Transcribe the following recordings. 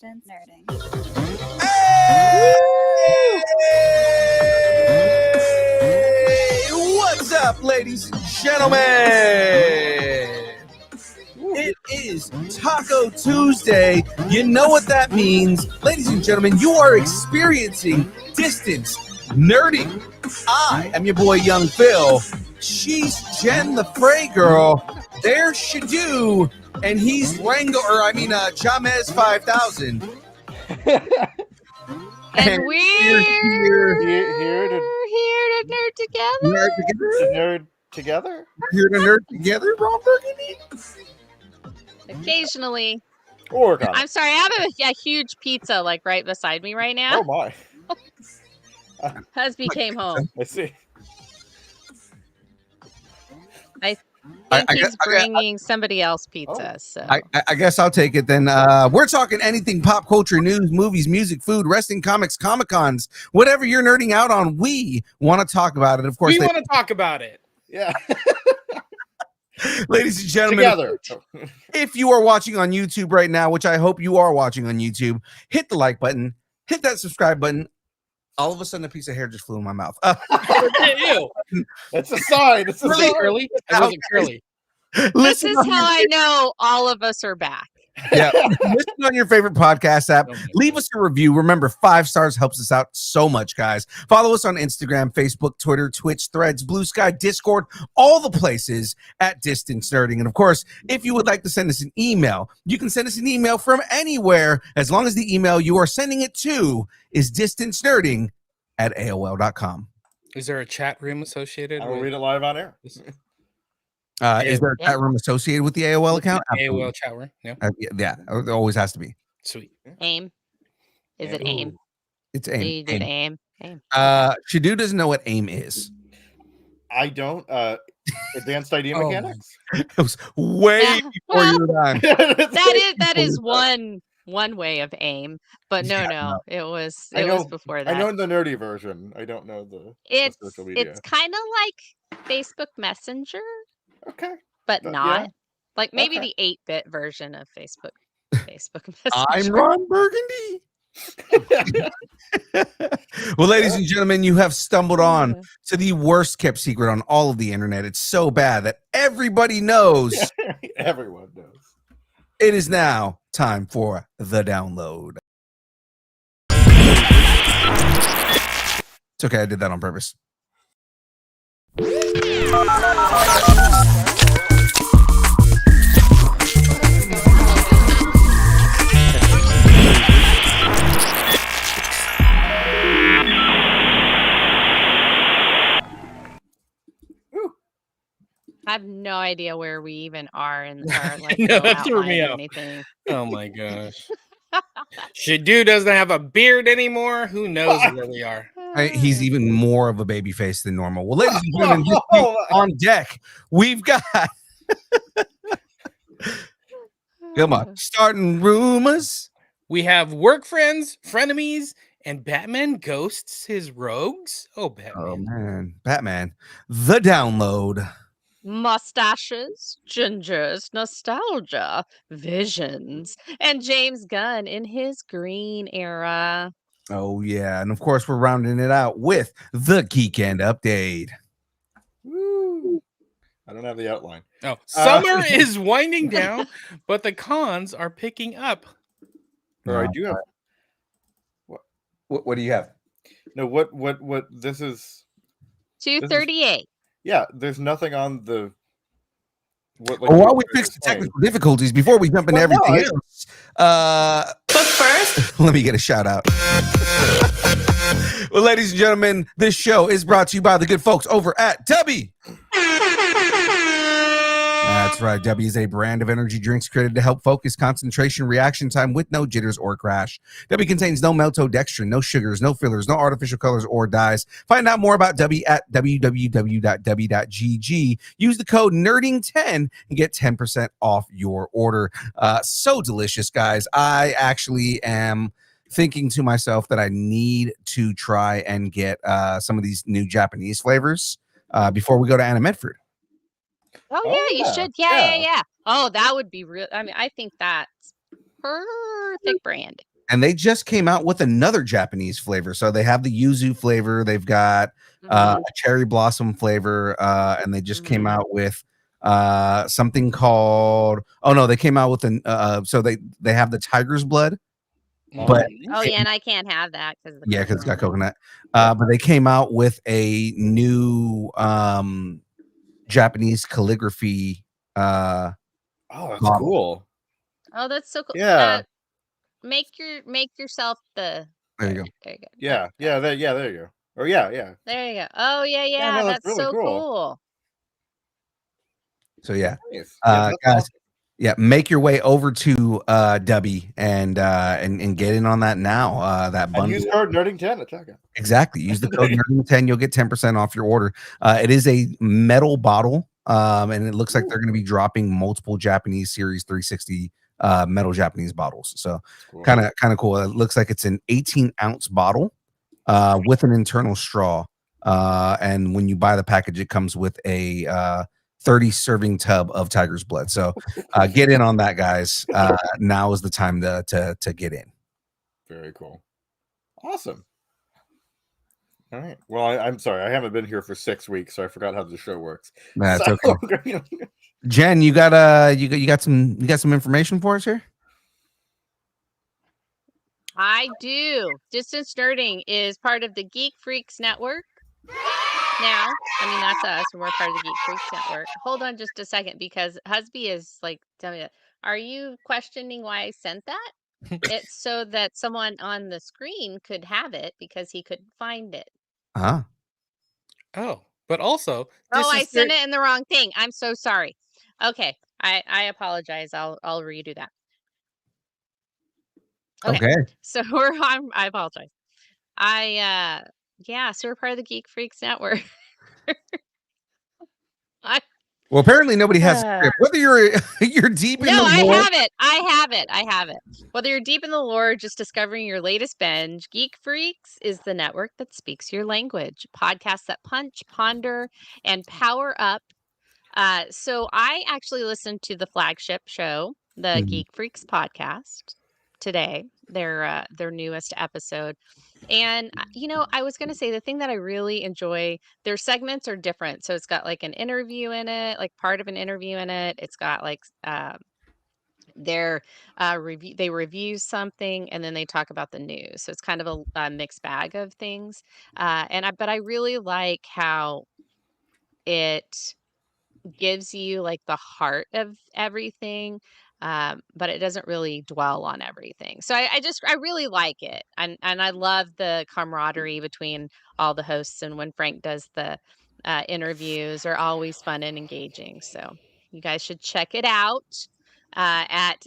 Distance Nerding. Hey! What's up, ladies and gentlemen? It is Taco Tuesday. You know what that means. Ladies and gentlemen, you are experiencing Distance Nerding. I am your boy, Young Phil. She's Jen the Frey Girl. There's Shadu. And he's Jamez 5000. And we're here to nerd together. Nerd together? Here to nerd together, Ron Burgundy? Occasionally. Oregon. I'm sorry, I have a huge pizza like right beside me right now. Oh my. Husby came home. I see. I think he's bringing somebody else pizza. So I guess I'll take it then. We're talking anything pop culture, news, movies, music, food, wrestling, comics, Comic-Cons, whatever you're nerding out on. We want to talk about it. Of course, we want to talk about it. Yeah. Ladies and gentlemen, Together. If you are watching on YouTube right now, which I hope you are watching on YouTube, hit the like button, hit that subscribe button. All of a sudden, a piece of hair just flew in my mouth. Ew. That's a sign. It's a Was sign. it curly? It wasn't curly. this is how I know all of us are back. Yeah, listen on your favorite podcast app. Leave us a review. Remember, 5 stars helps us out so much, guys. Follow us on Instagram, Facebook, Twitter, Twitch, Threads, Blue Sky, Discord, all the places at Distance Nerding. And of course, if you would like to send us an email, you can send us an email from anywhere, as long as the email you are sending it to is distancenerding@aol.com. Is there a chat room associated? I will read it live on air. Is there a chat room associated with the AOL account? AOL chat room. Yeah. Yeah, it always has to be. Sweet. AIM. Is it AIM? It's Do you AIM. do AIM? AIM. Shadu doesn't know what AIM is. I don't. Advanced idea mechanics. It was way before you were on. That is one way of AIM, but no, it was before that. I know the nerdy version. I don't know the social media. It's kind of like Facebook Messenger. Okay. But not. Yeah. Like maybe Okay. the 8-bit version of Facebook Messenger. I'm Ron Burgundy. Well, ladies and gentlemen, you have stumbled on to the worst kept secret on all of the internet. It's so bad that everybody knows. Everyone knows. It is now time for the download. It's okay, I did that on purpose. I have no idea where we even are in our like No, little that threw outline me or off. anything. Oh my gosh. Shadu doesn't have a beard anymore. Who knows where we are? He's even more of a baby face than normal. Well, ladies and gentlemen, this week on deck, we've got come on, starting rumors. We have work friends, frenemies, and Batman ghosts his rogues. Oh, Batman. Oh man, Batman, the download. Mustaches, gingers, nostalgia, visions, and James Gunn in his green era. Oh yeah, and of course we're rounding it out with the Geekend update. Woo. I don't have the outline. Oh, summer is winding down, but the cons are picking up. Or I do have. What do you have? No, what this is 238. Yeah, there's nothing on the While we fix the technical difficulties, before we jump into everything else, but first, let me get a shout out. Well, ladies and gentlemen, this show is brought to you by the good folks over at Tubby. That's right. W is a brand of energy drinks created to help focus concentration reaction time with no jitters or crash. W contains no maltodextrin, no sugars, no fillers, no artificial colors or dyes. Find out more about W at www.w.gg. Use the code NERDING10 and get 10% off your order. So delicious, guys. I actually am thinking to myself that I need to try and get some of these new Japanese flavors before we go to Anna Medford. Oh yeah, you should. Yeah. Oh, that would be real. I mean, I think that's perfect brand. And they just came out with another Japanese flavor. So they have the yuzu flavor. They've got a cherry blossom flavor. And they just came out with something called, they came out with so they have the tiger's blood. But and I can't have that because it's got coconut. But they came out with a new Japanese calligraphy. That's cool. Oh, that's so cool. Yeah. Make yourself the. There you go. There you go. Yeah. There you go. Or yeah. There you go. Oh yeah. No, that's really so cool. So yeah, nice. guys. Awesome. Yeah, make your way over to Dubby and get in on that now. That bundle. And use code Nerding10 at checkout. Exactly. Use the code Nerding10. You'll get 10% off your order. It is a metal bottle, and it looks like they're going to be dropping multiple Japanese Series 360 metal Japanese bottles. So kind of cool. It looks like it's an 18-ounce bottle with an internal straw. And when you buy the package, it comes with a 30 serving tub of tiger's blood. So get in on that, guys. Now is the time to get in. Very cool. Awesome. All right. Well, I'm sorry. I haven't been here for 6 weeks, so I forgot how the show works. That's okay. Jen, you got some information for us here? I do. Distance Nerding is part of the Geek Freaks Network. Now, I mean, that's us, and we're part of the Geek Freaks Network. Hold on just a second, because Husby is like, tell me that. Are you questioning why I sent that? It's so that someone on the screen could have it because he couldn't find it. Oh, but also, I sent it in the wrong thing. I'm so sorry. Okay, I apologize. I'll redo that. Okay. So I apologize. So we're part of the Geek Freaks Network. Well, apparently nobody has a script. Whether you're deep in the lore. I have it. Whether you're deep in the lore or just discovering your latest binge, Geek Freaks is the network that speaks your language. Podcasts that punch, ponder, and power up. So I actually listened to the flagship show, the Geek Freaks podcast, today, their newest episode. And, I was going to say the thing that I really enjoy, their segments are different. So it's got like an interview in it, like part of an interview in it. It's got like their review, they review something and then they talk about the news. So it's kind of a mixed bag of things. But I really like how it gives you like the heart of everything, but it doesn't really dwell on everything. So I really like it, and I love the camaraderie between all the hosts. And when Frank does the interviews, are always fun and engaging. So you guys should check it out at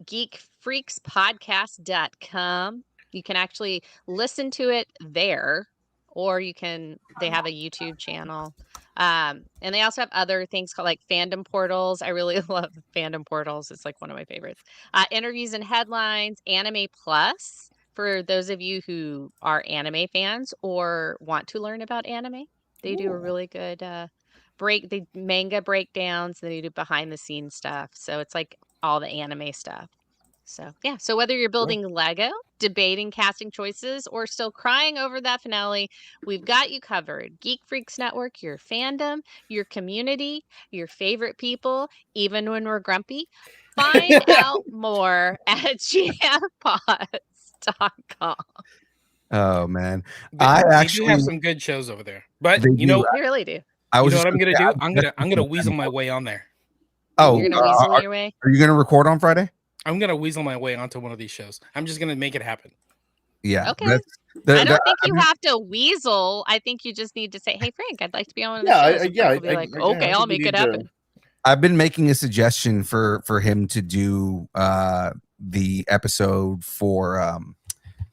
geekfreakspodcast.com. You can actually listen to it there, or they have a YouTube channel. And they also have other things called like fandom portals. I really love fandom portals. It's like one of my favorites. Interviews and headlines, Anime Plus, for those of you who are anime fans or want to learn about anime. They do a really good manga breakdowns, and they do behind the scenes stuff. So it's like all the anime stuff. So yeah, so whether you're building Lego, debating casting choices, or still crying over that finale, we've got you covered. Geek Freaks Network, your fandom, your community, your favorite people, even when we're grumpy. Find out more at gmpods.com. Oh man, they do have some good shows over there, but they really do. You know what I'm gonna do? I'm gonna weasel my way on there. Oh, you're gonna weasel your way? Are you gonna record on Friday? I'm gonna weasel my way onto one of these shows. I'm just gonna make it happen. Yeah. Okay. I don't think you have to weasel. I think you just need to say, "Hey, Frank, I'd like to be on one of the shows." I'll be like, "Okay, I'll make it happen." I've been making a suggestion for him to do the episode for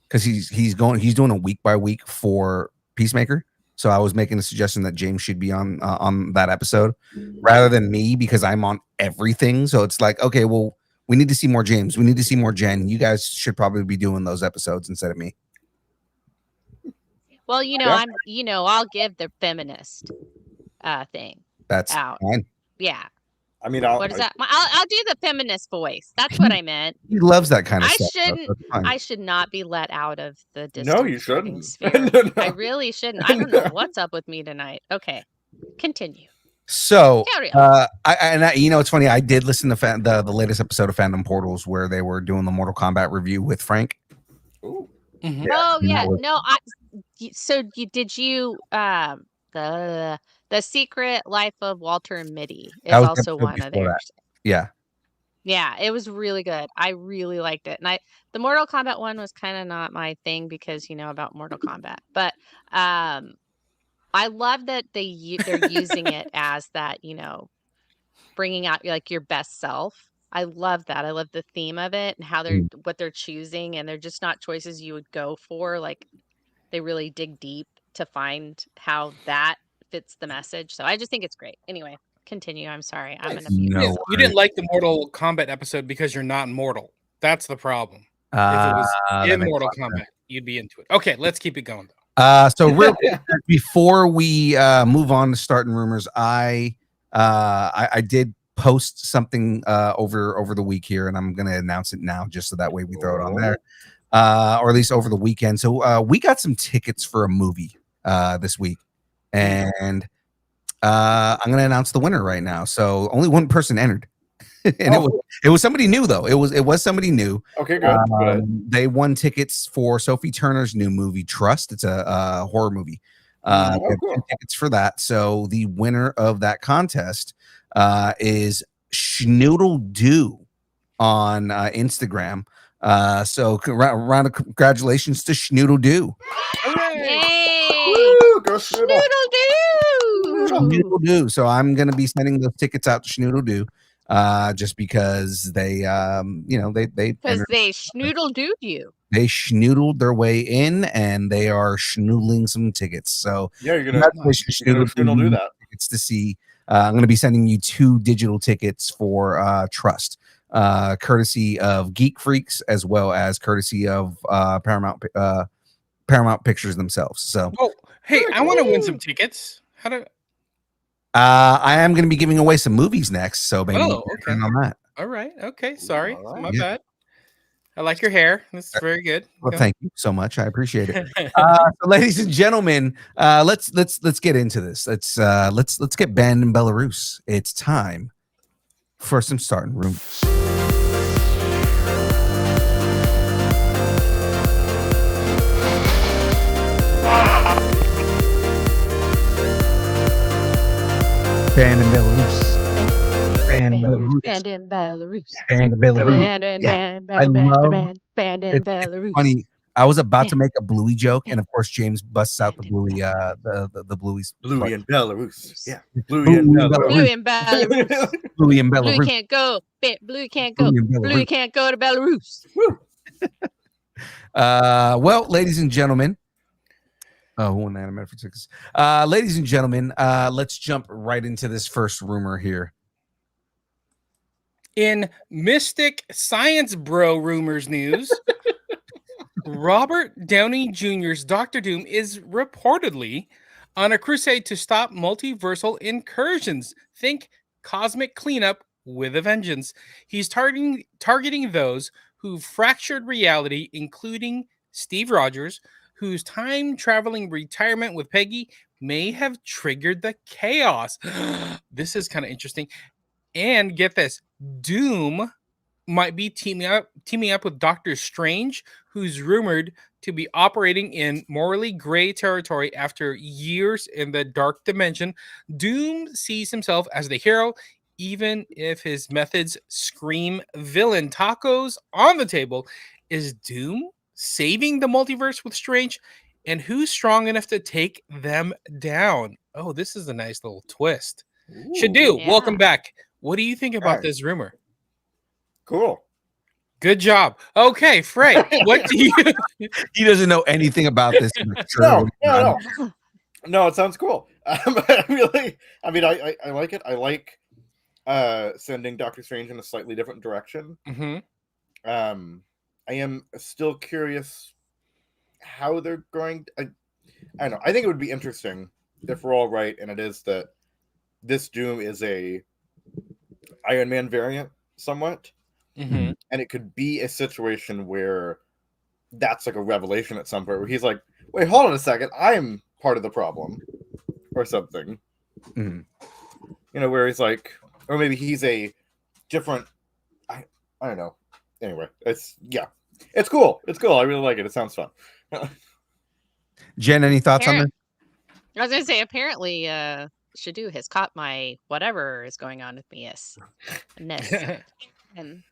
because he's doing a week by week for Peacemaker. So I was making a suggestion that James should be on that episode rather than me, because I'm on everything. So it's like, okay, well, we need to see more James. We need to see more Jen. You guys should probably be doing those episodes instead of me. Well, I'll give the feminist thing. That's out. fine. Yeah. I mean, What is that? I'll do the feminist voice. That's what I meant. He loves that kind of I stuff. shouldn't. I should not be let out of the distance No, you reading shouldn't. sphere. No. I really shouldn't. I don't know what's up with me tonight. Okay, continue. So, Carry on. you know, it's funny. I did listen to the latest episode of Fandom Portals where they were doing the Mortal Kombat review with Frank. Ooh. Mhm. Oh yeah, no. Did you the Secret Life of Walter and Mitty is That was also episode one of before theirs. Yeah. Yeah, it was really good. I really liked it. And the Mortal Kombat one was kind of not my thing because about Mortal Kombat. But I love that they're using it as that, bringing out like your best self. I love that. I love the theme of it and how what they're choosing, and they're just not choices you would go for. Like they really dig deep to find how that fits the message. So I just think it's great. Anyway, continue. I'm sorry. I'm gonna mute No myself. You didn't like the Mortal Kombat episode because you're not mortal. That's the problem. If it was that in makes Mortal a lot of Kombat, you'd be into it. Okay, let's keep it going though. So real quick, before we move on to starting rumors, I did post something over the week here, and I'm gonna announce it now just so that way we throw it on there, or at least over the weekend. So we got some tickets for a movie this week, and I'm gonna announce the winner right now. So only one person entered. And it was somebody new though. It was somebody new. Okay, good. They won tickets for Sophie Turner's new movie Trust. It's a horror movie. They have two tickets for that. So the winner of that contest is Schnoodle Doo on Instagram. So round of congratulations to Schnoodle Doo. Yay! Woo, go Schnoodle. Schnoodle Doo. So I'm gonna be sending those tickets out to Schnoodle Doo. Just because they because they schnoodle-dooed you. They schnoodled their way in, and they are schnoodling some tickets. So yeah, you're gonna do that. Tickets to see. I'm going to be sending you 2 digital tickets for Trust, courtesy of Geek Freaks as well as courtesy of Paramount Pictures themselves. So, hey, I want to win some tickets. How do? I am going to be giving away some movies next, so maybe okay. on that. All right. Okay. Sorry. My bad. I like your hair. This is very good. Well, thank you so much. I appreciate it. So ladies and gentlemen, let's get into this. Let's get banned in Belarus. It's time for some starting rumors. Banned in Belarus. Banned in Belarus. Banned in Belarus. Banned in Belarus. Banned in Belarus. Funny. I was about to make a Bluey joke, and of course, James busts out the Bluey, the Bluey's Bluey in Belarus. Yeah, Bluey in Belarus. Bluey in Belarus. Bluey can't go. Bluey can't go. Bluey can't go to Belarus. Well, ladies and gentlemen. Oh, who won the animated for tickets? Ladies and gentlemen, let's jump right into this first rumor here. In Mystic Science Bro rumors news, Robert Downey Jr.'s Doctor Doom is reportedly on a crusade to stop multiversal incursions. Think cosmic cleanup with a vengeance. He's targeting those who fractured reality, including Steve Rogers, whose time-traveling retirement with Peggy may have triggered the chaos. This is kind of interesting. And get this, Doom might be teaming up with Doctor Strange, who's rumored to be operating in morally gray territory after years in the dark dimension. Doom sees himself as the hero, even if his methods scream villain. Tacos on the table. Is Doom saving the multiverse with Strange? And who's strong enough to take them down? Oh, this is a nice little twist. Shadu, welcome back. What do you think about this rumor? Cool. Good job. Okay, Frey, what do you... He doesn't know anything about this. No, it sounds cool. I like it. I like sending Doctor Strange in a slightly different direction. Mm-hmm. I am still curious how they're going. I don't know. I think it would be interesting if we're all right, and it is that this Doom is a Iron Man variant somewhat. Mhm. And it could be a situation where that's like a revelation at some point where he's like, wait, hold on a second, I am part of the problem or something. Mhm. You know, where he's like, or maybe he's a different, I don't know. Anyway, it's cool. It's cool. I really like it. It sounds fun. Jen, any thoughts on this? I was gonna say, apparently, Shadu has caught my whatever is going on with me. Yes, and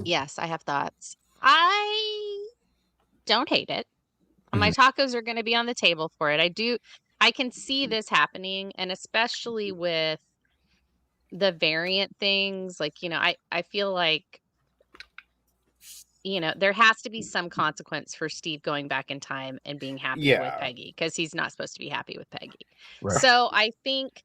yes, I have thoughts. I don't hate it. My tacos are going to be on the table for it. I can see this happening, and especially with the variant things. Like, I feel like, there has to be some consequence for Steve going back in time and being happy with Yeah. Peggy, because he's not supposed to be happy with Peggy. Right. So I think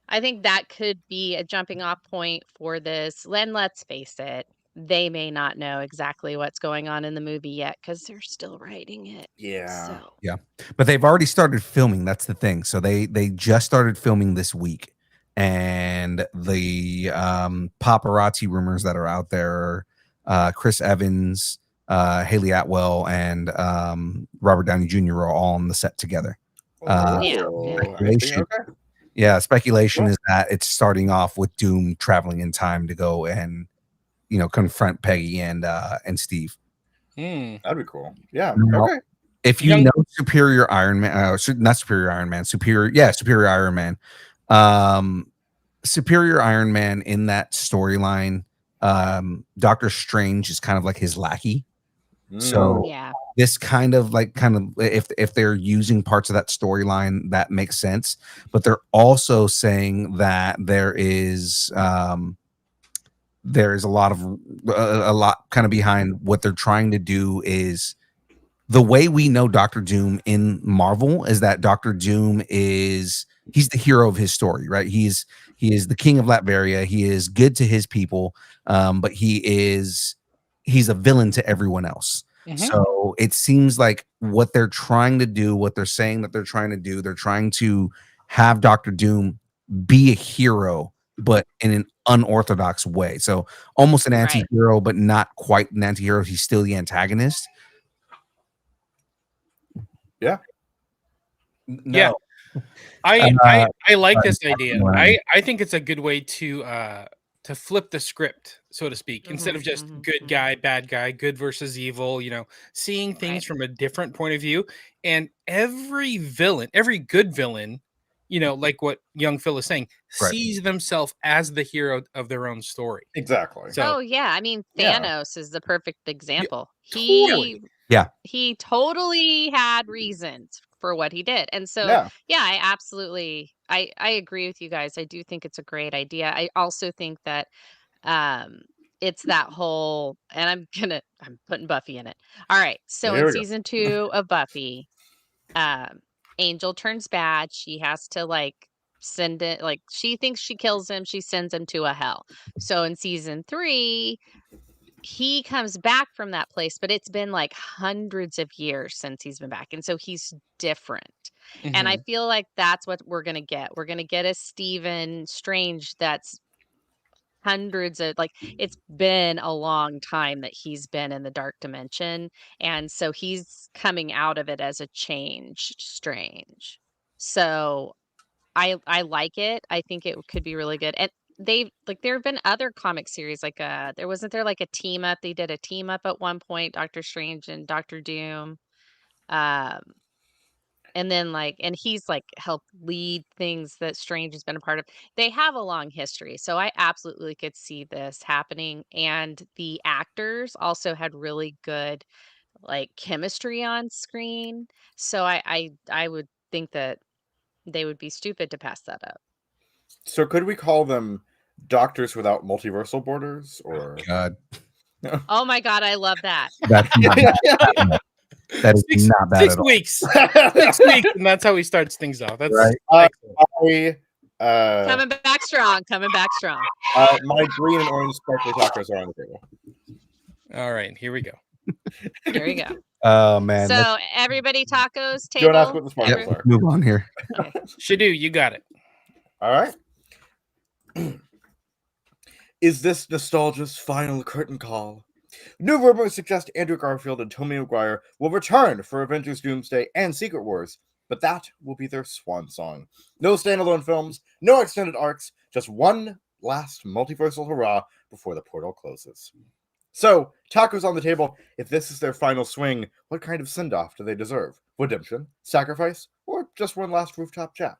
that could be a jumping off point for this. Then let's face it, they may not know exactly what's going on in the movie yet because they're still writing it. Yeah. So Yeah, but they've already started filming. That's the thing. So they just started filming this week, and the paparazzi rumors that are out there, Chris Evans, Haley Atwell, and Robert Downey Jr. are all on the set together. Oh, Yeah. Speculation. Okay. Yeah, speculation Cool. is that it's starting off with Doom traveling in time to go and confront Peggy and Steve. Mm. That'd be cool. Yeah. Now, Okay. if you know Superior Iron Man, not Superior Iron Man, Superior Iron Man, Superior Iron Man in that storyline, Doctor Strange is kind of like his lackey. So yeah, this kind of if they're using parts of that storyline, that makes sense. But they're also saying that there is a lot kind of behind what they're trying to do. Is the way we know Doctor Doom in Marvel is that Doctor Doom he's the hero of his story, right? He is the king of Latveria. He is good to his people, but he's a villain to everyone else. So it seems like what they're trying to do, what they're saying that they're trying to do, they're trying to have Doctor Doom be a hero, but in an unorthodox way. So almost an anti-hero, but not quite an anti-hero. He's still the antagonist. Yeah. No. Yeah. I like this idea. I think it's a good way to flip the script, so to speak, instead of just good guy, bad guy, good versus evil, seeing things from a different point of view. And every good villain, like what young Phil is saying, sees themselves as the hero of their own story. Exactly. So yeah, I mean, Thanos is the perfect example. Totally. He totally had reasons for what he did. And so I absolutely I agree with you guys. I do think it's a great idea. I also think that it's that whole, and I'm putting Buffy in it. All right. So in season 2 of Buffy, Angel turns bad. She has to send it, she thinks she kills him, she sends him to a hell. So in season 3, he comes back from that place, but it's been hundreds of years since he's been back. And so he's different. And I feel like that's what we're going to get. We're going to get a Stephen Strange that's hundreds of it's been a long time that he's been in the dark dimension. And so he's coming out of it as a changed Strange. So I like it. I think it could be really good. And there have been other comic series there wasn't there a team up. They did a team up at one point, Doctor Strange and Doctor Doom. And then and he's helped lead things that Strange has been a part of. They have a long history. So I absolutely could see this happening. And the actors also had really good chemistry on screen. So I would think that they would be stupid to pass that up. So could we call them Doctors Without Multiversal Borders? Or God. Oh my God, I love that. That's not bad. That is not bad at all. 6 weeks. 6 weeks, and that's how he starts things off. That's right. Coming back strong. My green and orange sparkly tacos are on the table. All right, here we go. Here we go. Oh man. So everybody tacos table. Don't ask what the sparkles are. Move on here. Okay. Shadu, you got it. All right. Is this nostalgia's final curtain call? New rumors suggest Andrew Garfield and Tobey Maguire will return for Avengers Doomsday and Secret Wars, but that will be their swan song. No standalone films, no extended arcs, just one last multiversal hurrah before the portal closes. So, tacos on the table. If this is their final swing, what kind of send-off do they deserve? Redemption, sacrifice, or just one last rooftop chat?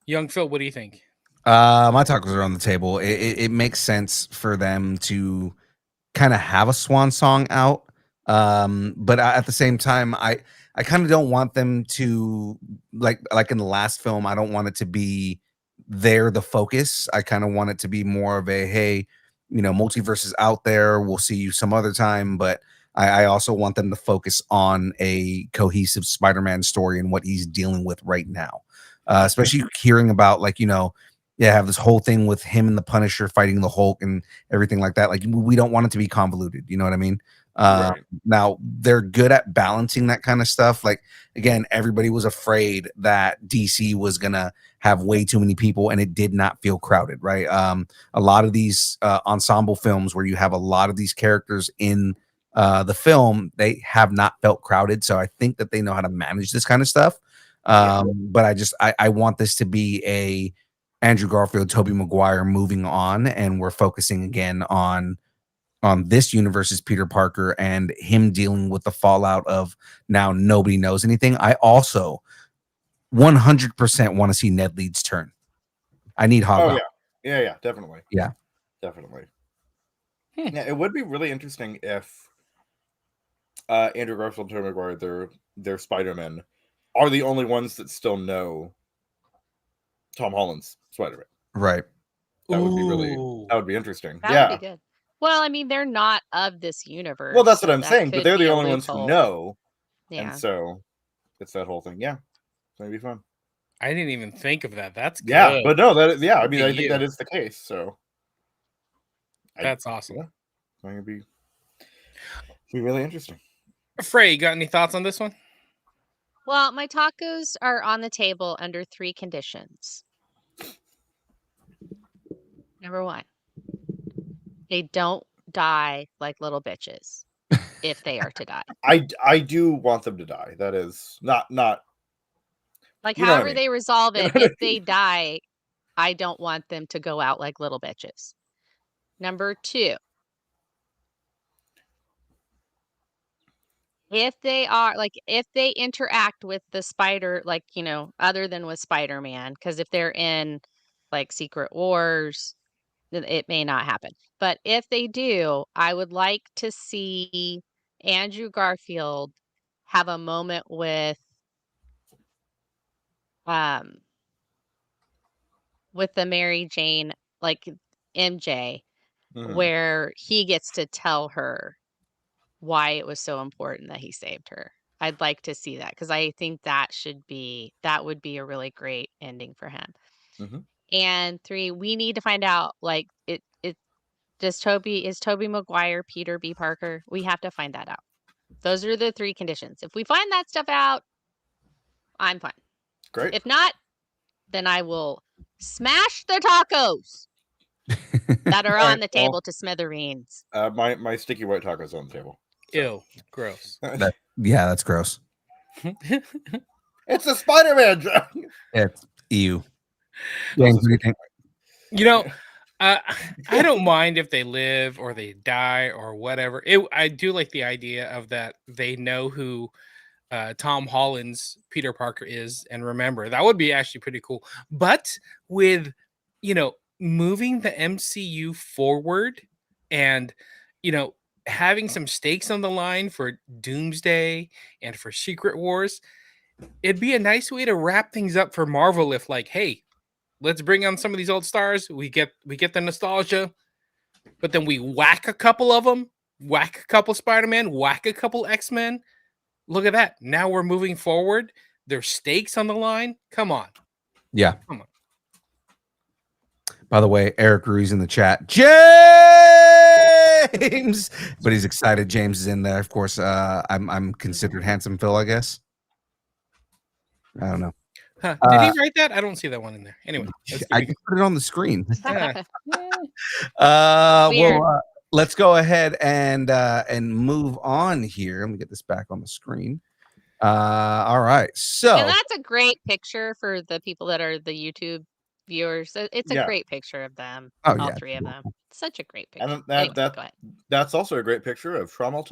Young Phil, what do you think? My tacos are on the table. It makes sense for them to kind of have a swan song out, but at the same time, I kind of don't want them to like in the last film. I don't want it to be the focus. I kind of want it to be more of a, hey, multiverse is out there. We'll see you some other time, but I also want them to focus on a cohesive Spider-Man story and what he's dealing with right now. Especially hearing about have this whole thing with him and the Punisher fighting the Hulk and everything like that. Like, we don't want it to be convoluted. You know what I mean? Right. Now they're good at balancing that kind of stuff. Like, again, everybody was afraid that DC was gonna have way too many people, and it did not feel crowded, right? A lot of these ensemble films where you have a lot of these characters in the film, they have not felt crowded. So I think that they know how to manage this kind of stuff. But I want this to be a Andrew Garfield, Tobey Maguire moving on, and we're focusing again on this universe's Peter Parker and him dealing with the fallout of now nobody knows anything. I also 100% want to see Ned Leeds turn. I need Hobgoblin. Yeah, definitely. Yeah, definitely. Yeah, it would be really interesting if Andrew Garfield and Tobey Maguire, their Spider-Men, are the only ones that still know Tom Holland's Spider-Man. Right. That would be interesting. That would be good. Well, I mean, they're not of this universe. Well, that's what I'm saying, but they're the only ones who know. Yeah. And so it's that whole thing. Yeah. It's going to be fun. I didn't even think of that. That's good. Yeah, but no, I think that is the case. So that's awesome. Yeah. It's going to be really interesting. Frey, you got any thoughts on this one? Well, my tacos are on the table under 3 conditions. Number 1, they don't die like little bitches if they are to die. I do want them to die. That is not like however they resolve it. If they die, I don't want them to go out like little bitches. Number 2, if they interact with the spider, other than with Spider-Man, because if they're in like Secret Wars, then it may not happen. But if they do, I would like to see Andrew Garfield have a moment with the Mary Jane, like MJ, where he gets to tell her why it was so important that he saved her. I'd like to see that because I think that would be a really great ending for him. Mm-hmm. And 3, we need to find out, is Tobey Maguire Peter B. Parker? We have to find that out. Those are the 3 conditions. If we find that stuff out, I'm fine. Great. If not, then I will smash the tacos that are on the table to smithereens. My sticky white tacos on the table. So. Ew, gross. That's gross. It's a Spider-Man joke. It's ew. James, what do you think? I don't mind if they live or they die or whatever. I do like the idea of that they know who Tom Holland's Peter Parker is and remember. That would be actually pretty cool. But with, moving the MCU forward and, having some stakes on the line for Doomsday and for Secret Wars, it'd be a nice way to wrap things up for Marvel if hey, let's bring on some of these old stars. We get the nostalgia, but then we whack a couple of them, whack a couple Spider-Man, whack a couple X-Men. Look at that. Now we're moving forward. There's stakes on the line. Come on. Yeah. Come on. By the way, Eric Ruiz in the chat. James! But he's excited. James is in there. Of course, I'm considered handsome Phil, I guess. I don't know. Huh. Did he write that? I don't see that one in there. Anyway, I just put it on the screen. yeah. Weird. Well, let's go ahead and move on here. Let me get this back on the screen. All right. So And that's a great picture for the people that are the YouTube viewers. It's a Yeah. great picture of them. Oh, all yeah. three of them. Such a great picture. And Anyway, go ahead. that's also a great picture of Trauma.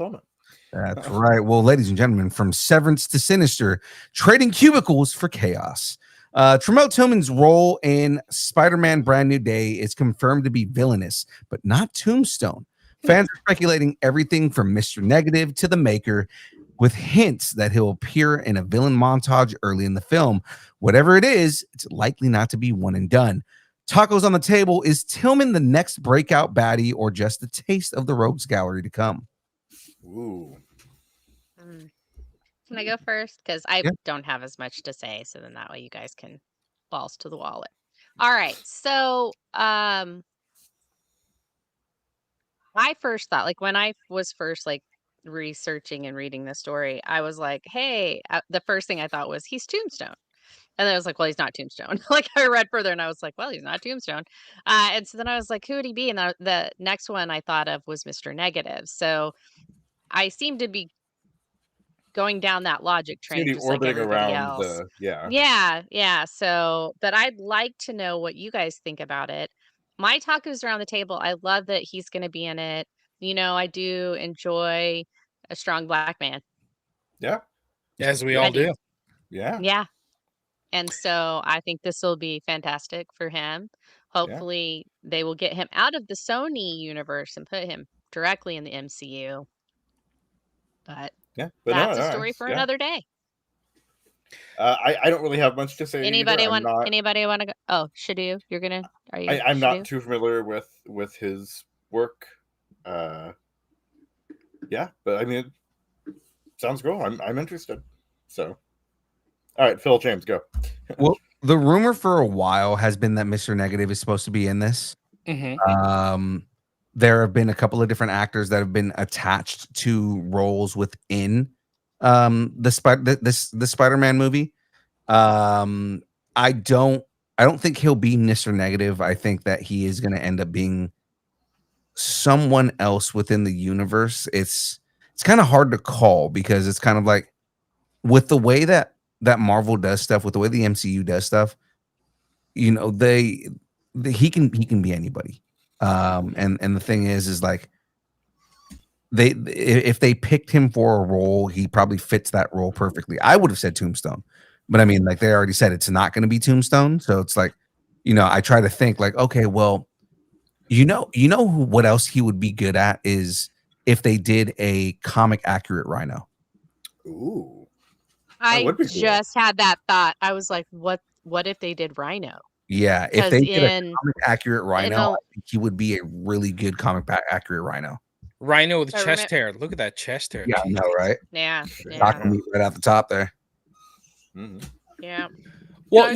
That's right. Well, ladies and gentlemen, from Severance to Sinister, trading cubicles for chaos. Tremel Tillman's role in Spider-Man Brand New Day is confirmed to be villainous, but not Tombstone. Fans are speculating everything from Mr. Negative to the Maker, with hints that he'll appear in a villain montage early in the film. Whatever it is, it's likely not to be one and done. Tacos on the table. Is Tillman the next breakout baddie, or just a taste of the rogues gallery to come? Ooh. Can I go first? Because I don't have as much to say, so then that way you guys can balls to the wall it. All right. So I first thought, like when I was first like researching and reading the story, I was like, hey, the first thing I thought was he's Tombstone. And then I was like, well, he's not Tombstone. Like I read further and I was like, well, he's not Tombstone. And so then I was like, who would he be? And the next one I thought of was Mr. Negative. So I seem to be going down that logic train, just like orbiting everybody around else. yeah. So, but I'd like to know what you guys think about it. My tacos around the table. I love that he's going to be in it. You know, I do enjoy a strong black man. Yeah. As we all do. Yeah. Yeah. And so I think this will be fantastic for him. Hopefully they will get him out of the Sony universe and put him directly in the MCU. But that's a story for another day. I don't really have much to say. Anybody want to go? Oh, Shadu, you're gonna? Are you? I'm not too familiar with his work. Yeah, but I mean, it sounds cool. I'm interested. So, all right, Phil James, go. Well, the rumor for a while has been that Mr. Negative is supposed to be in this. Mm-hmm. There have been a couple of different actors that have been attached to roles within the Spider-Man movie. I don't think he'll be Mr. Negative. I think that he is going to end up being someone else within the universe. It's kind of hard to call, because it's kind of like, with the way that Marvel does stuff, with the way the MCU does stuff, you know, he can be anybody. And the thing is like, if they picked him for a role, he probably fits that role perfectly. I would have said Tombstone, but I mean, like, they already said it's not going to be Tombstone, so it's like, you know, I try to think like, okay, well, you know what else he would be good at is if they did a comic accurate Rhino. Ooh, I just had that thought. I was like, what if they did Rhino? Yeah, if they did a comic accurate Rhino, I think he would be a really good comic accurate Rhino. Rhino with chest hair. Look at that chest hair. Yeah, I know, right? Yeah. Taco meat right out the top there. Mm-hmm. Yeah. Well,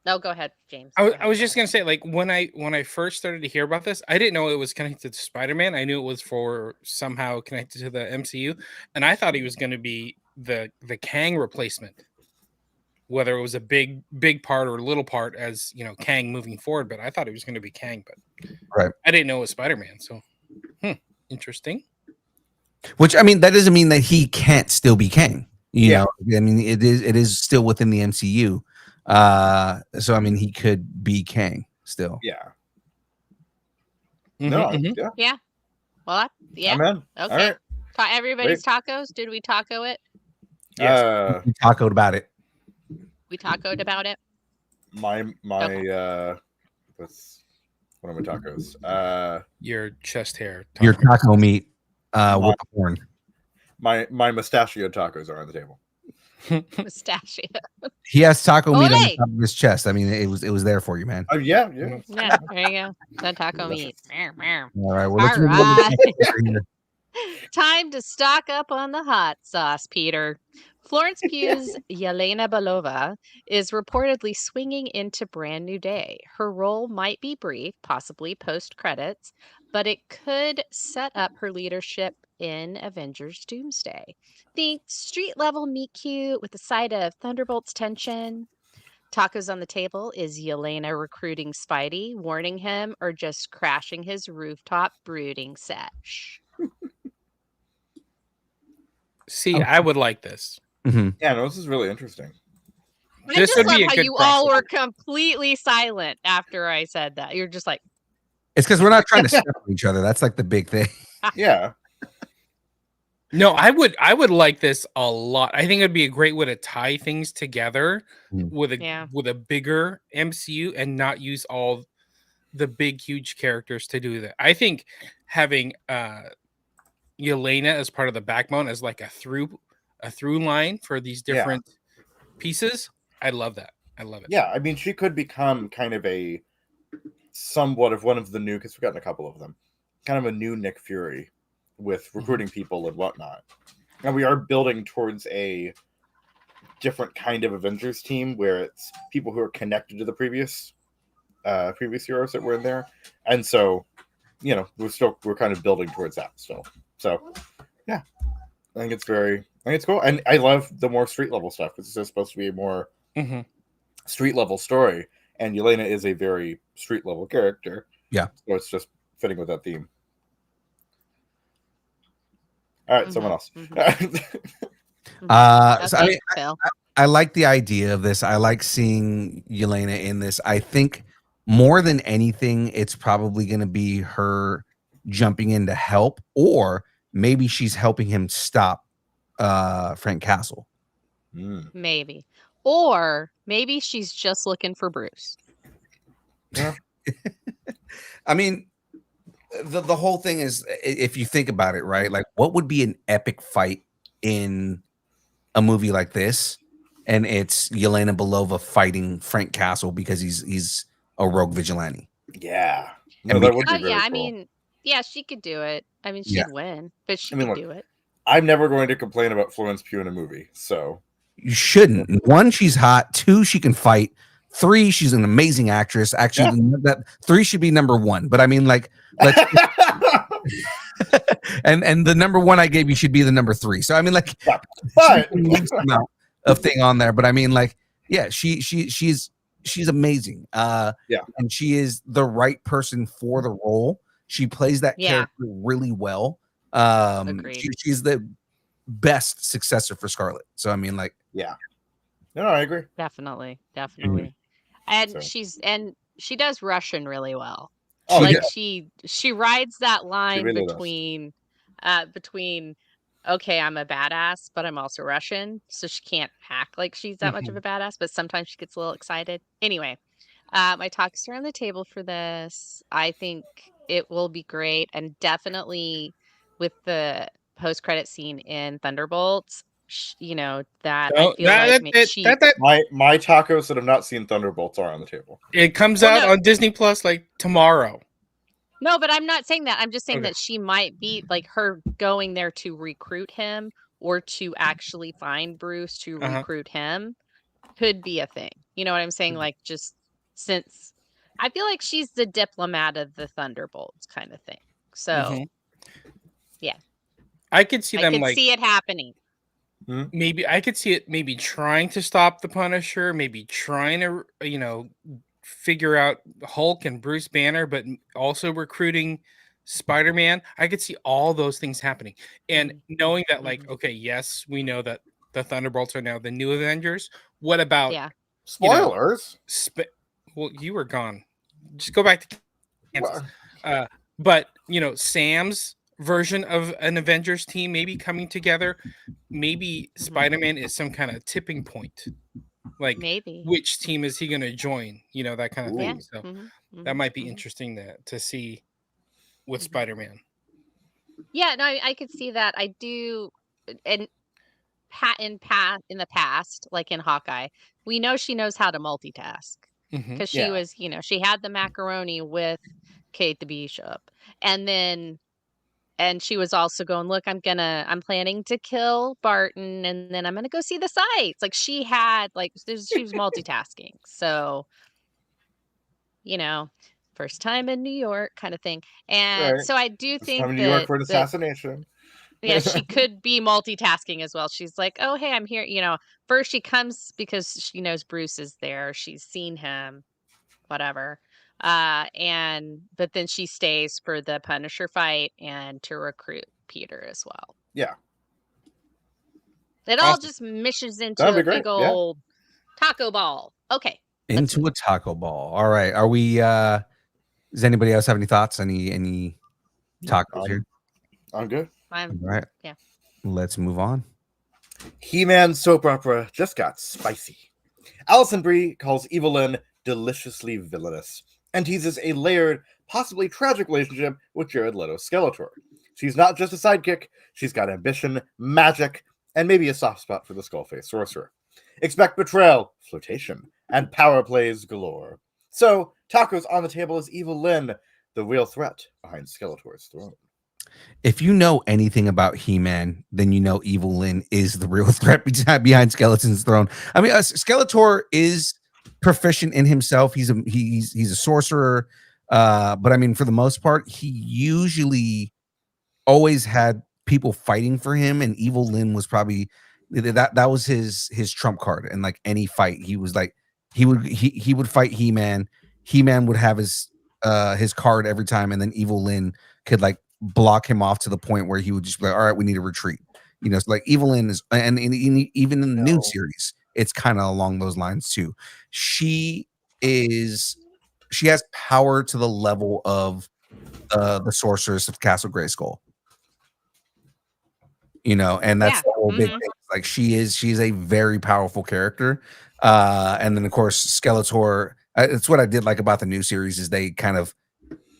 no, go ahead, James. I was just gonna say, like, when I first started to hear about this, I didn't know it was connected to Spider-Man. I knew it was for somehow connected to the MCU, and I thought he was gonna be the Kang replacement. Whether it was a big part or a little part, as you know, Kang moving forward, but I thought it was going to be Kang, but right, I didn't know it was Spider-Man. So, interesting. Which, I mean, that doesn't mean that he can't still be Kang. You know, I mean, it is still within the MCU. So I mean, he could be Kang still. Yeah. Mm-hmm, No. mm-hmm. Yeah. Well, yeah. I'm in. Okay. Right. Everybody's tacos. Did we taco it? Yes. We tacoed about it. We tacoed about it. My Okay. what's one of my tacos? Your chest hair. Your taco meat with corn. My mustachio tacos are on the table. Mustachio. He has taco meat on the top of his chest. I mean, it was there for you, man. Oh yeah. Yeah, there you go. That taco meat. All right. Well, All right. let's Time to stock up on the hot sauce, Peter. Florence Pugh's Yelena Belova is reportedly swinging into Brand New Day. Her role might be brief, possibly post-credits, but it could set up her leadership in Avengers Doomsday. Think street-level meet cute with a side of Thunderbolts tension. Tacos on the table. Is Yelena recruiting Spidey, warning him, or just crashing his rooftop brooding sesh? See, I would like this. Mhm. Yeah, no, this is really interesting. I This just would love be a how good you all crossover. were completely silent after I said that. You're just like, It's because we're not trying to step on each other. That's like the big thing. Yeah. No, I would like this a lot. I think it'd be a great way to tie things together Mm. with Yeah. a bigger MCU and not use all the big huge characters to do that. I think having Yelena as part of the backbone as like a through line for these different pieces. I love that. I love it. Yeah, I mean, she could become kind of a somewhat of one of the new, because we've gotten a couple of them, kind of a new Nick Fury with recruiting people and whatnot. And we are building towards a different kind of Avengers team where it's people who are connected to the previous heroes that were in there. And so, you know, we're kind of building towards that still. So yeah, I think it's cool. And I love the more street level stuff, because it's supposed to be a more street level story. And Yelena is a very street level character. Yeah. So it's just fitting with that theme. All right, someone else. So okay, Phil. I like the idea of this. I like seeing Yelena in this. I think more than anything, it's probably going to be her jumping in to help, or maybe she's helping him stop Frank Castle. Maybe. Or maybe she's just looking for Bruce. Yeah. I mean, the whole thing is, if you think about it, right? Like, what would be an epic fight in a movie like this? And it's Yelena Belova fighting Frank Castle because he's a rogue vigilante. Yeah. No, that would be Yeah, I cool. mean, yeah, she could do it. I mean, she'd win, but she could do it. I'm never going to complain about Florence Pugh in a movie, so You shouldn't. 1, she's hot. 2, she can fight. 3, she's an amazing actress. Actually, that 3 should be number 1. But I mean, like, let's and the number 1 I gave you should be the number 3. So I mean, like, but amount of thing on there. But I mean, like, yeah, she's amazing. And she is the right person for the role. She plays that character really well. She's the best successor for Scarlet. So I mean, like, no, I agree. Definitely. And she does Russian really well. Oh, like she rides that line really between okay, I'm a badass, but I'm also Russian, so she can't act like she's that much of a badass, but sometimes she gets a little excited. Anyway, my talks are on the table for this. I think it will be great, and definitely with the post-credit scene in Thunderbolts, that I feel my tacos that have not seen Thunderbolts are on the table. It comes out on Disney Plus like tomorrow. No, but I'm not saying that. I'm just saying that she might be like her going there to recruit him or to actually find Bruce to recruit him could be a thing. You know what I'm saying? Like, just since I feel like she's the diplomat of the Thunderbolts kind of thing. So, yeah. I could see them see it happening. Maybe I could see it maybe trying to stop the Punisher, maybe trying to, figure out Hulk and Bruce Banner, but also recruiting Spider-Man. I could see all those things happening. And knowing that, like, okay, yes, we know that the Thunderbolts are now the new Avengers. What about spoilers? Well, you were gone. Just go back to Kansas. But Sam's version of an Avengers team maybe coming together. Maybe Spider-Man is some kind of tipping point. Like, maybe which team is he going to join? That kind of thing. So that might be interesting to see with Spider-Man. Yeah, no, I could see that. I do. And in the past, like in Hawkeye, we know she knows how to multitask because she was, she had the macaroni with Kate the Bishop, and she was also going, look, I'm planning to kill Barton, and then I'm gonna go see the sights. Like, she was multitasking. So, first time in New York kind of thing. And so I do think New York for an assassination. Yeah, she could be multitasking as well. She's like, oh, hey, I'm here. First she comes because she knows Bruce is there. She's seen him, whatever. But then she stays for the Punisher fight and to recruit Peter as well. Yeah. It all just mishes into That'd be a great, big old taco ball. Okay. Into a taco ball. All right. Are we does anybody else have any thoughts? Any tacos here? I'm good. All right. Yeah. Let's move on. He-Man soap opera just got spicy. Alison Brie calls Evil-Lyn deliciously villainous and teases a layered, possibly tragic relationship with Jared Leto's Skeletor. She's not just a sidekick, she's got ambition, magic, and maybe a soft spot for the skull-faced sorcerer. Expect betrayal, flirtation, and power plays galore. So, tacos on the table is Evil-Lyn, the real threat behind Skeletor's throne. If you know anything about He-Man, then you know Evil-Lyn is the real threat behind Skeleton's throne. I mean, Skeletor is proficient in himself. He's a sorcerer, but I mean, for the most part, he usually always had people fighting for him, and Evil-Lyn was probably that was his trump card. And like any fight, he was like he would fight He-Man. He-Man would have his card every time, and then Evil-Lyn could like block him off to the point where he would just be like, all right, we need to retreat. So like Evil-Lyn is, and even in the new series, it's kind of along those lines too. She has power to the level of the sorceress of Castle Grayskull. And that's the whole big thing. Like she's a very powerful character. And then of course Skeletor, it's what I did like about the new series is they kind of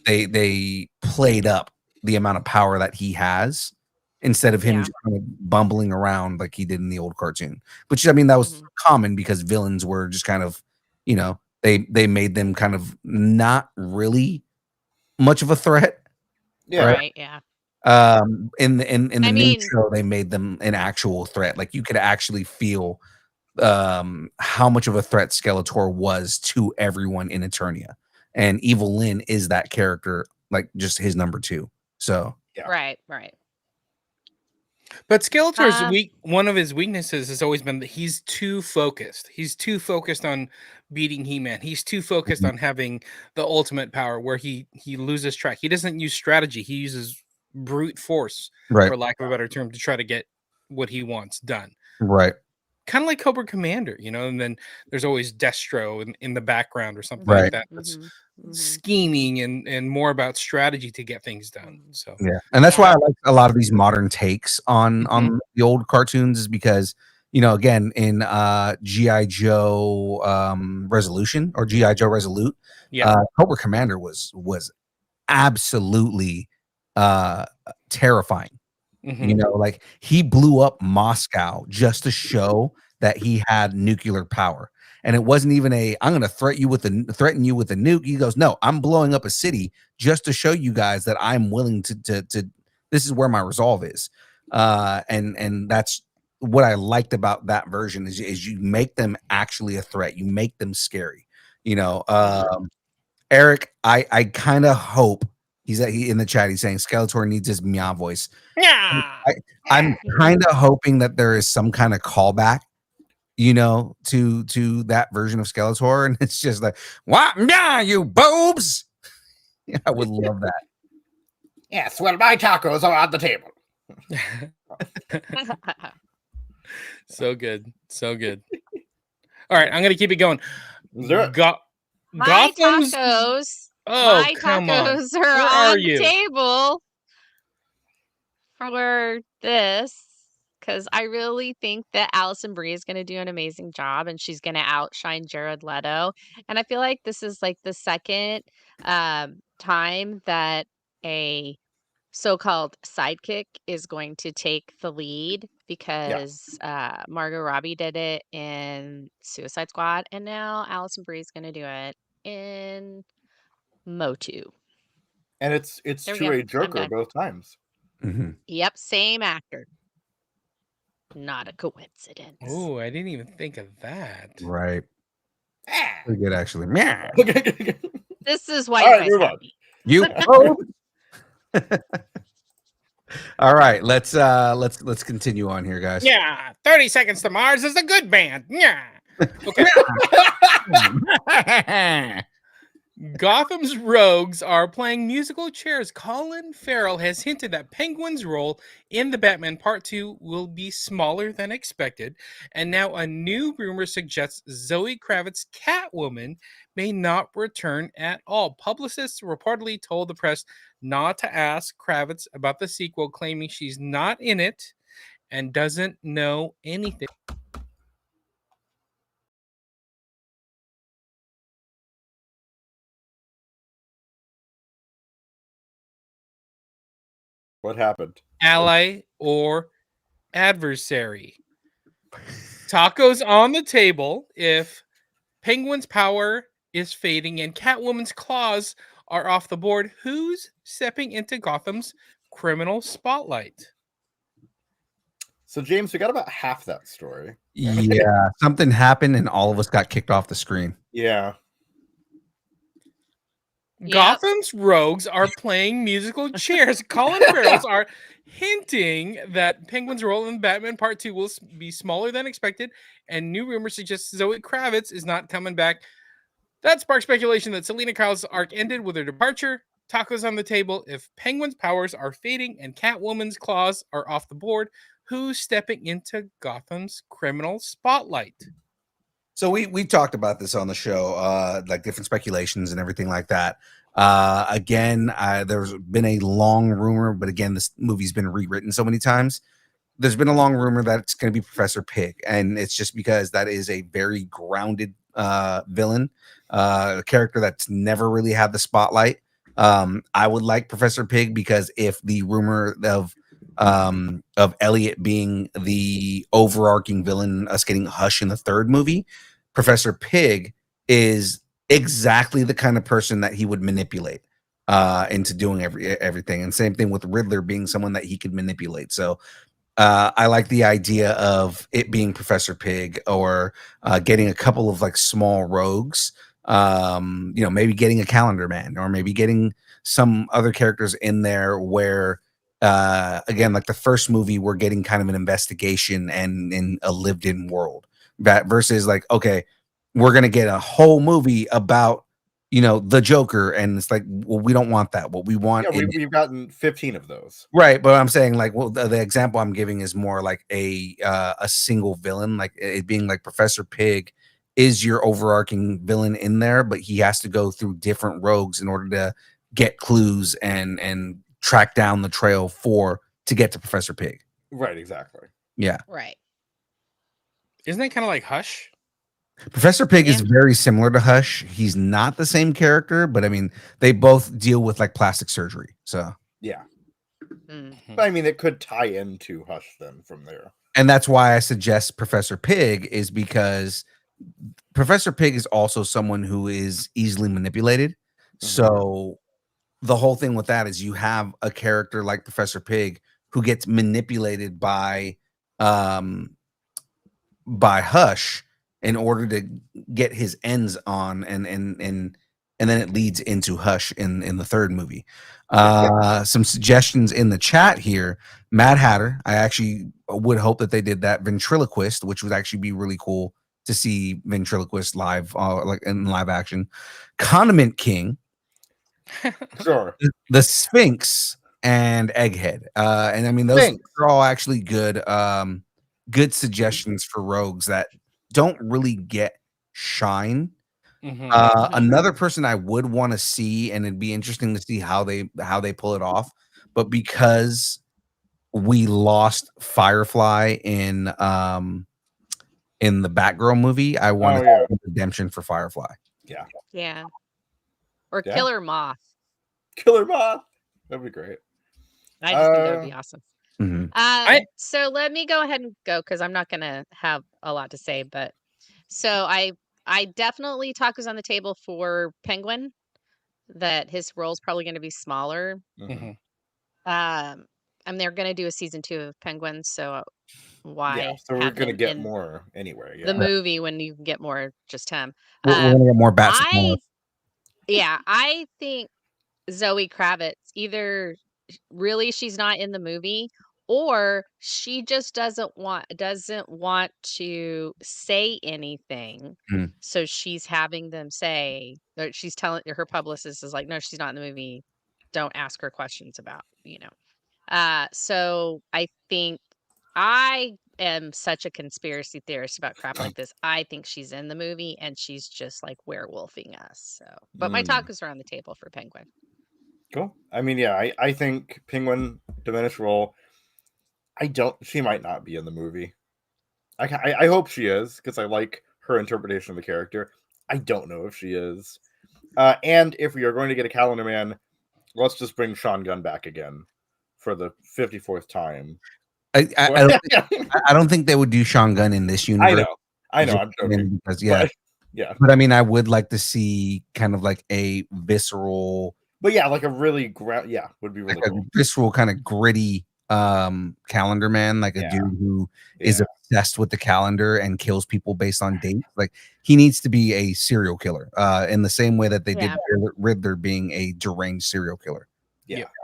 they played up the amount of power that he has instead of him just kind of bumbling around like he did in the old cartoon. But I mean, that was common because villains were just kind of, they made them kind of not really much of a threat. Yeah. Right. Yeah. In the new show, they made them an actual threat. Like you could actually feel how much of a threat Skeletor was to everyone in Eternia. And Evil-Lyn is that character, like just his number 2. So Right. But Skeletor's one of his weaknesses has always been that he's too focused. He's too focused on beating He-Man. He's too focused on having the ultimate power where he loses track. He doesn't use strategy. He uses brute force, for lack of a better term, to try to get what he wants done. Right. Kind of like Cobra Commander, and then there's always Destro in the background or something like that. That's scheming and more about strategy to get things done. So and that's why I like a lot of these modern takes on the old cartoons is because again in G.I. Joe Resolution or G.I. Joe Resolute, Cobra Commander was absolutely terrifying. Like he blew up Moscow just to show that he had nuclear power. And it wasn't even I'm going to threaten you with a nuke. He goes, no, I'm blowing up a city just to show you guys that I'm willing to this is where my resolve is. And that's what I liked about that version is you make them actually a threat. You make them scary. Eric, I kind of hope he in the chat. He's saying Skeletor needs his meow voice. Yeah. I'm kind of hoping that there is some kind of callback, to that version of Skeletor, and it's just like, what? Yeah, you boobs. I would love that. Yes, well, my tacos are on the table. So good. All right, I'm gonna keep it going. My Gotham's tacos. Oh, my come tacos on. are Where on are the you? table for this because I really think that Alison Brie is going to do an amazing job and she's going to outshine Jared Leto. And I feel like this is like the second time that a so-called sidekick is going to take the lead because Margot Robbie did it in Suicide Squad, and now Alison Brie is going to do it in Motu. And it's to a Joker both times. Yep, same actor. Not a coincidence. Oh, I didn't even think of that. Right. Pretty good, actually. This is why you guys move have on. me. You All right, let's continue on here, guys. Yeah, 30 Seconds to Mars is a good band. Yeah. Okay. Gotham's rogues are playing musical chairs. Colin Farrell has hinted that Penguin's role in the Batman Part 2 will be smaller than expected. And now a new rumor suggests Zoe Kravitz's Catwoman may not return at all. Publicists reportedly told the press not to ask Kravitz about the sequel, claiming she's not in it and doesn't know anything. What happened? Ally or adversary. Tacos on the table if Penguin's power is fading and Catwoman's claws are off the board. Who's stepping into Gotham's criminal spotlight? So, James, we got about half that story. Yeah, something happened and all of us got kicked off the screen. Yeah. Gotham's rogues are playing musical chairs. Colin Farrell's are hinting that Penguin's role in Batman Part 2 will be smaller than expected, and new rumors suggest Zoe Kravitz is not coming back. That sparked speculation that Selena Kyle's arc ended with her departure. Tacos on the table if Penguin's powers are fading and Catwoman's claws are off the board. Who's stepping into Gotham's criminal spotlight? So we talked about this on the show, like different speculations and everything like that. Again, there's been a long rumor, but again, this movie's been rewritten so many times. There's been a long rumor that it's going to be Professor Pig, and it's just because that is a very grounded villain, a character that's never really had the spotlight. I would like Professor Pig because if the rumor of Elliot being the overarching villain, us getting Hush in the third movie, Professor Pig is exactly the kind of person that he would manipulate into doing everything. And same thing with Riddler being someone that he could manipulate. So I like the idea of it being Professor Pig or getting a couple of like small rogues, maybe getting a Calendar Man or maybe getting some other characters in there where again, like the first movie, we're getting kind of an investigation and in a lived-in world. That versus like, okay, we're gonna get a whole movie about the Joker, and it's like, well, we don't want that. What we want, we've gotten 15 of those, right? But I'm saying like, well, the example I'm giving is more like a single villain, like it being like Professor Pig is your overarching villain in there, but he has to go through different rogues in order to get clues and track down the trail to get to Professor Pig. Right, exactly. Yeah. Right. Isn't that kind of like Hush? Professor Pig is very similar to Hush. He's not the same character, but I mean, they both deal with like plastic surgery. So yeah. Mm-hmm. But I mean, it could tie into Hush then from there. And that's why I suggest Professor Pig, is because Professor Pig is also someone who is easily manipulated. Mm-hmm. So the whole thing with that is you have a character like Professor Pig who gets manipulated by Hush in order to get his ends on, and then it leads into Hush in the third movie. Some suggestions in the chat here. Mad Hatter, I actually would hope that they did that. Ventriloquist, which would actually be really cool to see Ventriloquist live, like in live action. Condiment King. Sure. The Sphinx and Egghead. And I mean, those are all actually good suggestions for rogues that don't really get shine. Mm-hmm. Another person I would want to see, and it'd be interesting to see how they pull it off, but because we lost Firefly in the Batgirl movie, I want redemption for Firefly. Yeah. Or Killer Moth. Killer Moth. That'd be great. I just think that would be awesome. Mm-hmm. So let me go ahead and go, because I'm not going to have a lot to say. But so I definitely Tacos on the table for Penguin, that his role is probably going to be smaller. Mm-hmm. And they're going to do a season 2 of Penguin. So why? Yeah, so we're going to get more anyway. Yeah. The movie, when you can get more just him. We're going to get more bats. I think Zoe Kravitz, either really she's not in the movie, or she just doesn't want to say anything. Mm. So she's having them say, or she's telling her publicist is like, no, she's not in the movie. Don't ask her questions about, So I think I am such a conspiracy theorist about crap like this. I think she's in the movie and she's just like werewolfing us. So, but my tacos are on the table for Penguin. Cool. I mean, yeah, I think Penguin diminished role. She might not be in the movie. I hope she is, because I like her interpretation of the character. I don't know if she is. And if we are going to get a Calendar Man, let's just bring Sean Gunn back again for the 54th time. I don't think they would do Sean Gunn in this universe. I know, I'm joking. Because, but I mean, I would like to see kind of like a visceral, but yeah, like a really would be really cool. A visceral kind of gritty calendar man, like a dude who is obsessed with the calendar and kills people based on dates. Like, he needs to be a serial killer in the same way that they did Riddler being a deranged serial killer.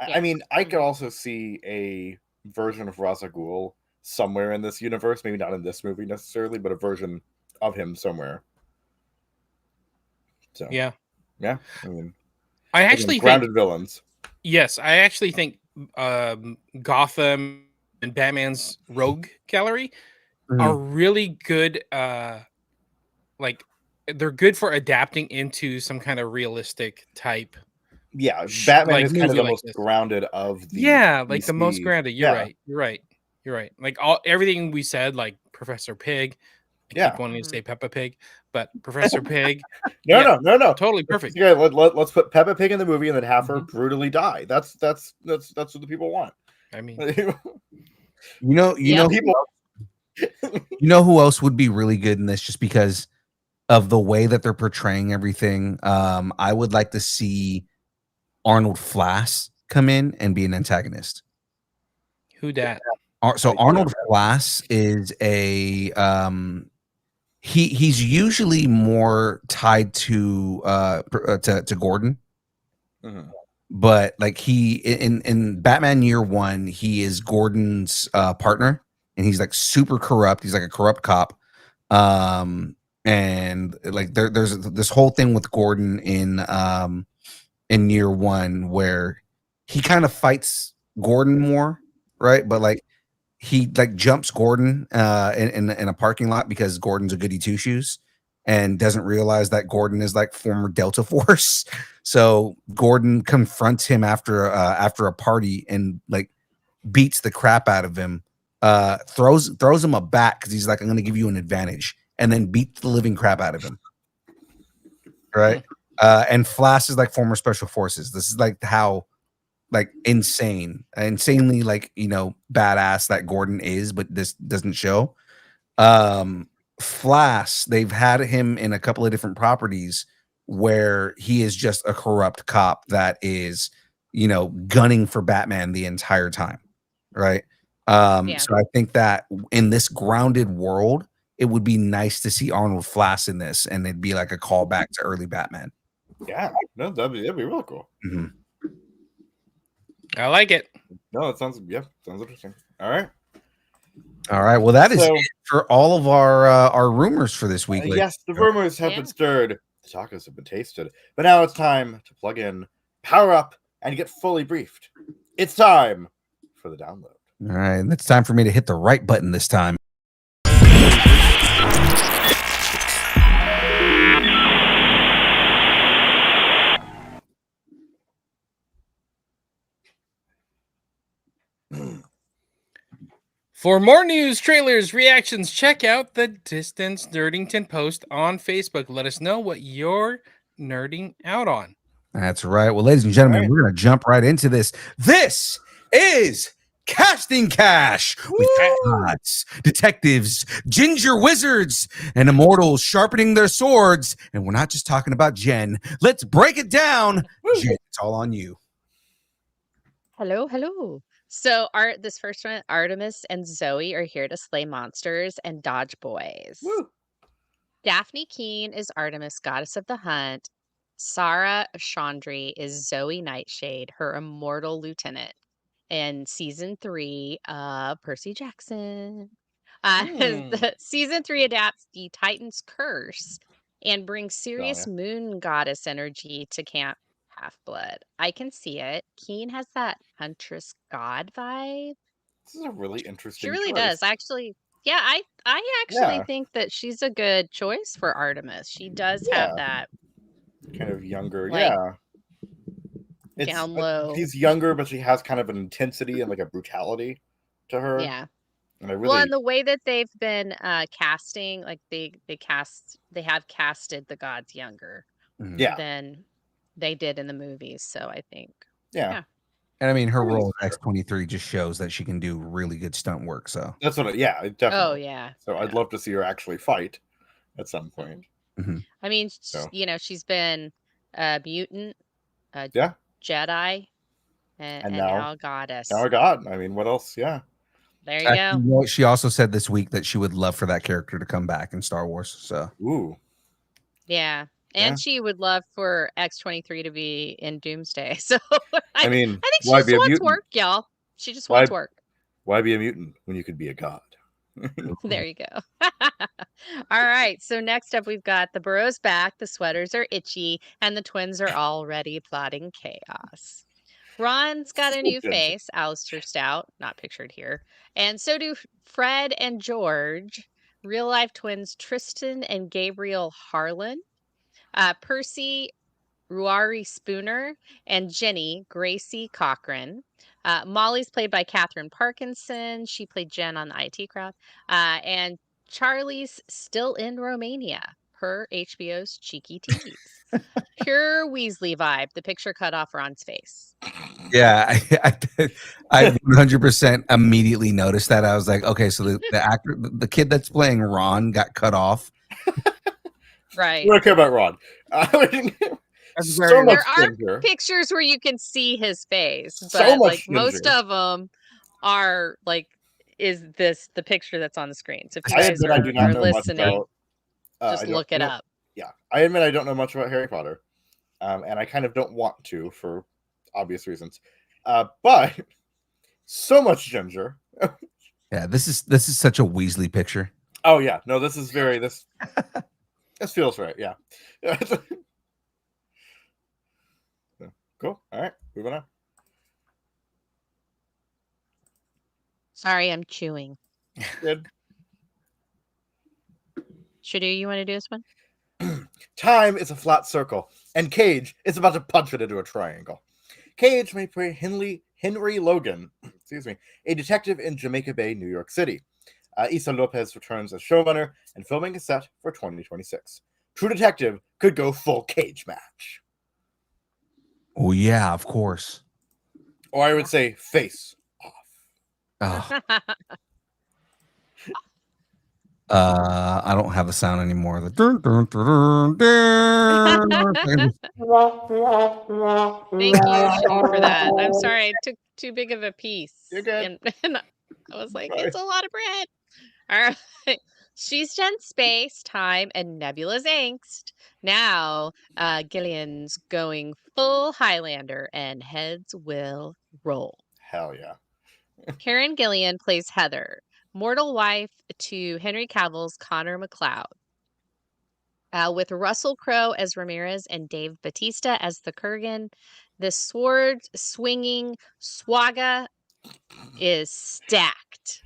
I mean, I could also see a version of Ra's al Ghul somewhere in this universe, maybe not in this movie necessarily, but a version of him somewhere. So yeah, I mean, I actually grounded villains. Yes, I actually think Gotham and Batman's Rogue Gallery are really good. Like, they're good for adapting into some kind of realistic type. Yeah, Batman is kind of the most grounded of the. Like the most grounded. You're right. Like everything we said, like Professor Pig. I keep wanting to say Peppa Pig, but Professor Pig. No, totally perfect. Yeah, let's put Peppa Pig in the movie and then have her brutally die. That's what the people want. I mean, people. You know who else would be really good in this, just because of the way that they're portraying everything? I would like to see Arnold Flass come in and be an antagonist. Who dat? So Arnold Flass is a he's usually more tied to Gordon, but like he in Batman Year One, he is Gordon's partner, and he's like super corrupt. He's like a corrupt cop, and like there's this whole thing with Gordon in Year One where he kind of fights Gordon more, right? But like he like jumps Gordon in a parking lot because Gordon's a goody two shoes and doesn't realize that Gordon is like former Delta Force. So Gordon confronts him after a party and like beats the crap out of him, throws him a bat because he's like, I'm gonna give you an advantage, and then beats the living crap out of him. Right. And Flash is like former special forces. This is like how like insanely like, badass that Gordon is, but this doesn't show. Flash, they've had him in a couple of different properties where he is just a corrupt cop that is, gunning for Batman the entire time, right? So I think that in this grounded world, it would be nice to see Arnold Flash in this, and it'd be like a callback to early Batman. Yeah, no, that'd be really cool. Mm-hmm. I like it. No, it sounds interesting. All right. Well, that is it for all of our rumors for this week. Yes, the rumors have been stirred. The tacos have been tasted. But now it's time to plug in, power up, and get fully briefed. It's time for the download. All right, it's time for me to hit the right button this time. For more news, trailers, reactions, check out the Distance Nerdington post on Facebook. Let us know what you're nerding out on. That's right. Well, ladies and gentlemen, we're going to jump right into this. This is Casting Cash. With gods, detectives, ginger wizards, and immortals sharpening their swords. And we're not just talking about Jen. Let's break it down. Jen, it's all on you. Hello. So this first one, Artemis and Zoe are here to slay monsters and dodge boys. Woo. Daphne Keene is Artemis, goddess of the hunt. Sarah Chandri is Zoe Nightshade, her immortal lieutenant. in season 3 of Percy Jackson. Hmm. Season 3 adapts the Titan's curse and brings Oh, serious yeah. moon goddess energy to Camp Half-Blood. I can see it. Keen has that huntress god vibe. This is a really She interesting really choice. does. Actually, yeah, I actually Yeah. think that she's a good choice for Artemis. She does have Yeah. that Kind of younger. like Yeah. It's down low. she's younger, but she has kind of an intensity and like a brutality to her. Yeah. And I Well, really and the way that they've been casting, like they have casted the gods younger Yeah. than they did in the movies. So I think Yeah. yeah. And I mean, her I mean, role it's in X-23 just shows that she can do really good stunt work. So That's what yeah, Oh definitely. yeah. So I'd Yeah. love to see her actually fight at some point. Mhm. I mean, So you know, she's been a mutant, a yeah. Jedi, And and now now a goddess. I got. I mean, what else? Yeah. There you Actually, go. you know, she also said this week that she would love for that character to come back in Star Wars. So Ooh. Yeah. Yeah. And she would love for X-23 to be in Doomsday. So I mean, I think she why just be a wants mutant? work, y'all. She just Why wants work. why be a mutant when you could be a god? There you go. All right. So next up, we've got the burrow's back, the sweaters are itchy, and the twins are already plotting chaos. Ron's got a So new ginger. face, Alistair Stout, not pictured here. And so do Fred and George, real life twins Tristan and Gabriel Harlan. Percy Ruari Spooner, and Jenny Gracie Cochran. Molly's played by Katherine Parkinson. She played Jen on the IT Crowd. And Charlie's still in Romania, per HBO's Cheeky Tease. Pure Weasley vibe. The picture cut off Ron's face. yeah, I 100% immediately noticed that. I was like, okay, so the actor, the kid that's playing Ron, got cut off. Right. We don't care about Ron. That's So very much There are ginger. pictures where you can see his face, So but much like most ginger. of them are like, is this the picture that's on the screen? So if you I guys admit I do not are know much listening, about. I just don't- look I it don't- up. Yeah, I admit I don't know much about Harry Potter, and I kind of don't want to for obvious reasons. But so much ginger. Yeah, this is such a Weasley picture. Oh yeah, no, this is very this. This feels right. Yeah. Cool. All right, moving on. Sorry, I'm chewing. Good. Shadu, you want to do this one? Time is a flat circle, and Cage is about to punch it into a triangle. Cage may play Henry Logan, excuse me, a detective in Jamaica Bay, New York City. Issa Lopez returns as showrunner, and filming is set for 2026. True Detective could go full Cage match. Oh yeah, of course. Or I would say face off. Oh, I don't have the sound anymore. The dun, dun, dun, dun, Thank you, Shadu, for that. I'm sorry, I took too big of a piece. You're good. And I was like, Sorry. it's a lot of bread. All right. She's done space, time, and Nebula's angst. Now, Gillian's going full Highlander, and heads will roll. Hell yeah. Karen Gillan plays Heather, mortal wife to Henry Cavill's Connor McLeod. With Russell Crowe as Ramirez and Dave Bautista as the Kurgan, the sword swinging Swaga is stacked.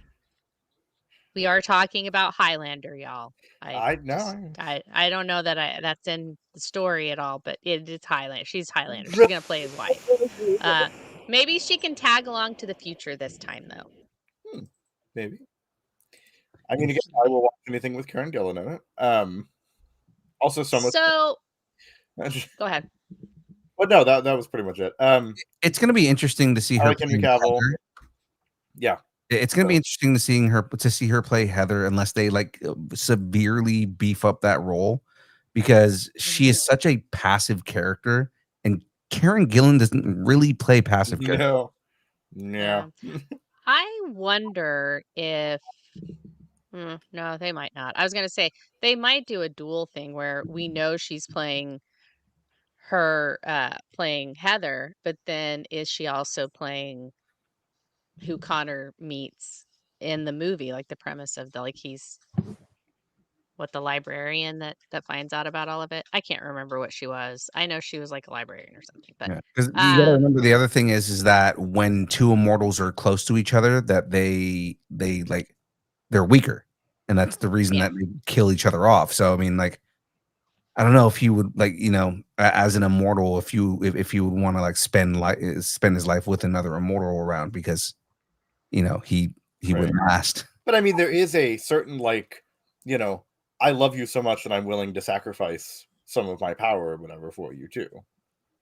We are talking about Highlander, y'all. I know. I don't know that that's in the story at all, but it's Highlander. She's Highlander. She's gonna play his wife. Maybe she can tag along to the future this time, though. Maybe. I mean, again, I will watch anything with Karen Gillan in it. Also, so much. So, go ahead. But no, that was pretty much it. It's going to be interesting to see I her. like Henry playing Cavill. Heather. Yeah. It's going to be interesting to see her play Heather, unless they like severely beef up that role, because she is such a passive character, and Karen Gillan doesn't really play passive characters. No. I wonder if. No, they might not. I was going to say they might do a dual thing where we know she's playing her playing Heather, but then is she also playing who Connor meets in the movie, like the premise of he's the librarian that finds out about all of it. I can't remember what she was. I know she was like a librarian or something, but because you gotta remember the other thing is that when two immortals are close to each other, that they're weaker, and that's the reason that they kill each other off. So I mean, like, I don't know if he would as an immortal, if you would want to spend his life with another immortal around, because he wouldn't last. But I mean, there is a certain I love you so much that I'm willing to sacrifice some of my power or whatever for you too.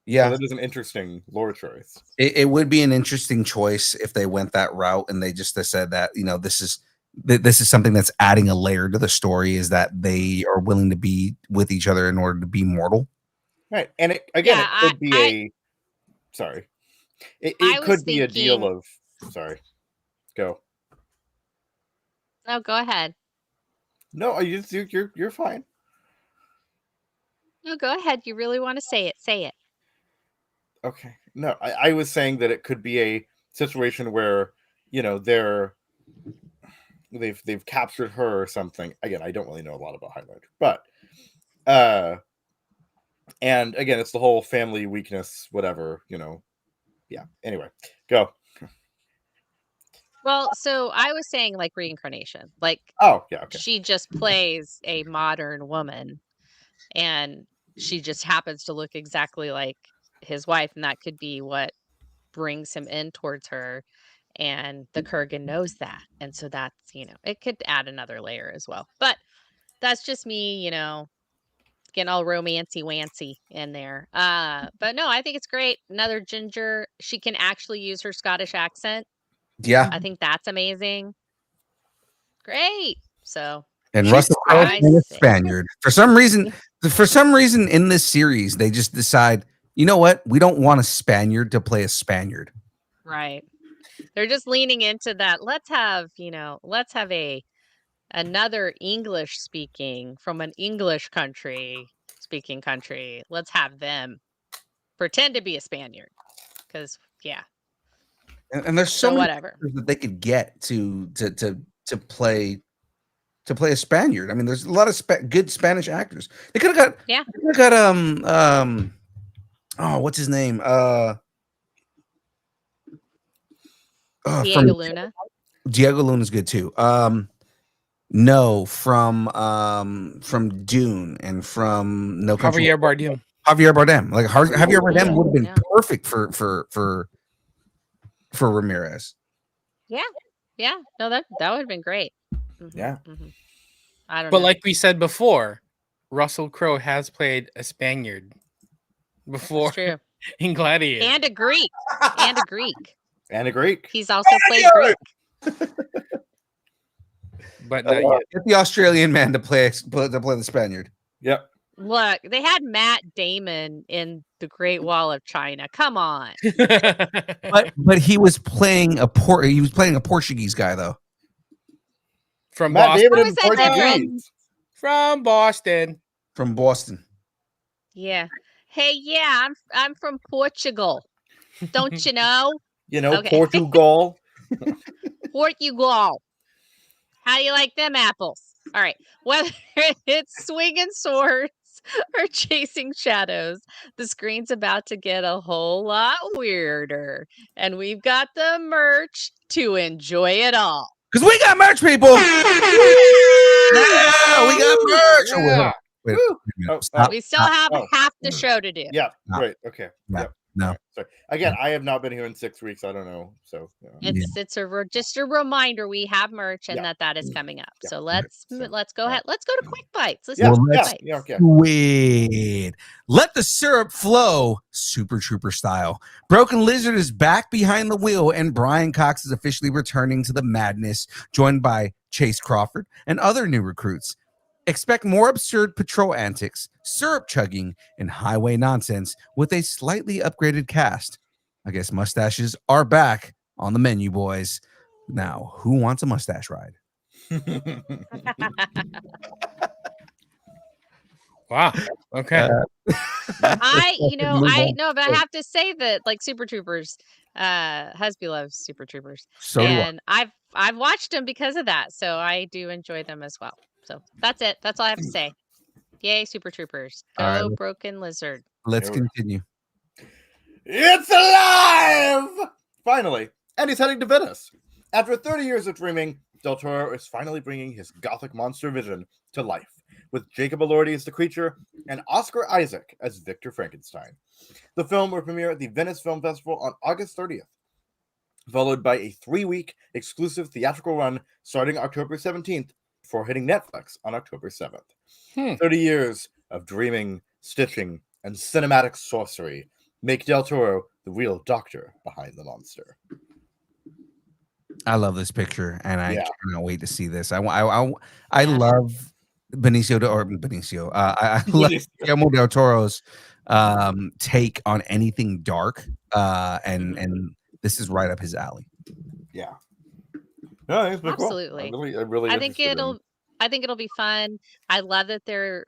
Yeah, so that is an interesting lore choice. It would be an interesting choice if they went that route and they just said that this is something that's adding a layer to the story, is that they are willing to be with each other in order to be mortal. Right, and it could be it could be a deal of go. No, go ahead. No, you're fine. No, go ahead. You really want to say it? Say it. Okay. No, I was saying that it could be a situation where they've captured her or something. Again, I don't really know a lot about Highlander, but and again, it's the whole family weakness, whatever. Yeah. Anyway, go. Well, so I was saying like reincarnation, like she just plays a modern woman, and she just happens to look exactly like his wife, and that could be what brings him in towards her, and the Kurgan knows that, and so that's it could add another layer as well. But that's just me, getting all romancy wancy in there. But no, I think it's great. Another ginger. She can actually use her Scottish accent. Yeah, I think that's amazing. Great. So, and Russell Crowe is a Spaniard. For some reason in this series, they just decide, you know what? We don't want a Spaniard to play a Spaniard. Right. They're just leaning into that. Let's have another English speaking from an English speaking country. Let's have them pretend to be a Spaniard. Because and there's so many whatever that they could get to play a Spaniard. I mean, there's a lot of good Spanish actors. They could have got what's his name? Diego Luna. Diego Luna is good too. No, from Dune and from No Country. Javier Bardem. Like Javier Bardem would have been perfect for Ramirez. Yeah. No, that would have been great. Mm-hmm. Yeah. Mm-hmm. I don't know. But like we said before, Russell Crowe has played a Spaniard before. That's true. In Gladiator. And a Greek. He's also played Greek. But not yet. Get the Australian man to play the Spaniard. Yep. Look, they had Matt Damon in The Great Wall of China. Come on. but he was playing a Portuguese guy though. From Matt Boston. Damon Portuguese. From Boston. From Boston. Yeah. Hey, yeah, I'm from Portugal. Don't you know? Okay. Portugal. Portugal. How do you like them apples? All right. Whether it's swinging swords or chasing shadows, the screen's about to get a whole lot weirder. And we've got the merch to enjoy it all. Because we got merch, people! Yeah, we got merch! Yeah. Wait, we still have half the show to do. Yeah, right. Okay. No. Sorry. Again, I have not been here in 6 weeks. I don't know. So it's just a reminder we have merch and that is coming up. So let's go ahead. Let's go to quick bites. Let's do quick bites. Wait. Let the syrup flow, Super Trooper style. Broken Lizard is back behind the wheel, and Brian Cox is officially returning to the madness, joined by Chase Crawford and other new recruits. Expect more absurd patrol antics, syrup chugging, and highway nonsense with a slightly upgraded cast. I guess mustaches are back on the menu, boys. Now, who wants a mustache ride? Wow. Okay. I Move on. but I have to say that like Super Troopers, husband loves Super Troopers, So do I. and I've watched them because of that, so I do enjoy them as well. So that's it. That's all I have to say. Yay, Super Troopers! Go All right. Broken Lizard. Let's Here we go. continue. It's alive! Finally, and he's heading to Venice. After 30 years of dreaming, Del Toro is finally bringing his gothic monster vision to life, with Jacob Elordi as the creature and Oscar Isaac as Victor Frankenstein. The film will premiere at the Venice Film Festival on August 30th, followed by a 3-week exclusive theatrical run starting October 17th before hitting Netflix on October 7th. 30 years of dreaming, stitching, and cinematic sorcery make Del Toro the real doctor behind the monster. I love this picture, and I Yeah. cannot wait to see this. I love Benicio. I love Guillermo del Toro's take on anything dark, and this is right up his alley. Yeah. No, it's been cool. Absolutely. I really I think it'll be fun. I love that they're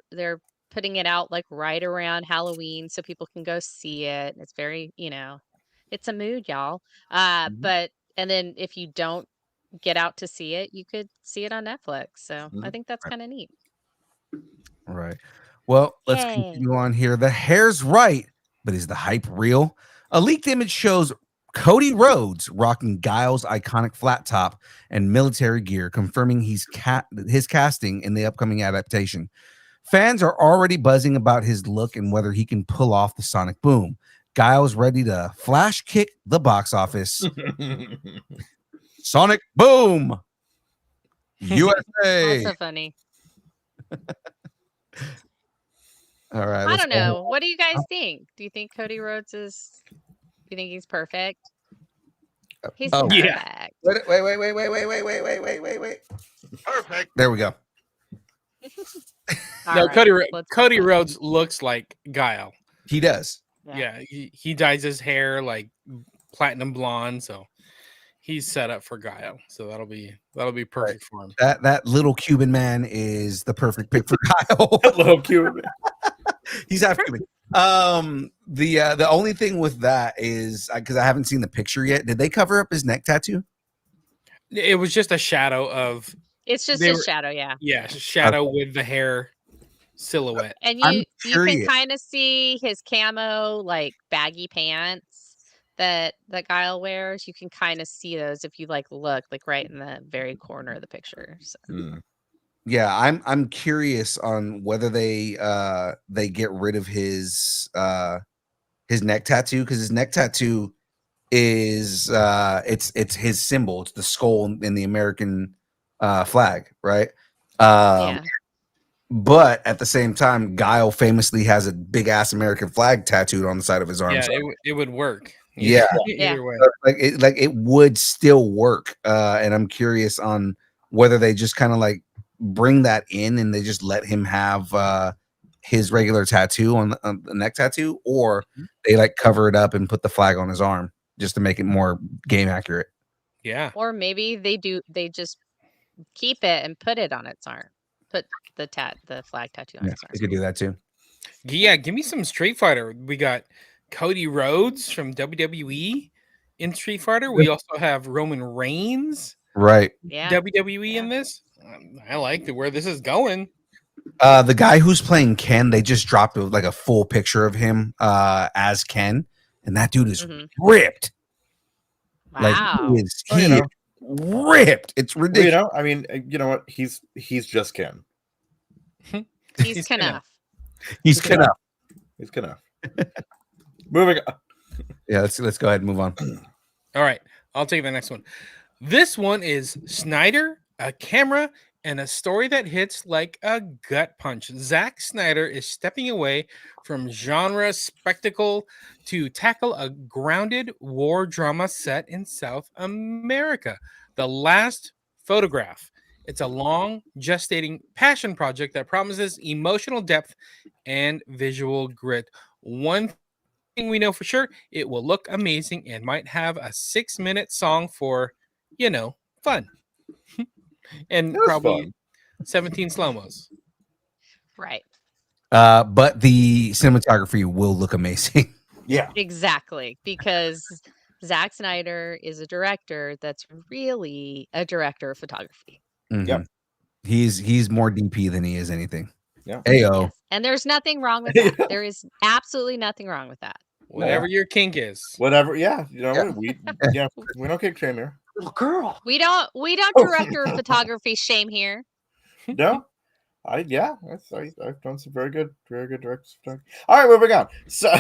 putting it out like right around Halloween so people can go see it. It's very, it's a mood, y'all. But and then if you don't get out to see it, you could see it on Netflix. So I think that's kind of neat. All right. Well, let's Yay. continue on here. The hair's right, but is the hype real? A leaked image shows Cody Rhodes rocking Guile's iconic flat top and military gear, confirming his casting in the upcoming adaptation. Fans are already buzzing about his look and whether he can pull off the sonic boom. Guile's ready to flash kick the box office. Sonic boom! USA! That's so funny. All right. I don't know. What do you guys think? Do you think Cody Rhodes do you think he's perfect? He's perfect. Yeah. Wait. Perfect. There we go. No, All right, Cody Rhodes looks like Guile. He does. Yeah, he dyes his hair like platinum blonde, so he's set up for Guile. So that'll be perfect for him. That little Cuban man is the perfect pick for Guile. Little Cuban man. He's half Cuban. The only thing with that is because I haven't seen the picture yet. Did they cover up his neck tattoo? It was just a shadow of. It's just his shadow, yeah. Yeah, shadow with the hair silhouette. And you can kind of see his camo like baggy pants that Guile wears. You can kind of see those if you like look like right in the very corner of the picture. So. Yeah, I'm curious on whether they get rid of his neck tattoo, because his neck tattoo is it's his symbol. It's the skull in the American flag, right? Yeah. But at the same time, Guile famously has a big ass American flag tattooed on the side of his arm. Yeah, so. it would work. Yeah. Either way. Like it would still work. And I'm curious on whether they just kind of like bring that in and they just let him have his regular tattoo on the neck tattoo, or they like cover it up and put the flag on his arm just to make it more game accurate. Yeah. Or maybe they just keep it and put it on its arm. Put the flag tattoo on its arm. You could do that too. Yeah, give me some Street Fighter. We got Cody Rhodes from WWE in Street Fighter. We also have Roman Reigns, right? Yeah, WWE in this. I like where this is going. The guy who's playing Ken, they just dropped like a full picture of him as Ken, and that dude is ripped. Wow, like he is ripped. It's ridiculous. Well, I mean, you know what? He's just Ken. He's Knuff. He's Knuff. He's Knuff. Moving on. Yeah, let's go ahead and move on. All right, I'll take the next one. This one is Snyder, a camera, and a story that hits like a gut punch. Zack Snyder is stepping away from genre spectacle to tackle a grounded war drama set in South America. The Last Photograph. It's a long, gestating passion project that promises emotional depth and visual grit. One thing we know for sure, it will look amazing and might have a 6-minute song for, fun. And probably fun. 17 slow-mos. Right. But the cinematography will look amazing. Yeah. Exactly, because Zack Snyder is a director that's really a director of photography. Mhm. He's more DP than he is anything. Yeah. Ayo. Yes. And there's nothing wrong with that. There is absolutely nothing wrong with that. Whatever your kink is. Whatever. Yeah. You know, Yeah. we don't kick shame here. Little girl. We don't director of photography shame here. No. I've done some very good directors. All right, moving on. So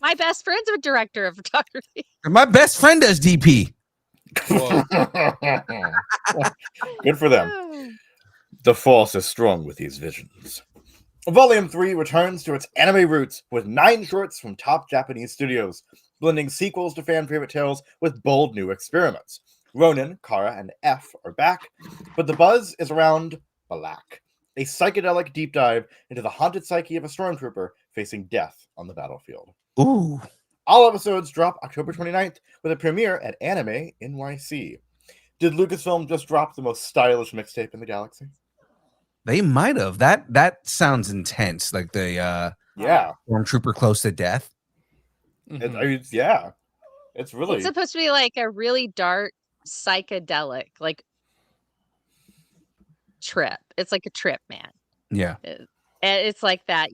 My best friend's a director of photography. And my best friend does DP. good for them. The Force is strong with these visions. Volume 3 returns to its anime roots with 9 shorts from top Japanese studios, blending sequels to fan favorite tales with bold new experiments. Ronin, Kara, and F are back, but the buzz is around Black, a psychedelic deep dive into the haunted psyche of a stormtrooper facing death on the battlefield. Ooh. All episodes drop October 29th with a premiere at Anime NYC. Did Lucasfilm just drop the most stylish mixtape in the galaxy? They might have. That sounds intense. Like the stormtrooper close to death. Mhm. It's really It's supposed to be like a really dark psychedelic like trip. It's like a trip, man. Yeah. It's like that,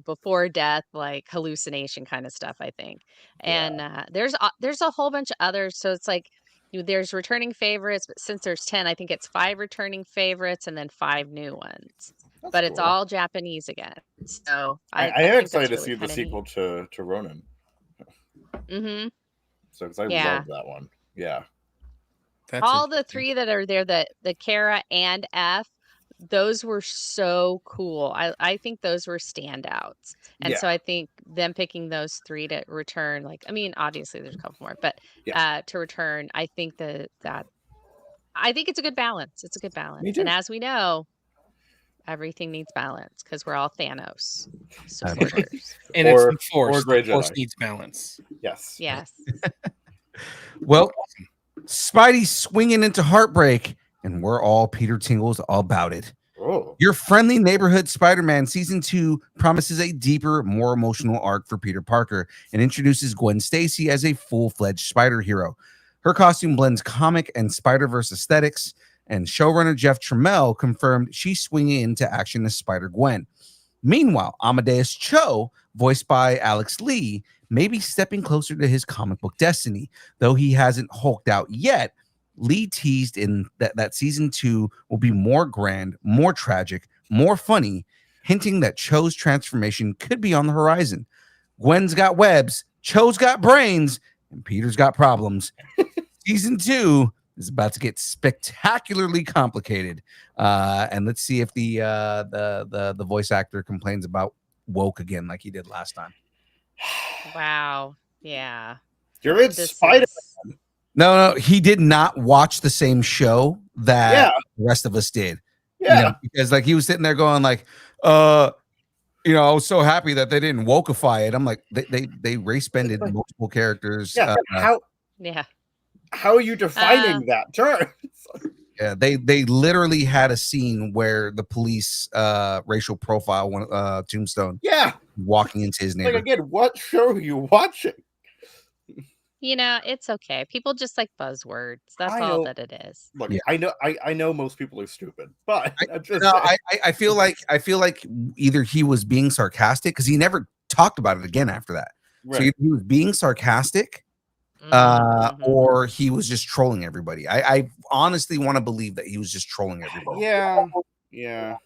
before death, like hallucination kind of stuff, I think. And there's a whole bunch of others. So it's like there's returning favorites, but since there's 10, I think it's 5 returning favorites and then 5 new ones. But it's cool. all Japanese again. So I am think excited to that's see really the kinda sequel to Ronin. neat. So because I Yeah. love that one. Yeah. That's All the interesting. 3 that are there, the Kara and F, those were so cool. I think those were standouts. And so I think them picking those 3 to return, like, I mean, obviously there's a couple more, but to return, I think that I think it's a good balance. It's a good balance. too. And as we know, everything needs balance because we're all Thanos supporters. And it's the Or Force. Grey The Force Jedi. needs balance. Yes. Yes. Well, Spidey's swinging into heartbreak, and we're all Peter Tingles all about it. Oh. Your friendly neighborhood Spider-Man season 2 promises a deeper, more emotional arc for Peter Parker and introduces Gwen Stacy as a full-fledged spider hero. Her costume blends comic and Spider-Verse aesthetics, and showrunner Jeff Trammell confirmed she's swinging into action as Spider-Gwen. Meanwhile, Amadeus Cho, voiced by Alex Lee, may be stepping closer to his comic book destiny, though he hasn't hulked out yet. Lee teased in that season 2 will be more grand, more tragic, more funny, hinting that Cho's transformation could be on the horizon. Gwen's got webs, Cho's got brains, and Peter's got problems. Season 2 is about to get spectacularly complicated. And let's see if the voice actor complains about woke again like he did last time. Wow. Yeah. You're in This Spider. is- No, he did not watch the same show that the rest of us did. Yeah. Because like he was sitting there going like, I was so happy that they didn't wokeify it. I'm like, they race bended multiple characters. Yeah. How are you defining that term? Yeah, they literally had a scene where the police racial profile Tombstone walking into his neighborhood. Like again, what show are you watching? It's okay. People just like buzzwords. That's all that it is. Look, I know most people are stupid, but I feel like either he was being sarcastic because he never talked about it again after that. Right. So he was being sarcastic, or he was just trolling everybody. I honestly want to believe that he was just trolling everybody. Yeah.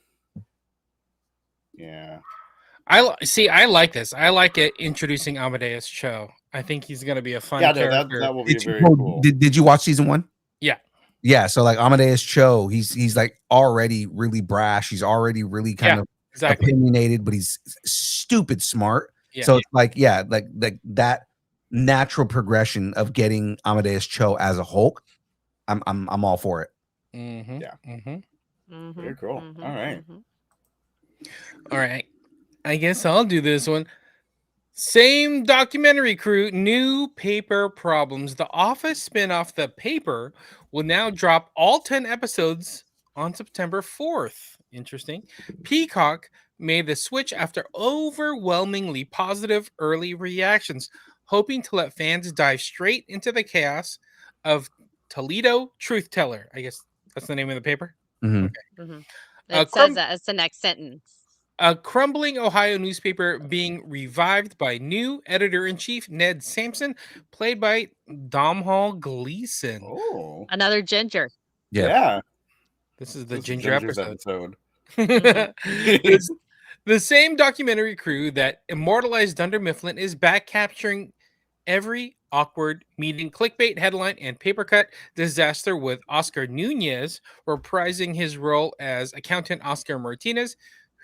I like this. I like it introducing Amadeus Cho. I think he's going to be a fun character. That will be very cool. Did you watch season 1? Yeah. So like Amadeus Cho, he's like already really brash. He's already really kind of opinionated, but he's stupid smart. Yeah. So it's like that natural progression of getting Amadeus Cho as a Hulk. I'm all for it. Mm-hmm. Yeah. Mm-hmm. Very cool. All right. I guess I'll do this one. Same documentary crew, new paper problems. The Office spinoff The Paper will now drop all 10 episodes on September 4th. Interesting. Peacock made the switch after overwhelmingly positive early reactions, hoping to let fans dive straight into the chaos of Toledo Truth Teller. I guess that's the name of the paper. Mhm. Mhm. Uh, It says Crum- that as the next sentence. A crumbling Ohio newspaper being revived by new editor-in-chief Ned Sampson, played by Domhnall Gleeson. Oh, Another ginger. yeah. This is the This is ginger Ginger's episode. Mhm. The same documentary crew that immortalized Dunder Mifflin is back capturing every awkward meeting, clickbait headline, and paper cut disaster with Oscar Nunez reprising his role as accountant Oscar Martinez,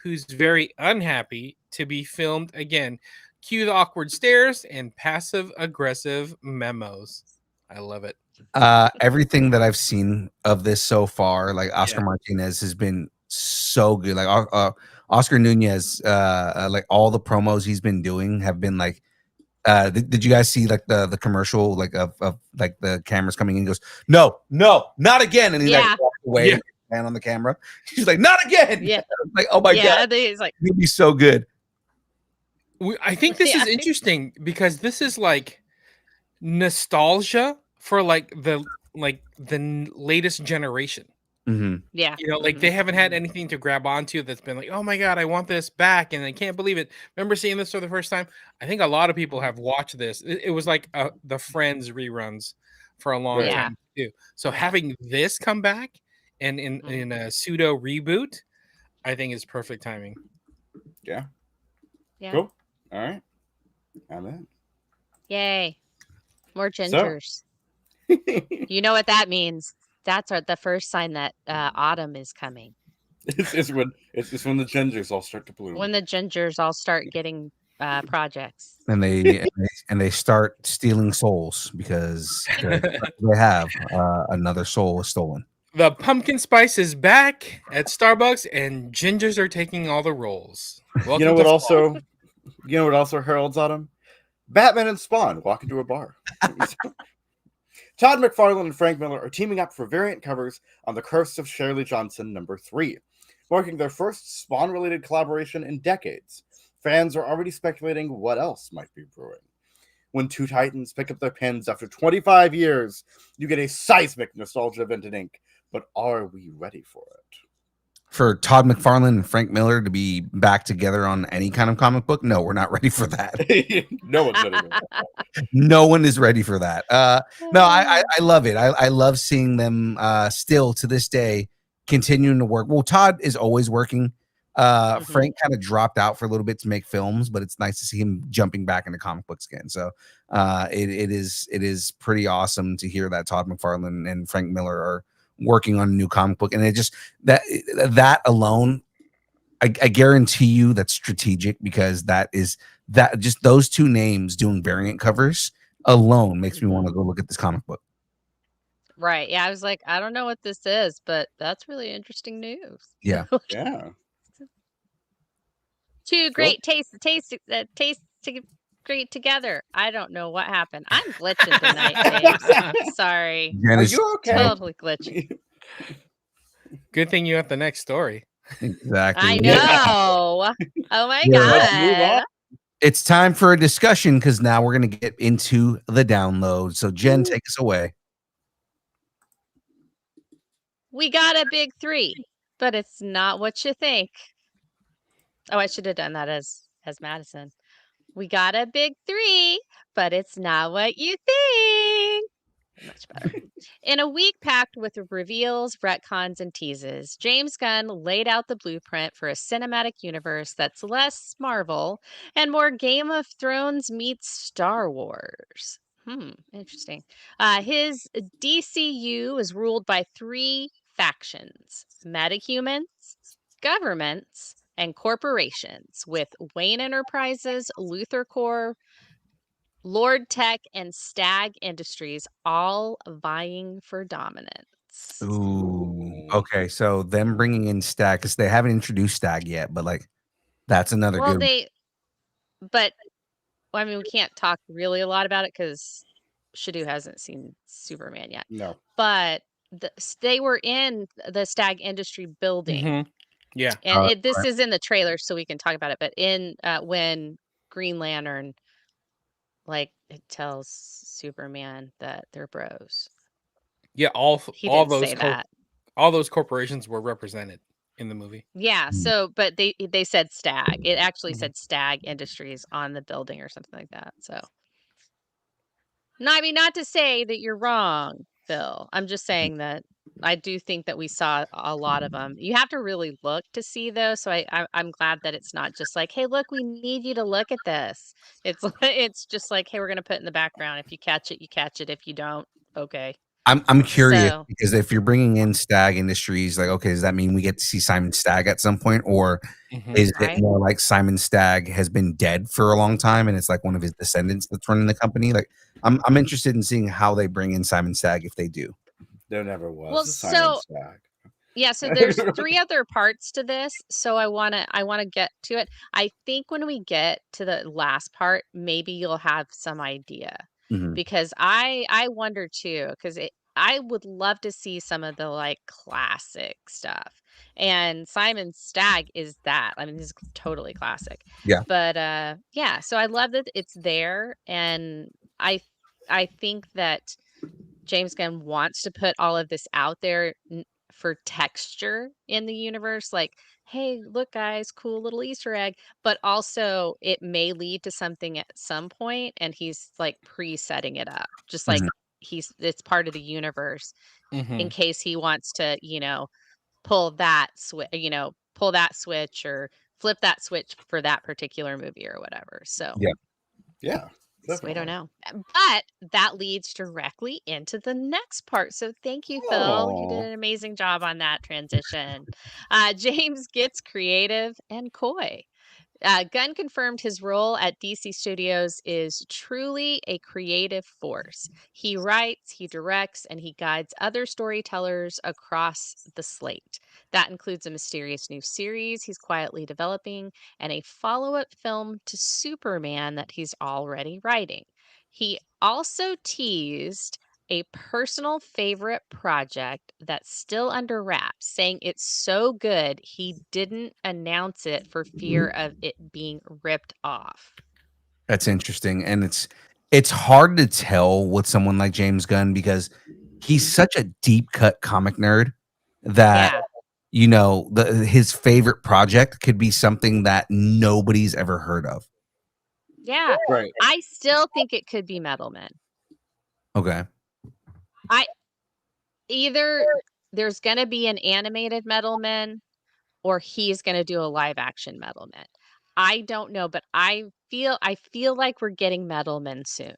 who's very unhappy to be filmed again. Cue the awkward stares and passive aggressive memos. I love it. Everything that I've seen of this so far, like Oscar Yeah. Martinez has been so good. Like Oscar Nunez, like all the promos he's been doing have been like. Did you guys see like the commercial like of like the cameras coming in and goes, no, not again, and he Yeah. like walks away Yeah. and on the camera. She's like, not again. Yeah. Like, oh my god, It's like, he'll be so good. I think this is Yeah. interesting because this is like nostalgia for like the latest generation. Mm-hmm. yeah. You know, like they haven't had anything to grab onto that's been like, oh my god, I want this back, and I can't believe it. Remember seeing this for the first time? I think a lot of people have watched this. It was like the Friends reruns for a long Right. time too. So having this come back and in a pseudo reboot, I think is perfect timing. Yeah. Yeah. Cool. All right. I'm in. Yay. More gingers. You know what that means. That's the first sign that autumn is coming. it's when the gingers all start to bloom. When the gingers all start getting projects. And they start stealing souls because they have another soul is stolen. The pumpkin spice is back at Starbucks, and gingers are taking all the roles. You know what also heralds autumn? Batman and Spawn walk into a bar. Todd McFarlane and Frank Miller are teaming up for variant covers on The Curse of Shirley Johnson #3, marking their first Spawn-related collaboration in decades. Fans are already speculating what else might be brewing. When two titans pick up their pens after 25 years, you get a seismic nostalgia event in ink. But are we ready for it? For Todd McFarlane and Frank Miller to be back together on any kind of comic book, no, we're not ready for that. No one's ready for that. No one is ready for that. No, I love it. I love seeing them still to this day continuing to work. Well, Todd is always working. Frank kind of dropped out for a little bit to make films, but it's nice to see him jumping back into comic books again. So it is pretty awesome to hear that Todd McFarlane and Frank Miller are working on a new comic book, and it just that alone, I guarantee you that's strategic, because that just those two names doing variant covers alone makes me want to go look at this comic book. Right. Yeah. I was like, I don't know what this is, but that's really interesting news. Yeah. Yeah. Two great tastes great together. I don't know what happened. I'm glitching tonight, James. I'm sorry. Are you okay? Totally glitching. Good thing you have the next story. Exactly. I know. Oh my Let's move god. on. It's time for a discussion, because now we're going to get into the download. So Jen, take us away. We got a big 3, but it's not what you think. Oh, I should have done that as Madison. We got a big 3, but it's not what you think. Much better. In a week packed with reveals, retcons, and teases, James Gunn laid out the blueprint for a cinematic universe that's less Marvel and more Game of Thrones meets Star Wars. Interesting. His DCU is ruled by 3 factions: metahumans, governments, and corporations, with Wayne Enterprises, Luthor Corps, Lord Tech, and Stag Industries all vying for dominance. Ooh. Okay, so them bringing in Stag, because they haven't introduced Stag yet, but like that's another Well, good. I mean, we can't talk really a lot about it because Shadu hasn't seen Superman yet. No. But they were in the Stag Industry building. Yeah. And this is in the trailer, so we can talk about it. But in when Green Lantern, like, it tells Superman that they're bros. Yeah, He didn't say that. all those corporations were represented in the movie. Yeah. So, but they said Stag. It actually Mhm. said Stag Industries on the building or something like that. So, no, I mean, not to say that you're wrong, Phil. I'm just saying that I do think that we saw a lot of them. You have to really look to see, though. So I'm glad that it's not just like, hey, look, we need you to look at this. It's it's just like, hey, we're gonna put it in the background. If you catch it, you catch it. If you don't, okay. I'm curious So because if you're bringing in Stag Industries, like, okay, does that mean we get to see Simon Stagg at some point, or Mhm. is it Right. more like Simon Stagg has been dead for a long time and it's like one of his descendants that's running the company? Like, I'm interested in seeing how they bring in Simon Stagg if they do. There never was well, a Simon so Stagg. yeah, so there's 3 other parts to this, so I wanna get to it. I think when we get to the last part, maybe you'll have some idea, Mhm. because I wonder too, 'cause I would love to see some of the, like, classic stuff, and Simon Stagg is that. I mean, he's totally classic. Yeah. But, yeah, so I love that it's there, and I think that James Gunn wants to put all of this out there for texture in the universe. Like, hey, look, guys, cool little Easter egg. But also, it may lead to something at some point, and he's like pre-setting it up, just like Mhm. it's part of the universe in Mhm. case he wants to, pull that switch, pull that switch or flip that switch for that particular movie or whatever. So. Yeah. Yeah, So we don't definitely. know. But that leads directly into the next part. So thank you, Phil. You did Oh, an amazing job on that transition. James gets creative and coy. Gunn confirmed his role at DC Studios is truly a creative force. He writes, he directs, and he guides other storytellers across the slate. That includes a mysterious new series he's quietly developing and a follow up film to Superman that he's already writing. He also teased a personal favorite project that's still under wraps, saying it's so good he didn't announce it for fear of it being ripped off. That's interesting. And it's hard to tell with someone like James Gunn because he's such a deep cut comic nerd that Yeah. his favorite project could be something that nobody's ever heard of. Yeah. right. I still think it could be Metalman. Okay. I either there's going to be an animated Metalman or he's going to do a live action Metalman. I don't know, but I feel like we're getting Metalman soon.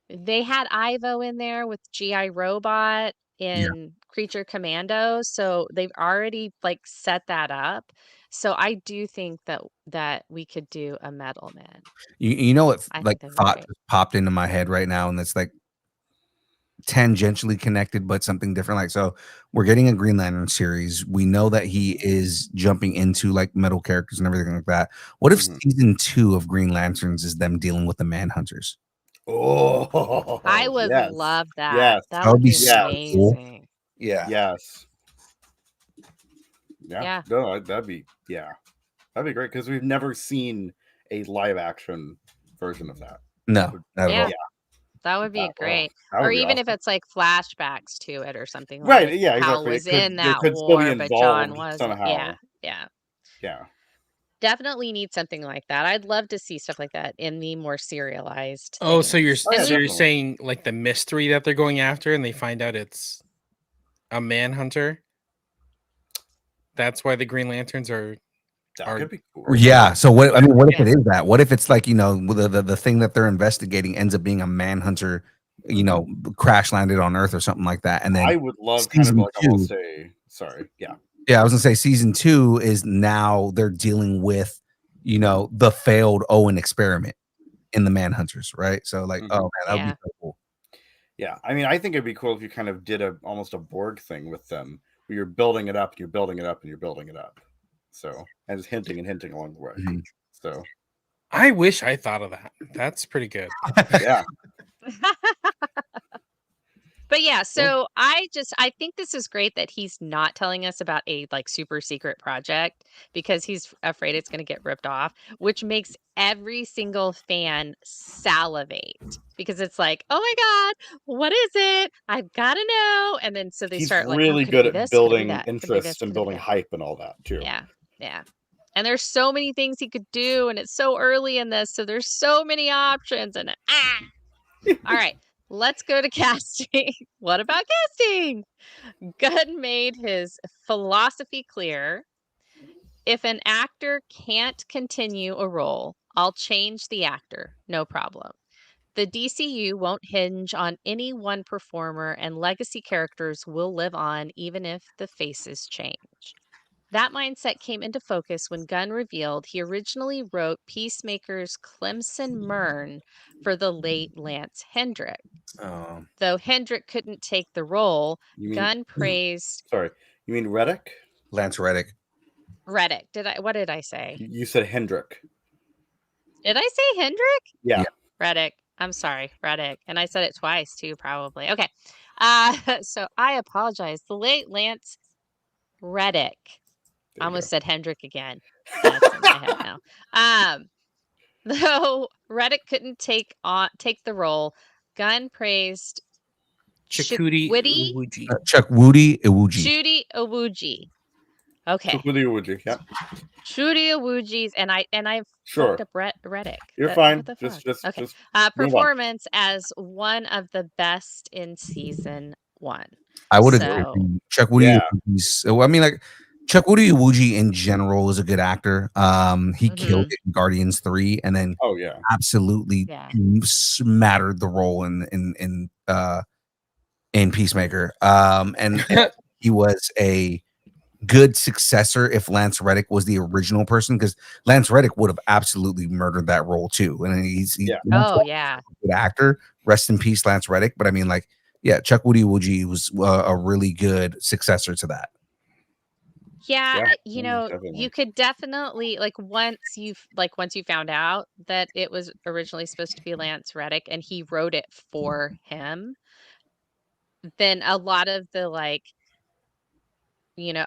They had Ivo in there with GI Robot Yeah. in Creature Commando, so they've already like set that up. So I do think that we could do a Metalman. You know what I like think that'd be thought great. just popped into my head right now, and that's like tangentially connected, but something different. Like, so we're getting a Green Lantern series. We know that he is jumping into like metal characters and everything like that. What if Mhm. season 2 of Green Lanterns is them dealing with the Manhunters? I Oh, would yes, love that. yes, That That would would be be so yes, cool. amazing. Yeah. yes. Yeah, Yeah. no, that'd be great because we've never seen a live action version of that. No, not at all. Yeah. Yeah, That would be great. that Or would be even if awesome. it's like flashbacks to it or something, Right? like Yeah, Hal exactly. was in There that could still be war, but John involved wasn't. somehow. Yeah. Yeah. Definitely need something like that. I'd love to see stuff like that in the more serialized Oh, so you're things. Oh yeah, And so you're we've definitely. saying like the mystery that they're going after and they find out it's a manhunter? That's why the Green Lanterns are That are could be cool. Yeah. So what I Yeah. mean, what if Yeah. it is that? What if it's like, the thing that they're investigating ends up being a manhunter, crash landed on Earth or something like that. And then I would love kind of season like I will 2, say, sorry, yeah, yeah, I was gonna say season 2 is now they're dealing with, the failed Owen experiment in the Manhunters, right? So like, Mhm. oh man, that would be Yeah. so cool. yeah. I mean, I think it'd be cool if you kind of did almost a Borg thing with them, where you're building it up, and you're building it up, and you're building it up. So and just hinting and hinting along the way. Mhm. So I wish I thought of that. That's pretty good. yeah, But But yeah, so I think this is great that he's not telling us about a like super secret project because he's afraid it's going to get ripped off, which makes every single fan salivate because it's like, oh my God, what is it? I've got to know. And then so they He's start like, really could it good be at this? Could it be building that? Could it be interest this? and Could it be building that? hype and all that too. Yeah. Yeah. And there's so many things he could do, and it's so early in this, so there's so many options. And all right, let's go to casting. What about casting? Gunn made his philosophy clear. If an actor can't continue a role, I'll change the actor, no problem. The DCU won't hinge on any one performer, and legacy characters will live on even if the faces change. That mindset came into focus when Gunn revealed he originally wrote Peacemaker's Clemson Mern for the late Lance Hendrick. Though Hendrick couldn't take the role, Gunn praised... Sorry, you mean Reddick? Lance Reddick. Reddick. What did I say? You said Hendrick. Did I say Hendrick? Yeah. Reddick. I'm sorry, Reddick. And I said it twice too, probably. Okay. So I apologize. The late Lance Reddick. I almost said Hendrick again. That's in my head now. Though Reddick couldn't take the role, Gunn praised Chukwudi Chukwudi Iwuji. Okay. Chukwudi Iwuji, yeah. Chukwudi Iwuji's, and I fucked up Reddick. You're fine. What the Just okay. just performance as one of the best in season 1. I would agree. Chukwudi Iwuji's. I mean, like Chukwudi Iwuji in general is a good actor. He killed it in Guardians 3, and then absolutely smattered the role in Peacemaker. And he was a good successor if Lance Reddick was the original person, because Lance Reddick would have absolutely murdered that role too. And he's a good actor. Rest in peace, Lance Reddick. But I mean, like, Chukwudi Iwuji was a really good successor to that. Yeah, you know, you could definitely once you found out that it was originally supposed to be Lance Reddick and he wrote it for him, then a lot of the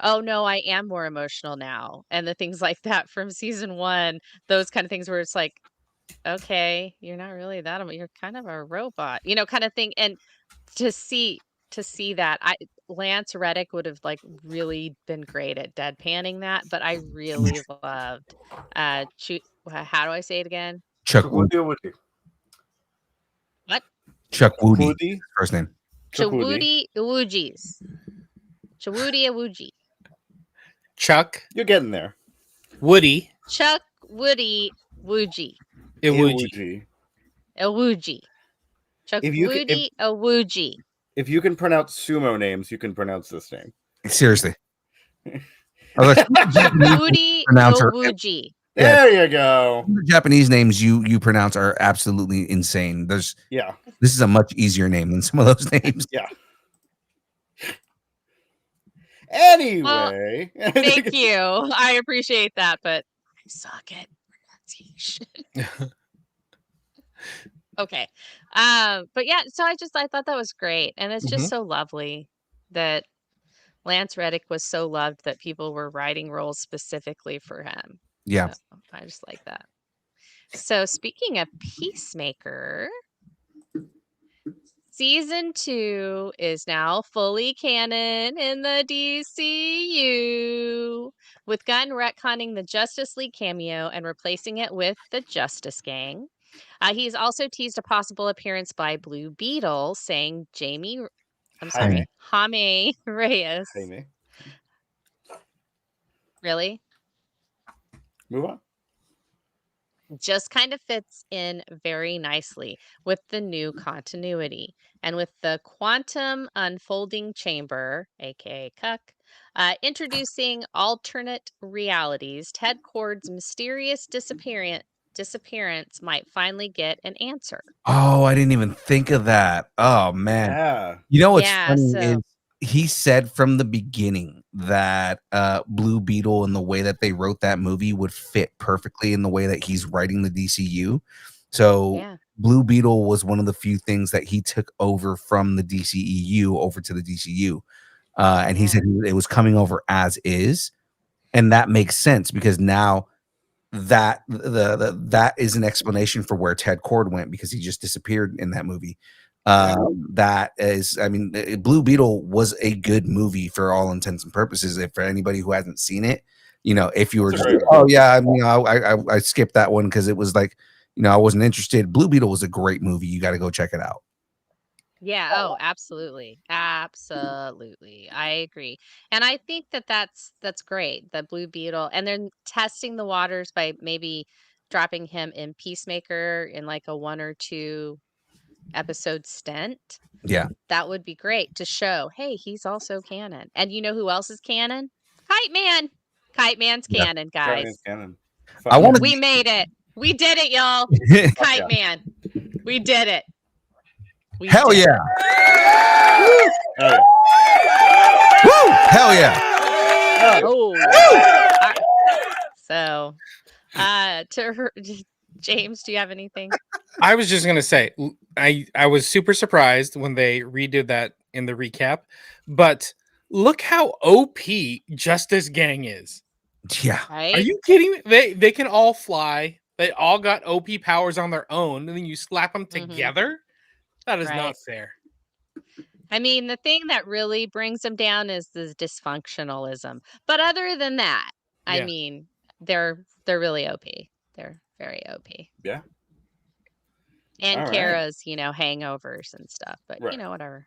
oh no, I am more emotional now, and the things like that from season 1, those kind of things where it's like, okay, you're not really that, you're kind of a robot, kind of thing. And to see that, Lance Reddick would have really been great at deadpanning that, but I really loved how do I say it again? Chukwudi. What? Chukwudi. First name. Chukwudi Iwuji's. Chukwudi Iwuji. Chuck. You're getting there. Woody. Chuck Woody Iwuji. Iwuji. Iwuji. Chuck Woody Iwuji. If you can pronounce sumo names, you can pronounce this name. Seriously. Woody Iwuji. There you go. The Japanese names you pronounce are absolutely insane. This is a much easier name than some of those names. Yeah. Anyway, thank you. I appreciate that, but I suck at pronunciation. Okay. But yeah, so I thought that was great. And it's just so lovely that Lance Reddick was so loved that people were writing roles specifically for him. Yeah. So I just like that. So speaking of Peacemaker, season 2 is now fully canon in the DCU, with Gunn retconning the Justice League cameo and replacing it with the Justice Gang. He's also teased a possible appearance by Blue Beetle, saying Jaime Reyes. Jaime. Really? Move on. Just kind of fits in very nicely with the new continuity. And with the Quantum Unfolding Chamber, aka Cuck, introducing alternate realities, Ted Kord's mysterious disappearance might finally get an answer. Oh, I didn't even think of that. Oh man. Yeah. You know what's funny is he said from the beginning that Blue Beetle and the way that they wrote that movie would fit perfectly in the way that he's writing the DCU. So Blue Beetle was one of the few things that he took over from the DCEU over to the DCU. And he said it was coming over as is. And that makes sense because now that that is an explanation for where Ted Cord went because he just disappeared in that movie. That is, I mean, Blue Beetle was a good movie for all intents and purposes. If for anybody who hasn't seen it, you know, if you were just, oh yeah, I mean, I skipped that one because it was like, you know, I wasn't interested. Blue Beetle was a great movie. You got to go check it out. Yeah. Oh, absolutely. Absolutely. I agree. And I think that that's great. The Blue Beetle, and they're testing the waters by maybe dropping him in Peacemaker in like a 1 or 2 episode stint. Yeah. That would be great to show, hey, he's also canon. And you know who else is canon? Kite Man. Kite Man's canon, guys. Canon. I want to. We made it. We did it, y'all. Kite Man. We did it. Hell yeah. Woo! Hell yeah. Oh. So, to her, James, do you have anything? I was just gonna say, I was super surprised when they redid that in the recap, but look how OP Justice Gang is. Yeah. Right? Are you kidding me? They can all fly. They all got OP powers on their own, and then you slap them together. That is not fair. I mean, the thing that really brings them down is the dysfunctionalism. But other than that, I mean, they're really OP. They're very OP. Yeah. And All Kara's, you know, hangovers and stuff. But you know, whatever.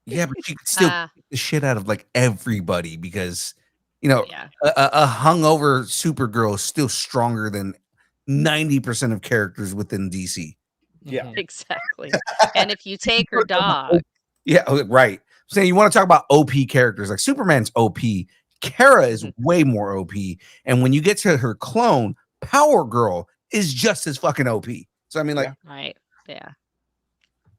Yeah, but you can still beat the shit out of like everybody because, you know, Yeah. a hungover Supergirl is still stronger than 90% of characters within DC. Yeah. Exactly. And if you take her dog. Yeah, right. So you want to talk about OP characters, like Superman's OP. Kara is way more OP. And when you get to her clone, Power Girl is just as fucking OP. So I mean, like, Right. Yeah.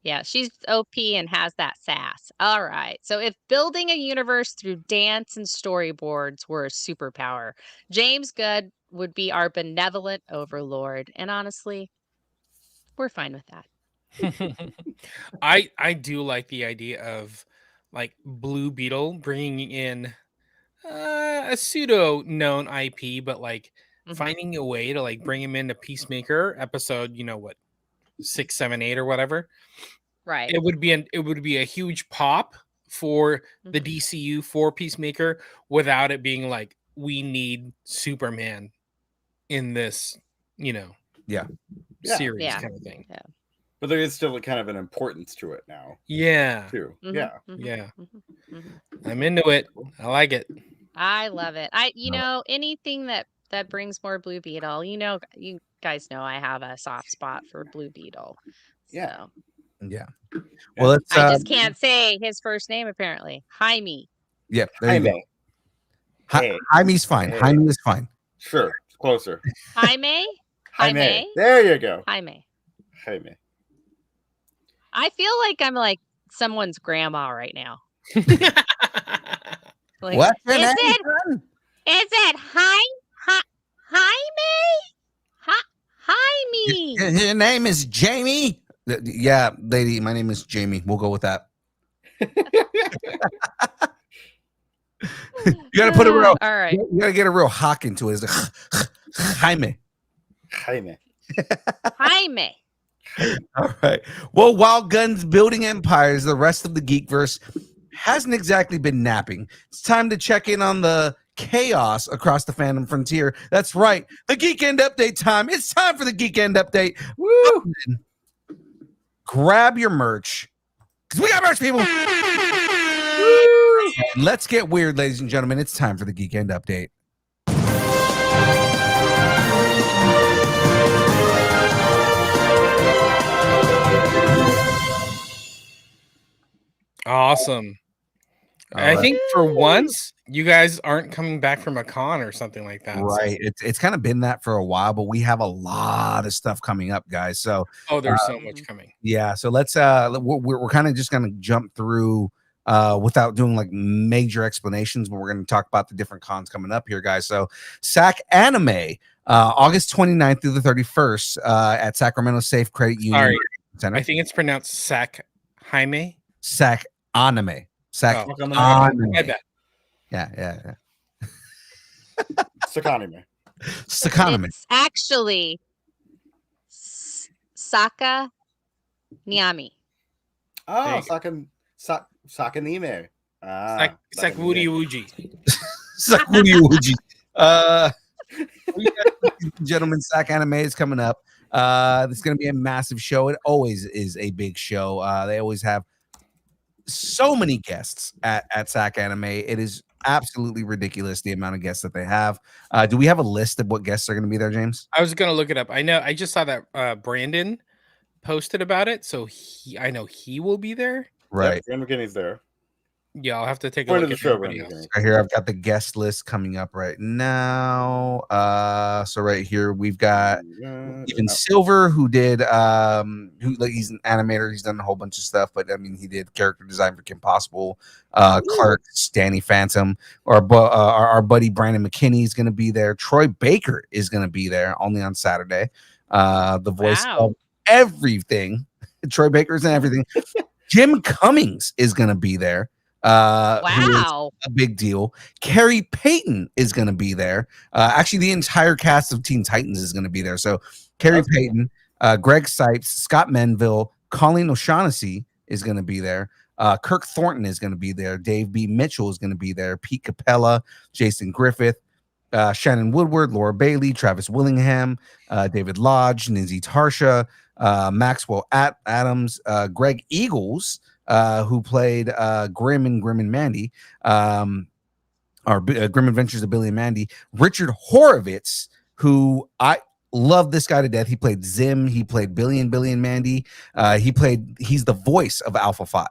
Yeah, she's OP and has that sass. All right. So if building a universe through dance and storyboards were a superpower, James Gunn would be our benevolent overlord. And honestly, we're fine with that. I do like the idea of like Blue Beetle bringing in a pseudo known IP, but like finding a way to like bring him into Peacemaker episode, you know what, 6, 7, 8 or whatever. Right. It would be a huge pop for the DCU for Peacemaker without it being like we need Superman in this, you know, series kind of thing. Yeah. But there is still a kind of an importance to it now. Yeah. Too. Yeah. I'm into it. I like it. I love it. You know, anything that brings more Blue Beetle, you know, you guys know I have a soft spot for Blue Beetle. Yeah. Yeah. Well, let's, I just can't say his first name apparently. Jaime. Yeah. There you go. Jaime's fine. Jaime is fine. Sure. Closer. Jaime. There you go. Jaime. I feel like I'm like someone's grandma right now. Like, what's your name? Is it Jaime? Your name is Jamie? Yeah, lady, my name is Jamie. We'll go with that. You gotta put a real, all right. You gotta get a real hawk into it. Jaime. All right. Well, while Gunn's building empires, the rest of the Geekverse hasn't exactly been napping. It's time to check in on the chaos across the fandom frontier. That's right. The Geek End Update time. It's time for the Geek End Update. Woo! Grab your merch. Because we got merch, people. And let's get weird, ladies and gentlemen. It's time for the Geek End Update. Awesome. I think for once you guys aren't coming back from a con or something like that. Right. So. It's kind of been that for a while, but we have a lot of stuff coming up, guys. So there's so much coming. Yeah. So let's we're kind of just gonna jump through without doing like major explanations, but we're gonna talk about the different cons coming up here, guys. So SAC Anime August 29th through the 31st at Sacramento Safe Credit Union Sorry, Center. I think it's pronounced Sac Jaime. Sac Anime. Sac Oh, Anime. my bad. Yeah. Sakanime. Sakanime. It's actually Saka Niami. Oh, Sakanime. Sakwudi Wuji. Sakuri Uji. Gentlemen, Sac Anime is coming up. It's going to be a massive show. It always is a big show. They always have so many guests at Sac Anime. It is absolutely ridiculous the amount of guests that they have. Do we have a list of what guests are going to be there, James? I was gonna look it up. I know. I just saw that Brandon posted about it, so I know he will be there. Right. Brandon McKinney's there. Yeah, I'll have to take a Point look of the at show, everybody Brandon else. McKinney. Right here, I've got the guest list coming up right now. So right here we've got even Silver, who did he's an animator. He's done a whole bunch of stuff, but I mean, he did character design for Kim Possible, Clark, Danny Phantom. Our buddy Brandon McKinney is going to be there. Troy Baker is going to be there only on Saturday. The voice of everything. Troy Baker's and everything. Jim Cummings is going to be there. Wow, a big deal. Carrie Payton is going to be there. Actually, the entire cast of Teen Titans is going to be there. So Carrie Payton, Greg Sipes, Scott Menville, Colleen O'Shaughnessy is going to be there. Kirk Thornton is going to be there. Dave B. Mitchell is going to be there. Pete Capella, Jason Griffith, Shannon Woodward, Laura Bailey, Travis Willingham, David Lodge, Ninzi Tarsha, Maxwell Adams, Greg Eagles, who played Grim and Mandy, or Grim Adventures of Billy and Mandy. Richard Horowitz, who I love this guy to death. He played Zim. He played Billy and Mandy. He's the voice of Alpha 5.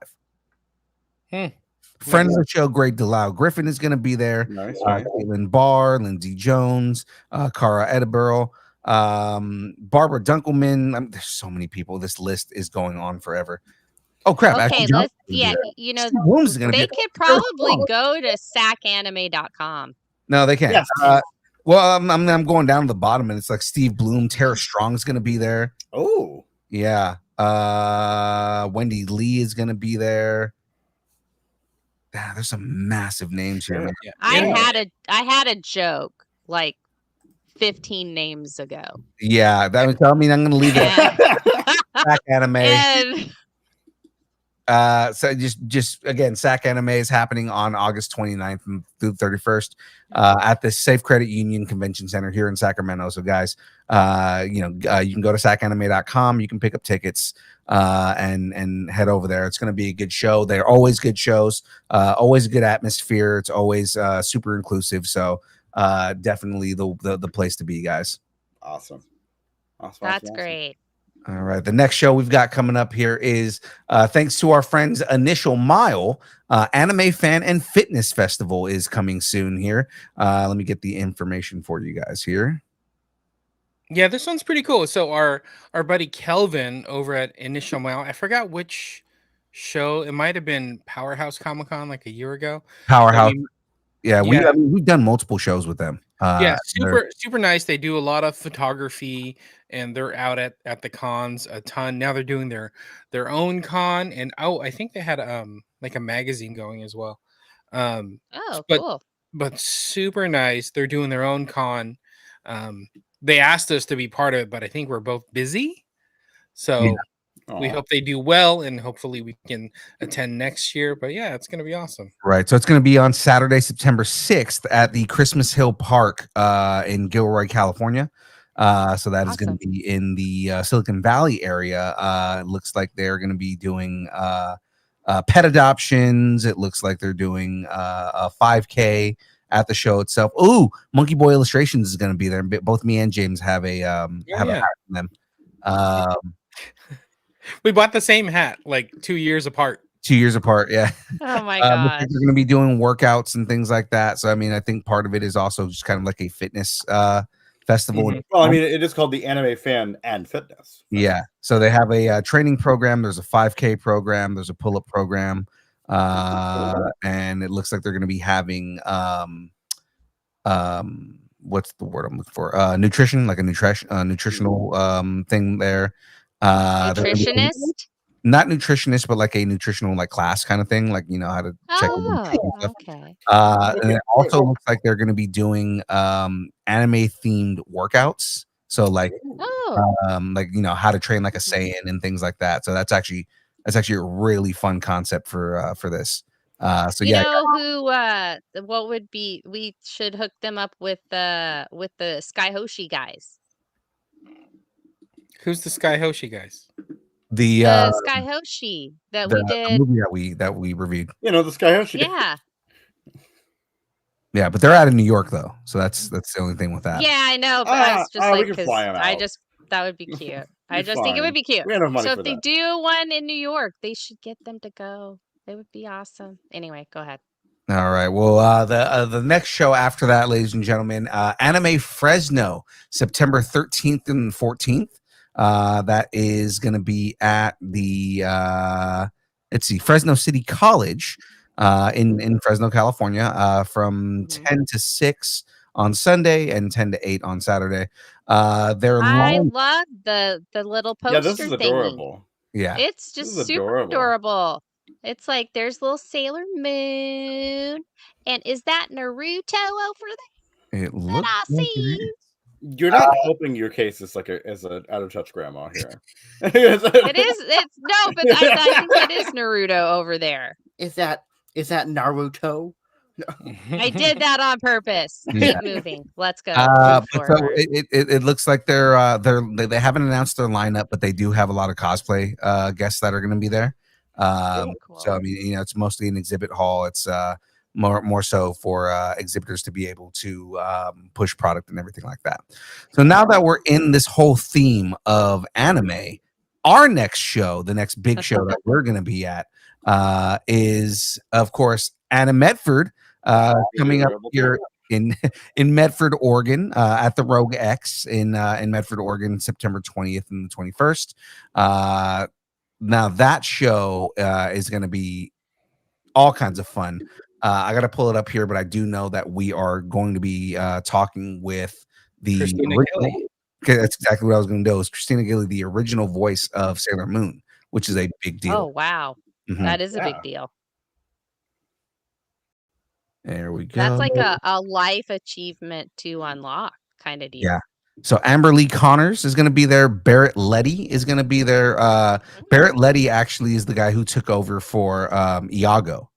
Friend of the show, Greg Delisle Griffin is going to be there. Nice. Caitlin Barr, Lindsay Jones, Cara Edinburgh, Barbara Dunkelman. There's so many people. This list is going on forever. Oh crap! Okay, let's they could probably go to sacanime.com. No, they can't. Yes. Well, I'm going down to the bottom, and it's like Steve Bloom, Tara Strong's going to be there. Oh, yeah. Wendy Lee is going to be there. There's some massive names here, man. Yeah. I had a joke like 15 names ago. Yeah, that would tell me I'm going to leave it. Sac Anime. So just again, Sac Anime is happening on August 29th through 31st at the Safe Credit Union Convention Center here in Sacramento. So guys, you can go to sacanime.com. You can pick up tickets and head over there. It's going to be a good show. They're always good shows, always a good atmosphere. It's always super inclusive. So definitely the place to be, guys. Awesome. That's great. All right. The next show we've got coming up here is thanks to our friends Initial Mile, Anime Fan and Fitness Festival is coming soon here. Let me get the information for you guys here. Yeah, this one's pretty cool. So our buddy Kelvin over at Initial Mile, I forgot which show. It might have been Powerhouse Comic-Con like a year ago. Powerhouse. We've done multiple shows with them. Super nice. They do a lot of photography, and they're out at the cons a ton. Now they're doing their own con, and I think they had like a magazine going as well. Cool. But super nice. They're doing their own con. They asked us to be part of it, but I think we're both busy. So we hope they do well, and hopefully we can attend next year. But yeah, it's going to be awesome. Right. So it's going to be on Saturday, September 6th at the Christmas Hill Park in Gilroy, California. So that is going to be in the Silicon Valley area. It looks like they're going to be doing pet adoptions. It looks like they're doing a 5K at the show itself. Ooh, Monkey Boy Illustrations is going to be there. Both me and James have a hat from them. We bought the same hat like 2 years apart. 2 years apart, yeah. Oh my god! They're going to be doing workouts and things like that. So I mean, I think part of it is also just kind of like a fitness festival. Mm-hmm. Well, I mean, it is called the Anime Fan and Fitness. Yeah. So they have a training program. There's a 5K program. There's a pull-up program, and it looks like they're going to be having what's the word I'm looking for? Nutrition, like a nutritional thing there. They're gonna be- Nutritionist. not nutritionist, but like a nutritional like class kind of thing, like how to check. Oh, okay. And it also looks like they're going to be doing anime themed workouts. So like Oh, how to train like a Saiyan and things like that. So that's actually a really fun concept for this. So you yeah, know who? What would be? We should hook them up with the Sky Hoshi guys. Who's the Sky Hoshi guys? the The Sky Hoshi that we the did. movie that we reviewed. The Sky Hoshi. Yeah. Yeah, but they're out of New York though, so that's the only thing with that. Yeah, I know, but I was just we like, can because fly 'em out. that would be cute. I Be just think it fine. would be cute. We have enough money So for if they that. do one in New York, they should get them to go. It would be awesome. Anyway, go ahead. All right. Well, the next show after that, ladies and gentlemen, Anime Fresno, September 13th and 14th. That is going to be at the Fresno City College in Fresno, California, from 10 to 6 on Sunday and 10 to 8 on Saturday. I love the little poster Yeah, this is thingy. adorable. Yeah, It's just super adorable. It's like there's little Sailor Moon, and is that Naruto over there? it looks. I see. You're not helping your case as an out of touch grandma here. It is. It's no, but I think that is Naruto over there. Is that Naruto? I did that on purpose. Yeah. Keep moving. Let's go. But so it looks like they haven't announced their lineup, but they do have a lot of cosplay guests that are going to be there. Cool. So I mean, it's mostly an exhibit hall. It's more so for exhibitors to be able to push product and everything like that. So now that we're in this whole theme of anime, our next show, the next big show that we're going to be at, is of course Anna Medford. Coming up here in Medford, Oregon, at the Rogue X in Medford, Oregon, September 20th and the 21st. Now that show is going to be all kinds of fun. I got to pull it up here, but I do know that we are going to be talking with the original. Okay, that's exactly what I was going to do. Is Christina Gilly, the original voice of Sailor Moon, which is a big deal. Oh wow, that is a big deal. There we go. That's like a life achievement to unlock kind of deal. Yeah. So Amber Lee Connors is going to be there. Barrett Letty is going to be there. Barrett Letty actually is the guy who took over for Iago.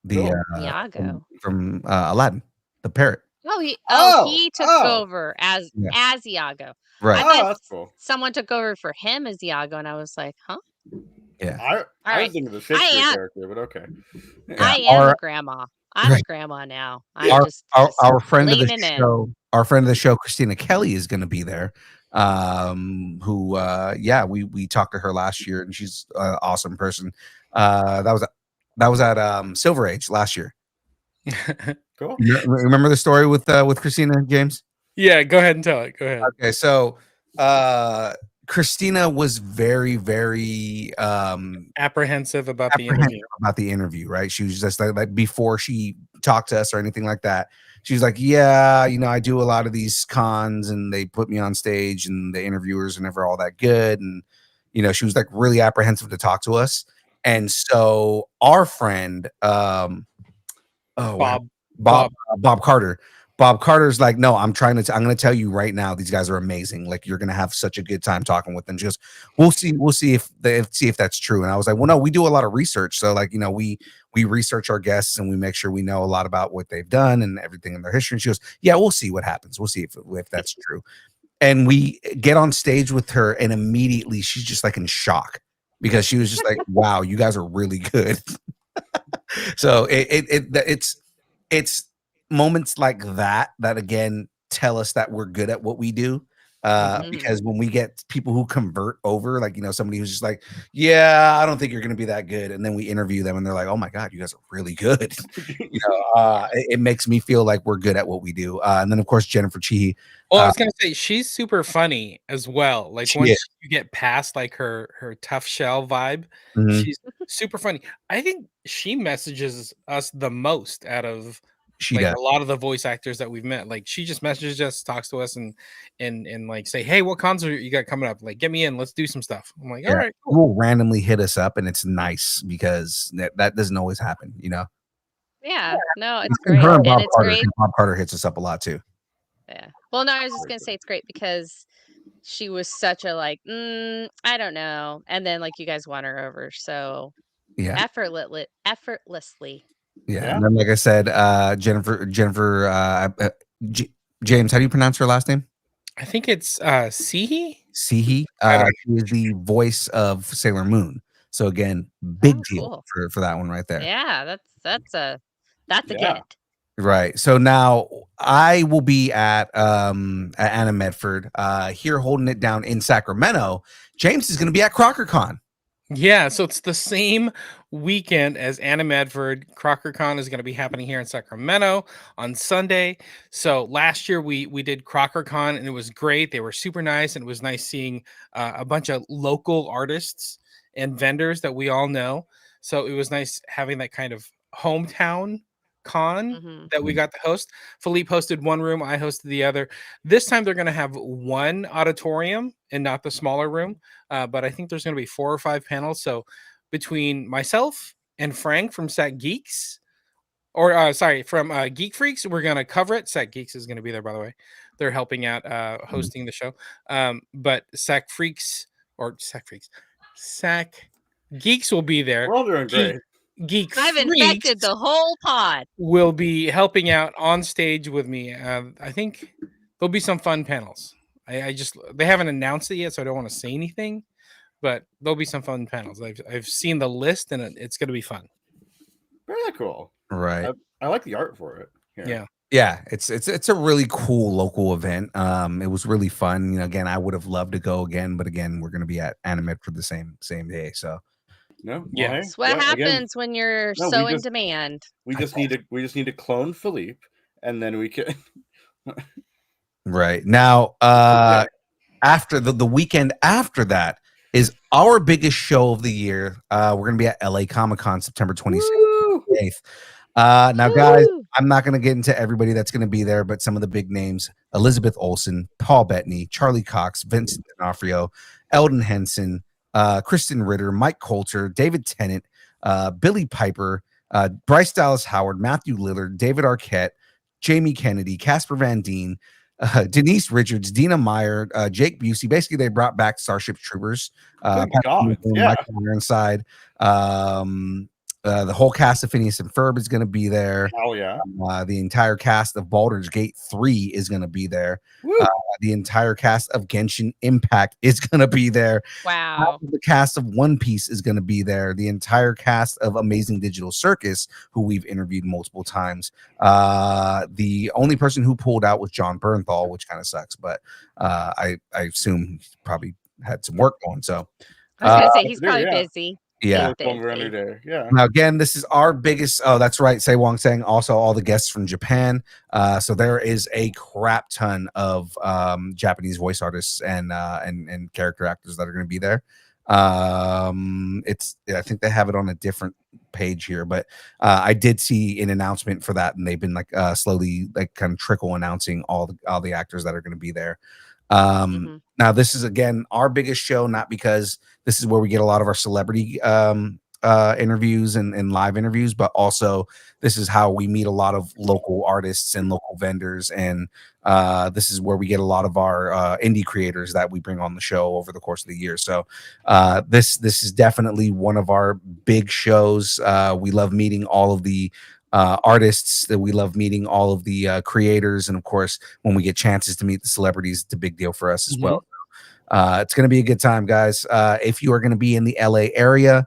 Iago from Aladdin, the parrot. He took over as Iago. Right. I thought that's cool. Someone took over for him as Iago, and I was like, huh? Yeah. I was thinking of the Shakespeare character, but okay. Yeah. I am a grandma. I'm a grandma now. I'm our friend of the show, our friend of the show, Christina Kelly, is going to be there. Who we talked to her last year, and she's an awesome person. That was at Silver Age last year. Cool. Remember the story with Christina, James? Yeah, go ahead and tell it. Go ahead. Okay, so Christina was very, very apprehensive about the interview. Right? She was just like before she talked to us or anything like that. She was like, "Yeah, I do a lot of these cons, and they put me on stage, and the interviewers are never all that good." And she was like really apprehensive to talk to us. And so our friend, Bob Carter. Bob Carter's like, no, I'm going to tell you right now, these guys are amazing. Like, you're going to have such a good time talking with them. She goes, we'll see if that's true. And I was like, well, no, we do a lot of research. So like, we research our guests and we make sure we know a lot about what they've done and everything in their history. And she goes, yeah, we'll see what happens. We'll see if that's true. And we get on stage with her, and immediately she's just like in shock because she was just like, wow, you guys are really good. So it's moments like that again tell us that we're good at what we do, because when we get people who convert over, like somebody who's just like, yeah, I don't think you're going to be that good, and then we interview them and they're like, oh my god, you guys are really good. It makes me feel like we're good at what we do. And then of course Jennifer Cheehee. Well, I was gonna say she's super funny as well. Like once you get past like her tough shell vibe, she's super funny. I think she messages us the most out of She like does. a lot of the voice actors that we've met. Like she just messages us, talks to us, and like say, hey, what concert you got coming up? Like, get me in. Let's do some stuff. I'm like, all right, cool. Will randomly hit us up, and it's nice because that doesn't always happen, you know. Yeah, no, it's great, Her and Bob it's Carter, great. Bob Carter hits us up a lot too. Yeah. Well, no, I was just gonna say it's great because she was such a like, I don't know, and then like you guys won her over so Yeah, effortlessly. yeah. And then, like I said, Jennifer, James, how do you pronounce her last name? I think it's Sihi. Sihi. She is the voice of Sailor Moon. So again, big deal Cool. for that one right there. Yeah, that's a get. Right. So now I will be at Anna Medford here holding it down in Sacramento. James is going to be at CrockerCon. Yeah, so it's the same weekend as Anna Medford. CrockerCon is going to be happening here in Sacramento on Sunday. So last year we did CrockerCon and it was great. They were super nice, and it was nice seeing a bunch of local artists and vendors that we all know. So it was nice having that kind of hometown con that we got to host. Philippe hosted one room, I hosted the other. This time they're going to have one auditorium and not the smaller room. But I think there's going to be 4 or 5 panels. So between myself and Frank from Sack Geeks, from Geek Freaks, we're going to cover it. Sack Geeks is going to be there, by the way. They're helping out hosting the show. But Sack Geeks will be there. We're all doing great. Geek I've Freaks infected the whole pod. will be helping out on stage with me. I think there'll be some fun panels. They haven't announced it yet, so I don't want to say anything, but there'll be some fun panels. I've seen the list, and it's going to be fun. Very cool. Right. I like the art for it. Yeah, it's a really cool local event. It was really fun. You know, again, I would have loved to go again, but again, we're going to be at Animate for the same day. So That's what happens when you're in demand. We just need to clone Philippe, and then we can. Right now, after the weekend after that is our biggest show of the year. We're going to be at LA Comic-Con September 28th. Now, guys, I'm not going to get into everybody that's going to be there, but some of the big names: Elizabeth Olsen, Paul Bettany, Charlie Cox, Vincent D'Onofrio, Eldon Henson, Kristen Ritter, Mike Coulter, David Tennant, Billy Piper, Bryce Dallas Howard, Matthew Lillard, David Arquette, Jamie Kennedy, Casper Van Dien, Denise Richards, Dina Meyer, Jake Busey. Basically, they brought back Starship Troopers. Mike inside. The whole cast of Phineas and Ferb is going to be there. Oh yeah. The entire cast of Baldur's Gate 3 is going to be there. The entire cast of Genshin Impact is going to be there. Wow. The cast of One Piece is going to be there. The entire cast of Amazing Digital Circus, who we've interviewed multiple times. The only person who pulled out was John Bernthal, which kind of sucks, but I assume he probably had some work going. So I was going to say he's probably busy. Yeah. Now again, this is our biggest. Oh, that's right. Sei Wong saying also all the guests from Japan. So there is a crap ton of Japanese voice artists and character actors that are going to be there. I think they have it on a different page here, but I did see an announcement for that, and they've been like slowly like kind of trickle announcing all the actors that are going to be there. Now this is again our biggest show, not because this is where we get a lot of our celebrity interviews and live interviews, but also this is how we meet a lot of local artists and local vendors, and this is where we get a lot of our indie creators that we bring on the show over the course of the year. So this is definitely one of our big shows. We love meeting all of the artists, that we love meeting all of the creators, and of course when we get chances to meet the celebrities, it's a big deal for us as well. It's going to be a good time, guys. If you are going to be in the LA area,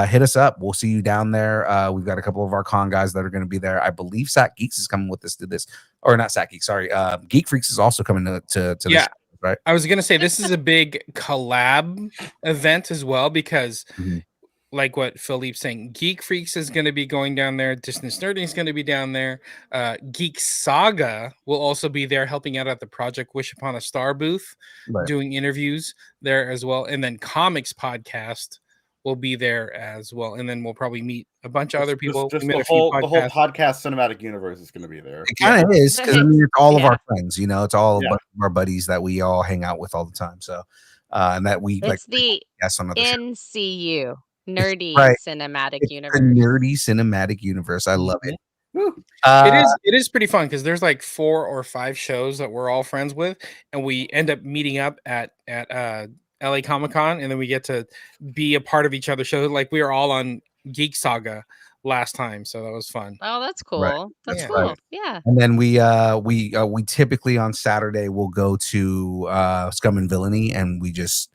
hit us up. We'll see you down there. We've got a couple of our con guys that are going to be there. I believe Sack Geeks is coming with us to this, or not Sack Geeks, sorry. Geek Freaks is also coming to the show, right? I was going to say this is a big collab event as well, because like what Philippe's saying, Geek Freaks is going to be going down there. Distance Nerding is going to be down there. Geek Saga will also be there helping out at the Project Wish Upon a Star booth, doing interviews there as well. And then Comics Podcast will be there as well, and then we'll probably meet a bunch of other people. Just We met the a few whole podcasts. podcast cinematic universe is going to be there. It kind of is because it's all of Yeah. our friends. It's all Yeah. of our buddies that we all hang out with all the time. So, and that we It's the guests on other shows. NCU, Nerdy right. Cinematic It's Universe. the nerdy cinematic universe. I love it. Woo. It is pretty fun because there's like 4 or 5 shows that we're all friends with, and we end up meeting up at LA Comic-Con, and then we get to be a part of each other's show. Like we were all on Geek Saga last time, so that was fun. Oh, that's cool. Right. That's Yeah. cool. Right. Yeah. And then we typically on Saturday will go to Scum and Villainy, and we just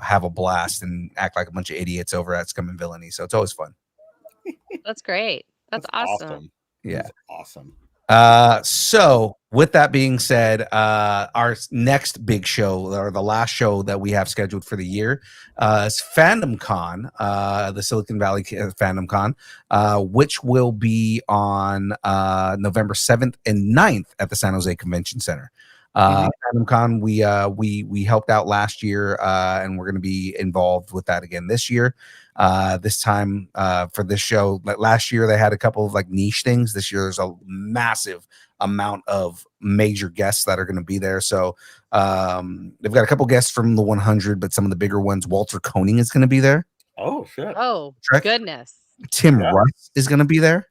have a blast and act like a bunch of idiots over at Scum and Villainy. So it's always fun. That's great. That's awesome. Yeah. That's awesome. So with that being said, our next big show, or the last show that we have scheduled for the year, is Fandom Con, the Silicon Valley Fandom Con, which will be on November 7th and 9th at the San Jose Convention Center. Fandom Con, we helped out last year, and we're going to be involved with that again this year. This time for this show, like last year they had a couple of like niche things. This year there's a massive amount of major guests that are going to be there. So they've got a couple guests from the 100, but some of the bigger ones. Walter Koenig is going to be there. Oh shit! Oh, Trek. goodness. Tim Yeah. Russ is going to be there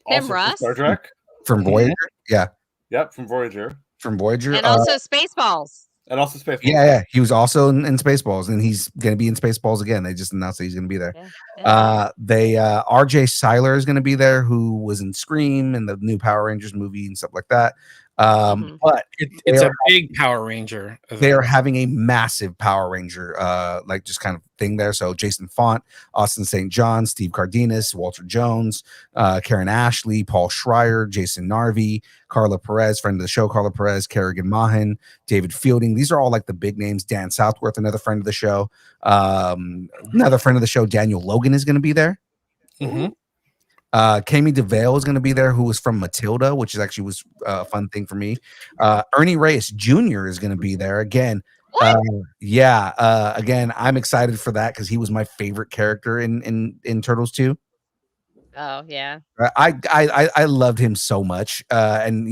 Tim Also from Russ? Star Trek. from Voyager. Yeah, Yep, from Voyager, from Voyager. And also Spaceballs. and also Space. yeah, he was also in Spaceballs, and he's going to be in Spaceballs again. They just announced that he's going to be there. Yeah. RJ Seiler is going to be there, who was in Scream and the new Power Rangers movie and stuff like that. But It's a big Power Ranger event. they are having a massive Power Ranger like just kind of thing there. So Jason Font, Austin St. John, Steve Cardenas, Walter Jones, Karen Ashley, Paul Schreier, Jason Narvi, Carla Perez, friend of the show, Carla Perez, Kerrigan Mahan, David Fielding. These are all like the big names. Dan Southworth, another friend of the show. Another friend of the show, Daniel Logan, is going to be there. Mhm. Kami DeVale is going to be there, who was from Matilda, which is actually was a fun thing for me. Ernie Reyes Jr. is going to be there again. Again, I'm excited for that because he was my favorite character in Turtles 2. Oh, yeah. I loved him so much, and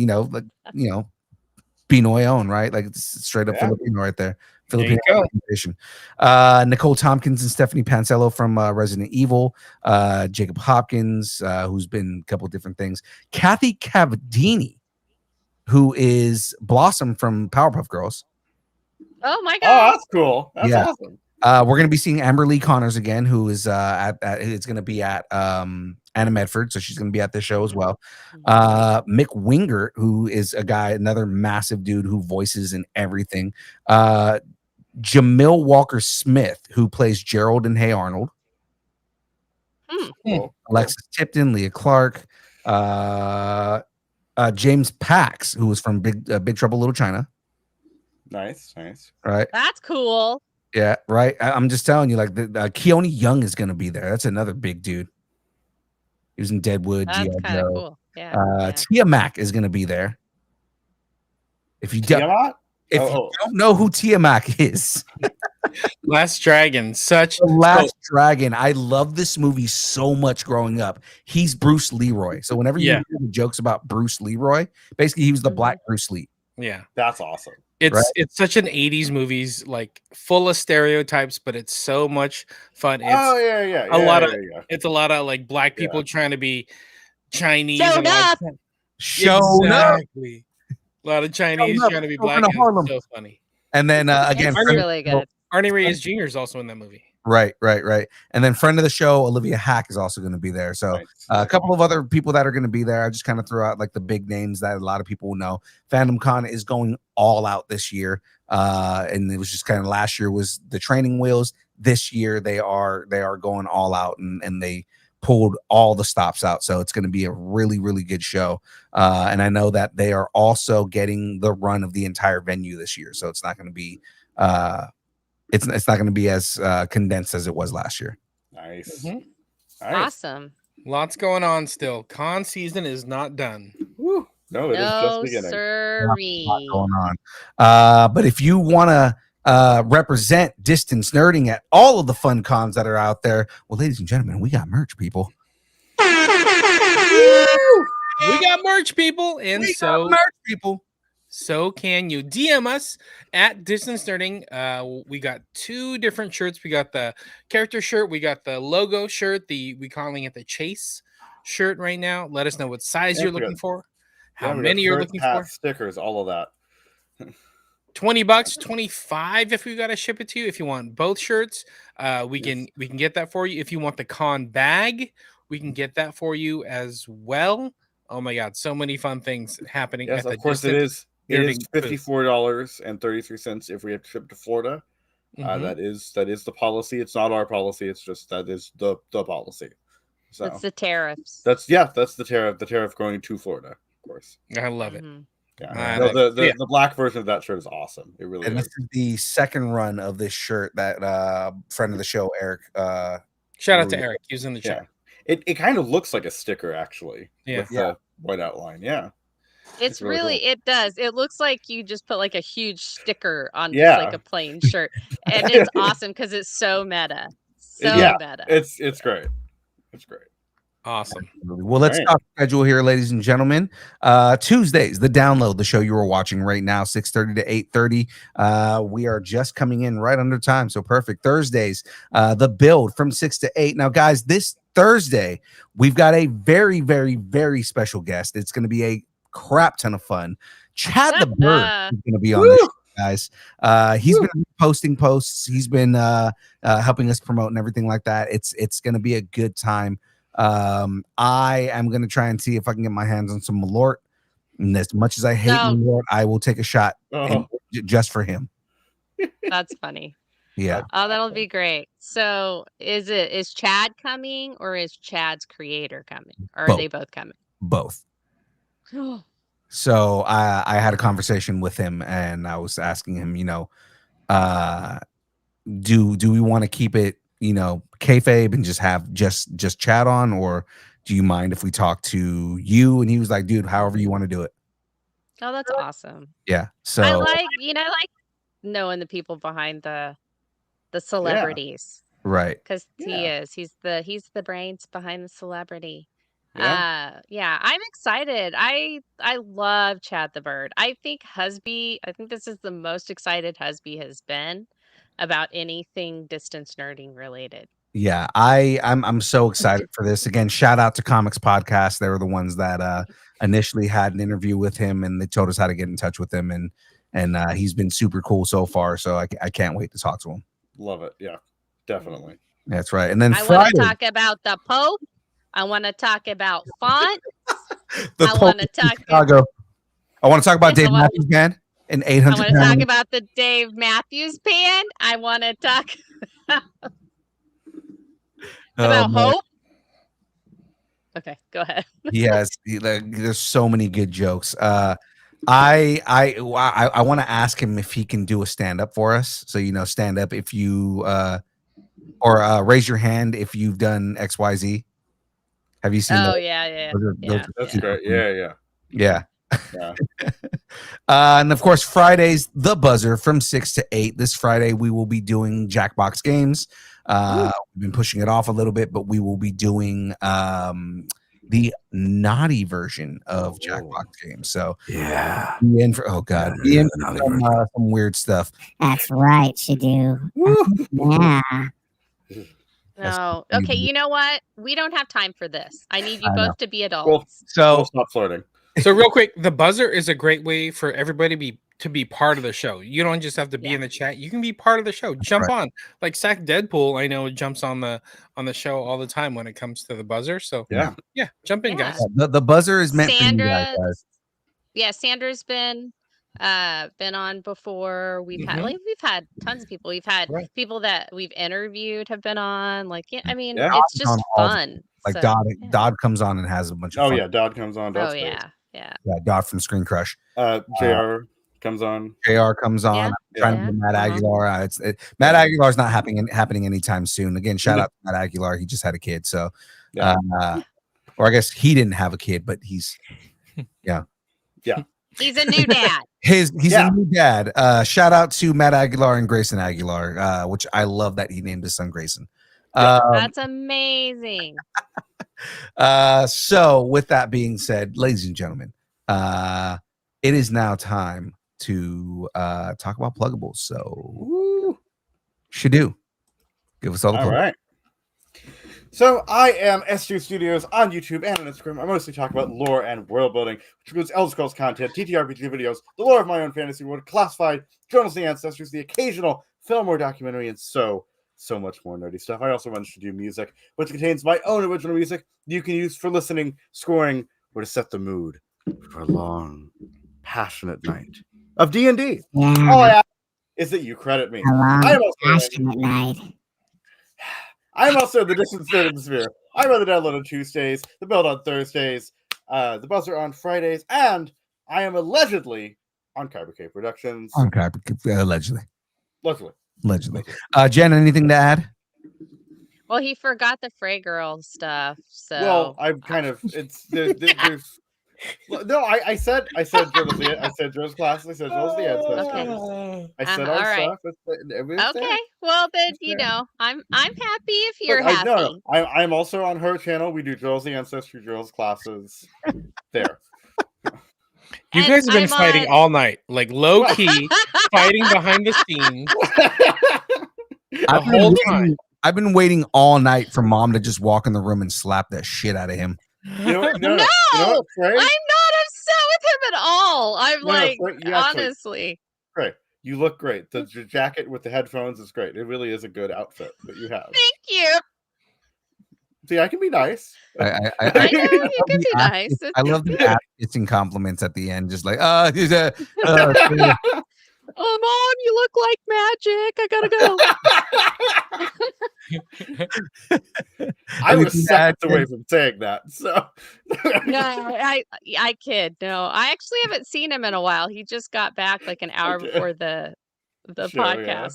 Pinoy own, right? Like it's straight up Filipino right there. Filipino There you go. representation. Nicole Tompkins and Stephanie Pancello from Resident Evil. Jacob Hopkins, who's been a couple of different things. Kathy Cavadini, who is Blossom from Powerpuff Girls. Oh, my Oh, God. that's cool. That's Yeah. awesome. We're going to be seeing Amber Lee Connors again, who is it's going to be at Anna Medford, so she's going to be at this show as well. Mick Winger, who is another massive dude who voices in everything. Jamil Walker Smith, who plays Gerald in Hey Arnold. Cool. Alexis Tipton, Leah Clark, James Pax, who was from Big Trouble Little China. Nice. Right. That's cool. Yeah, right. I'm just telling you, like Keone Young is going to be there. That's another big dude. He was in Deadwood. That's G.I. kind of Joe. cool. Yeah. Tia Mac is going to be there. If you don't, Tiamat? if you don't know who Tia Mac is, Last Dragon, such The Last Dragon. I love this movie so much growing up. He's Bruce Leroy. So whenever you hear the jokes about Bruce Leroy, basically he was the Black Bruce Lee. yeah. That's awesome. It's such an 80s movies, like full of stereotypes, but it's so much fun. It's it's a lot of like black people trying to be Chinese. Showed up. Exactly. A lot of Chinese trying to be black. It's so funny. And then again, It's really good. Arnie Reyes Jr. is also in that movie. Right. And then friend of the show, Olivia Hack, is also going to be there. So a couple of other people that are going to be there. I just kind of threw out like the big names that a lot of people will know. Fandom Con is going all out this year. And it was just kind of last year was the training wheels. This year they are going all out and they pulled all the stops out. So it's going to be a really, really good show. And I know that they are also getting the run of the entire venue this year. So it's not going to be it's not going to be as condensed as it was last year. Nice. Mhm. Nice. Awesome. Lots going on still. Con season is not done. Woo. No, it is just No, beginning. sirree. Going on. But if you want to represent distance nerding at all of the fun cons that are out there. Well, ladies and gentlemen, we got merch, people. We got merch, people, and so can you. DM us at Distance Nerding. We got 2 different shirts. We got the character shirt. We got the logo shirt. We calling it the Chase shirt right now. Let us know what size you're looking for, how many you're looking for. Stickers, all of that. $20, 25 if we got to ship it to you. If you want both shirts, we can get that for you. If you want the con bag, we can get that for you as well. Oh my God, so many fun things happening. Yes, of course it is. It is $54.33 if we have to ship to Florida. That is the policy. It's not our policy. It's just that is the policy. So it's the tariffs. That's the tariff. The tariff going to Florida, of course. I love it. Yeah, the black version of that shirt is awesome. It really is. This is the second run of this shirt that friend of the show, Eric. Shout out to Eric. He was in the chat. It kind of looks like a sticker, actually. Yeah. With the white outline. Yeah. It's really cool. It does. It looks like you just put like a huge sticker on like a plain shirt. And it's awesome because it's so meta. Meta. It's great. It's great. Awesome. Well, let's talk schedule here, ladies and gentlemen. Tuesdays, the download, the show you are watching right now, 6:30 to 8:30. We are just coming in right under time, so perfect. Thursdays, the build from 6 to 8. Now, guys, this Thursday, we've got a very, very, very special guest. It's going to be a crap ton of fun. Chad the Bird is going to be on this, guys. He's been posting posts. He's been helping us promote and everything like that. It's going to be a good time. I am going to try and see if I can get my hands on some Malort. And as much as I hate Malort, I will take a shot just for him. That's funny. Yeah. Oh, that'll be great. So is Chad coming or is Chad's creator coming? Or are they both coming? Both. So I had a conversation with him and I was asking him, do we want to keep it, kayfabe and just have just chat on, or do you mind if we talk to you? And he was like, dude, however you want to do it. Oh, that's awesome. Yeah. So I like knowing the people behind the celebrities. Right. Because he's the brains behind the celebrity. Yeah. I'm excited. I love Chad the Bird. I think this is the most excited Husby has been about anything distance nerding related. Yeah, I'm so excited for this. Again, shout out to Comics Podcast. They were the ones that initially had an interview with him, and they told us how to get in touch with him, and he's been super cool so far. So I can't wait to talk to him. Love it. Yeah, definitely. That's right. And then I want to talk about the Pope. I want to talk about font. I want to talk Chicago. I want to talk about Dave Matthews Band and 800. I want to talk about the Dave Matthews Band. I want to talk about hope. Okay, go ahead. Yes, there's so many good jokes. I want to ask him if he can do a stand up for us. So stand up if you or raise your hand if you've done XYZ. Have you seen? Oh yeah. That's great. Yeah. Yeah. And of course, Fridays, the buzzer from 6 to 8. This Friday, we will be doing Jackbox games. We've been pushing it off a little bit, but we will be doing the naughty version of Jackbox games. So be in for be in for some weird stuff. That's right, you do. Yeah. No. Okay, you know what? We don't have time for this. I need you both to be adults. Well, so stop flirting. So real quick, the buzzer is a great way for everybody to be part of the show. You don't just have to be in the chat. You can be part of the show. Jump on. Like Sack Deadpool, I know jumps on the show all the time when it comes to the buzzer. So yeah, jump in, guys. The buzzer is meant for you guys. Yeah, Sandra's been on before. We've had tons of people. We've had people that we've interviewed have been on. It's just fun. Like Dodd comes on and has a bunch of fun. Dodd comes on. Dodd's great. Yeah, Dodd from Screen Crush. JR comes on. JR comes on. Trying to get Matt Aguilar. Matt Aguilar's not happening anytime soon. Again, shout out to Matt Aguilar. He just had a kid, so or I guess he didn't have a kid, but he's He's a new dad. He's a new dad. Shout out to Matt Aguilar and Grayson Aguilar, which I love that he named his son Grayson. That's amazing. So with that being said, ladies and gentlemen, it is now time to talk about pluggables. So Shadu, give us all the pluggables. All right. So I am S2 Studios on YouTube and on Instagram. I mostly talk about lore and world building, which includes Elder Scrolls content, TTRPG videos, the lore of my own fantasy world, classified, journals of the ancestors, the occasional film or documentary, and so much more nerdy stuff. I also managed to do music, which contains my own original music you can use for listening, scoring, or to set the mood for a long, passionate night of D&D. Yeah. All I ask is that you credit me. A long, I am also passionate night. I'm also the distant third of the sphere. I run the download on Tuesdays, the build on Thursdays, the buzzer on Fridays, and I am allegedly on Kyber K Productions. Okay, allegedly. Allegedly. Jen, anything to add? Well, he forgot the Frey Girl stuff. So Well, I'm kind of there's no. I said Joe's class. I said Joe's the ancestors. I said all our right. stuff. Okay. Well, then I'm happy if you're happy. No. I'm also on her channel. We do Joel's the ancestry, Joel's classes. There. You guys have been fighting all night, like low key, fighting behind the scenes the whole time. I've been waiting all night for Mom to just walk in the room and slap that shit out of him. You know, No, you know what, Frey? I'm not upset with him at all. I'm Frey, honestly. Frey, you look great. The jacket with the headphones is great. It really is a good outfit that you have. Thank you. See, I can be nice. I know you can be nice. I love the ass-kissing compliments at the end, just like, he's a. Oh, Mom, you look like magic. I gotta go. I was seconds away from saying that. So No, I kid. No, I actually haven't seen him in a while. He just got back like an hour before the podcast. Yeah.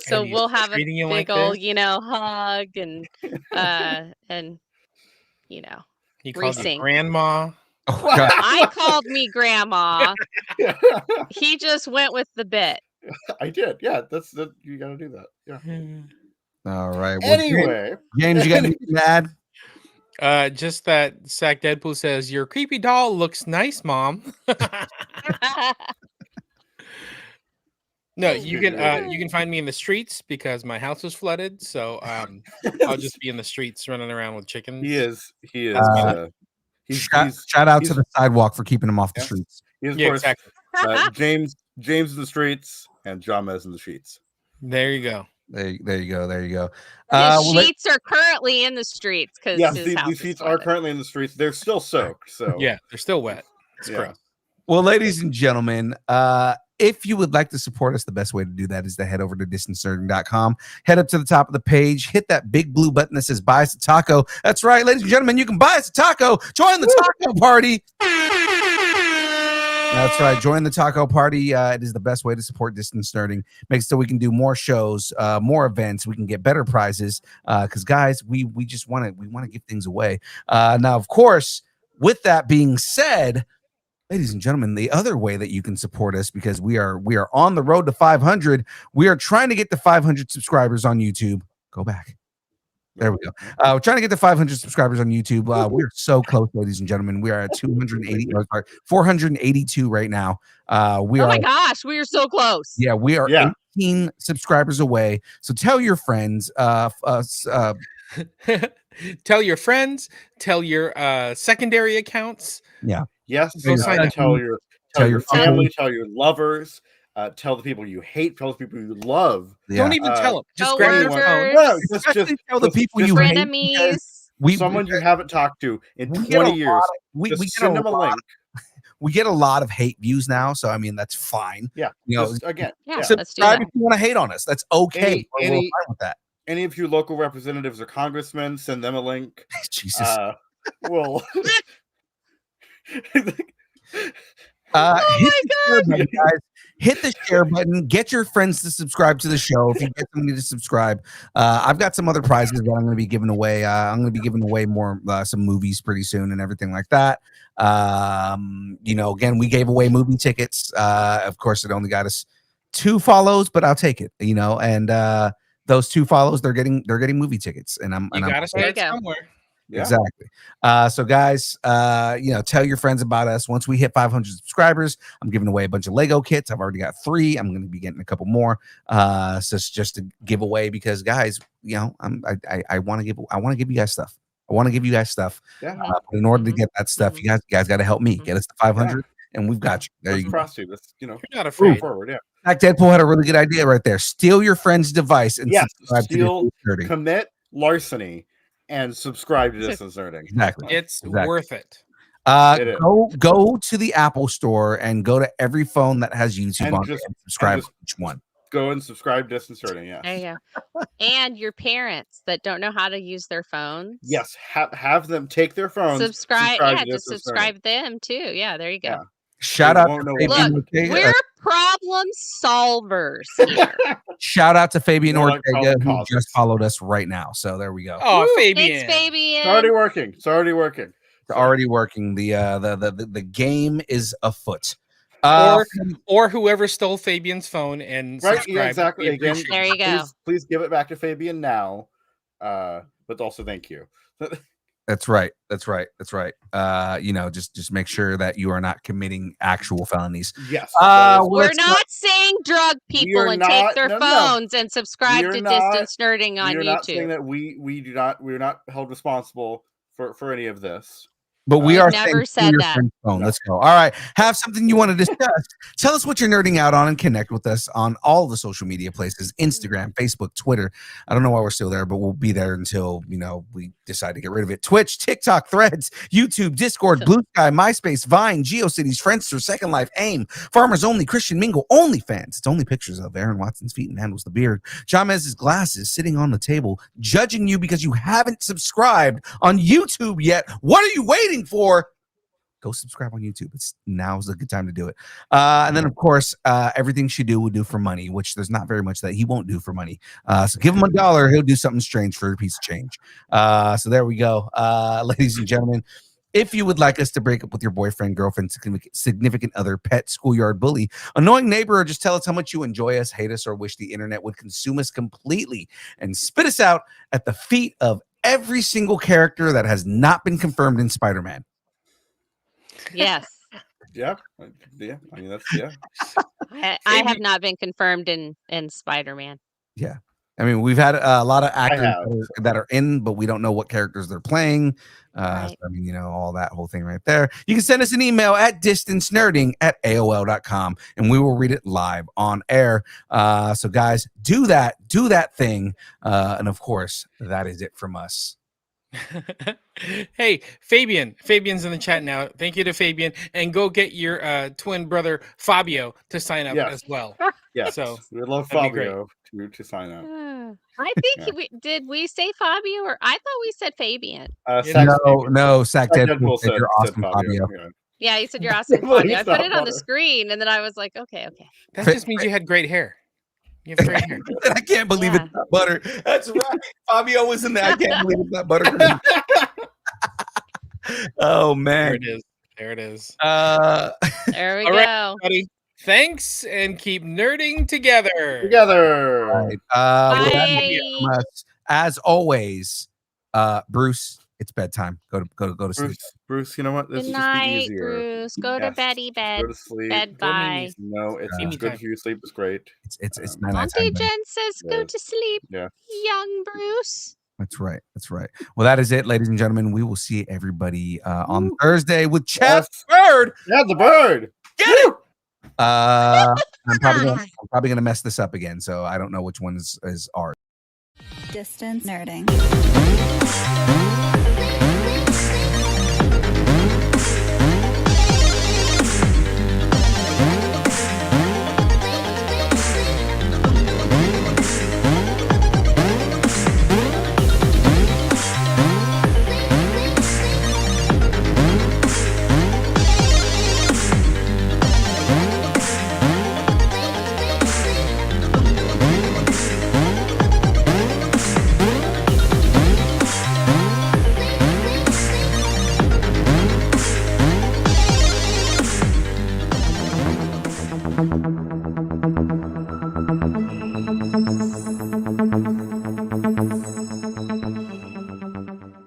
So And we'll have a treating you big like old, this? hug and He called Re-sync. you grandma. Oh, God. I called me grandma. He just went with the bit. I did. Yeah, that's you got to do that. Yeah. All right. Well, Anyway, James, you got anything to add? Just that Sack Deadpool says your creepy doll looks nice, Mom. No, you can find me in the streets because my house was flooded. So I'll just be in the streets running around with chickens. he is. Shout out to the sidewalk for keeping him off the streets. He's of Yeah, course exactly. James in the streets and John Mez in the sheets. There you go. There you go. His sheets are currently in the streets because Yes, his house the is sheets are flooded. currently in the streets. They're still soaked. So Yeah, they're still wet. It's Yeah. gross. Well, ladies and gentlemen, if you would like to support us, the best way to do that is to head over to distancecertain.com. Head up to the top of the page, hit that big blue button that says buy us a taco. That's right, ladies and gentlemen, you can buy us a taco. Join the taco party. That's right. Join the taco party. It is the best way to support Distance Nerding. Makes it so we can do more shows, more events. We can get better prizes. Because guys, we just want to give things away. Now, of course, with that being said, ladies and gentlemen, the other way that you can support us, because we are on the road to 500. We are trying to get to 500 subscribers on YouTube. Go back. There we go. We're trying to get to 500 subscribers on YouTube. We're so close, ladies and gentlemen. We are at 482 right now. Oh my gosh, we are so close. Yeah, we are 18 subscribers away. So tell your friends. Tell your friends. Tell your secondary accounts. Yeah. Yes. Go sign up. Tell your your family. Tell your lovers. Tell the people you hate. Tell the people you love. Yeah. Don't even tell them. Just tell grab your workers. phone. No, just Tell the people you hate. Frenemies. Someone you haven't talked to in we get 20 years. we Just get send them a link. We get a lot of hate views now, so I mean that's fine. Yeah. You know, Just, again. Yeah, let's do subscribe that. if you want to hate on us. That's okay. We're Any- fine with that. Any of you local representatives or congressmen, send them a link. Jesus. Well. Oh my God. Guys, hit the share button. Get your friends to subscribe to the show. If you get somebody to subscribe, I've got some other prizes that I'm going to be giving away. I'm going to be giving away more some movies pretty soon and everything like that. Again, we gave away movie tickets. Of course, it only got us 2 follows, but I'll take it. And those 2 follows, they're getting movie tickets, and I'm gotta start somewhere. Yeah. Exactly. So guys, tell your friends about us. Once we hit 500 subscribers, I'm giving away a bunch of Lego kits. I've already got 3. I'm going to be getting a couple more. So it's just to give away because, guys, I want to give you guys stuff. I want to give you guys stuff. Yeah. But in order to get that stuff, you guys got to help me get us to 500, and we've got you. There you go. You're not afraid. Forward, yeah. Like Deadpool had a really good idea right there. Steal your friend's device and subscribe steal, to commit larceny. And subscribe to Distance Nerding. Exactly. It's worth it. Go to the Apple Store and go to every phone that has YouTube on it and subscribe to each one. Go and subscribe to Distance Nerding, yeah. There you go. And your parents that don't know how to use their phones. Yes, have them take their phones. Subscribe them too. Yeah, there you go. Yeah. Shout out to Fabian Ortega. We're problem solvers here. Shout out to Fabian Ortega who just followed us right now. So there we go. Oh, Fabian. Thanks, Fabian. It's already working. It's already working. The game is afoot. Or whoever stole Fabian's phone and subscribed. Yeah, exactly. Again, there you go. Please give it back to Fabian now. But also thank you. That's right. Just make sure that you are not committing actual felonies. Yes. We're not saying drug people and take their phones and subscribe to Distance Nerding on YouTube. We're not saying that we're not held responsible for any of this. But we are never said that. Phone. Let's go. All right. Have something you want to discuss. Tell us what you're nerding out on and connect with us on all the social media places, Instagram, Facebook, Twitter. I don't know why we're still there, but we'll be there until, we decide to get rid of it. Twitch, TikTok, Threads, YouTube, Discord, Blue Sky, MySpace, Vine, GeoCities, Friendster, Second Life, AIM, Farmers Only, Christian Mingle, OnlyFans. It's only pictures of Aaron Watson's feet and handles the beard. Jamez's glasses sitting on the table, judging you because you haven't subscribed on YouTube yet. What are you waiting for? Go subscribe on YouTube. Now's a good time to do it. And then, of course, everything she will do for money, which there's not very much that he won't do for money. So give him $1. He'll do something strange for a piece of change. So there we go. Ladies and gentlemen, if you would like us to break up with your boyfriend, girlfriend, significant other, pet, schoolyard bully, annoying neighbor, or just tell us how much you enjoy us, hate us, or wish the internet would consume us completely and spit us out at the feet of every single character that has not been confirmed in Spider-Man. Yes. Yeah. I mean, that's I have not been confirmed in Spider-Man. Yeah. I mean, we've had a lot of actors that are in, but we don't know what characters they're playing. Right. I mean, all that whole thing right there. You can send us an email at distancenerding@aol.com, and we will read it live on air. So, guys, do that thing. And, of course, that is it from us. Hey, Fabian's in the chat now. Thank you to Fabian, and go get your twin brother Fabio to sign up as well. Yeah, so we love Fabio to sign up. I think did we say Fabio, or I thought we said Fabian? No, Sack Deadpool said you're awesome, Fabio. Yeah, you said you're awesome, Fabio. I put it on the screen, and then I was like, okay. That just means you had great hair. You have great hair. I can't believe it's not butter. That's right. Fabio was in there. I can't believe it's not butter. Oh man. There it is. There we go. Right, everybody. Thanks, and keep nerding together. Right. As always, Bruce, it's bedtime. Go to sleep. Bruce, you know what? Good night, Bruce. Go to beddy bed. Go to sleep. Bed bye. No, it's good for you. Sleep is great. It's Auntie Jen says go to sleep. Yeah. Young Bruce. That's right. Well, that is it, ladies and gentlemen. We will see everybody on Thursday with Chad Bird. Yeah, the bird. Get it. I'm probably gonna mess this up again, so I don't know which one is ours. Distance Nerding.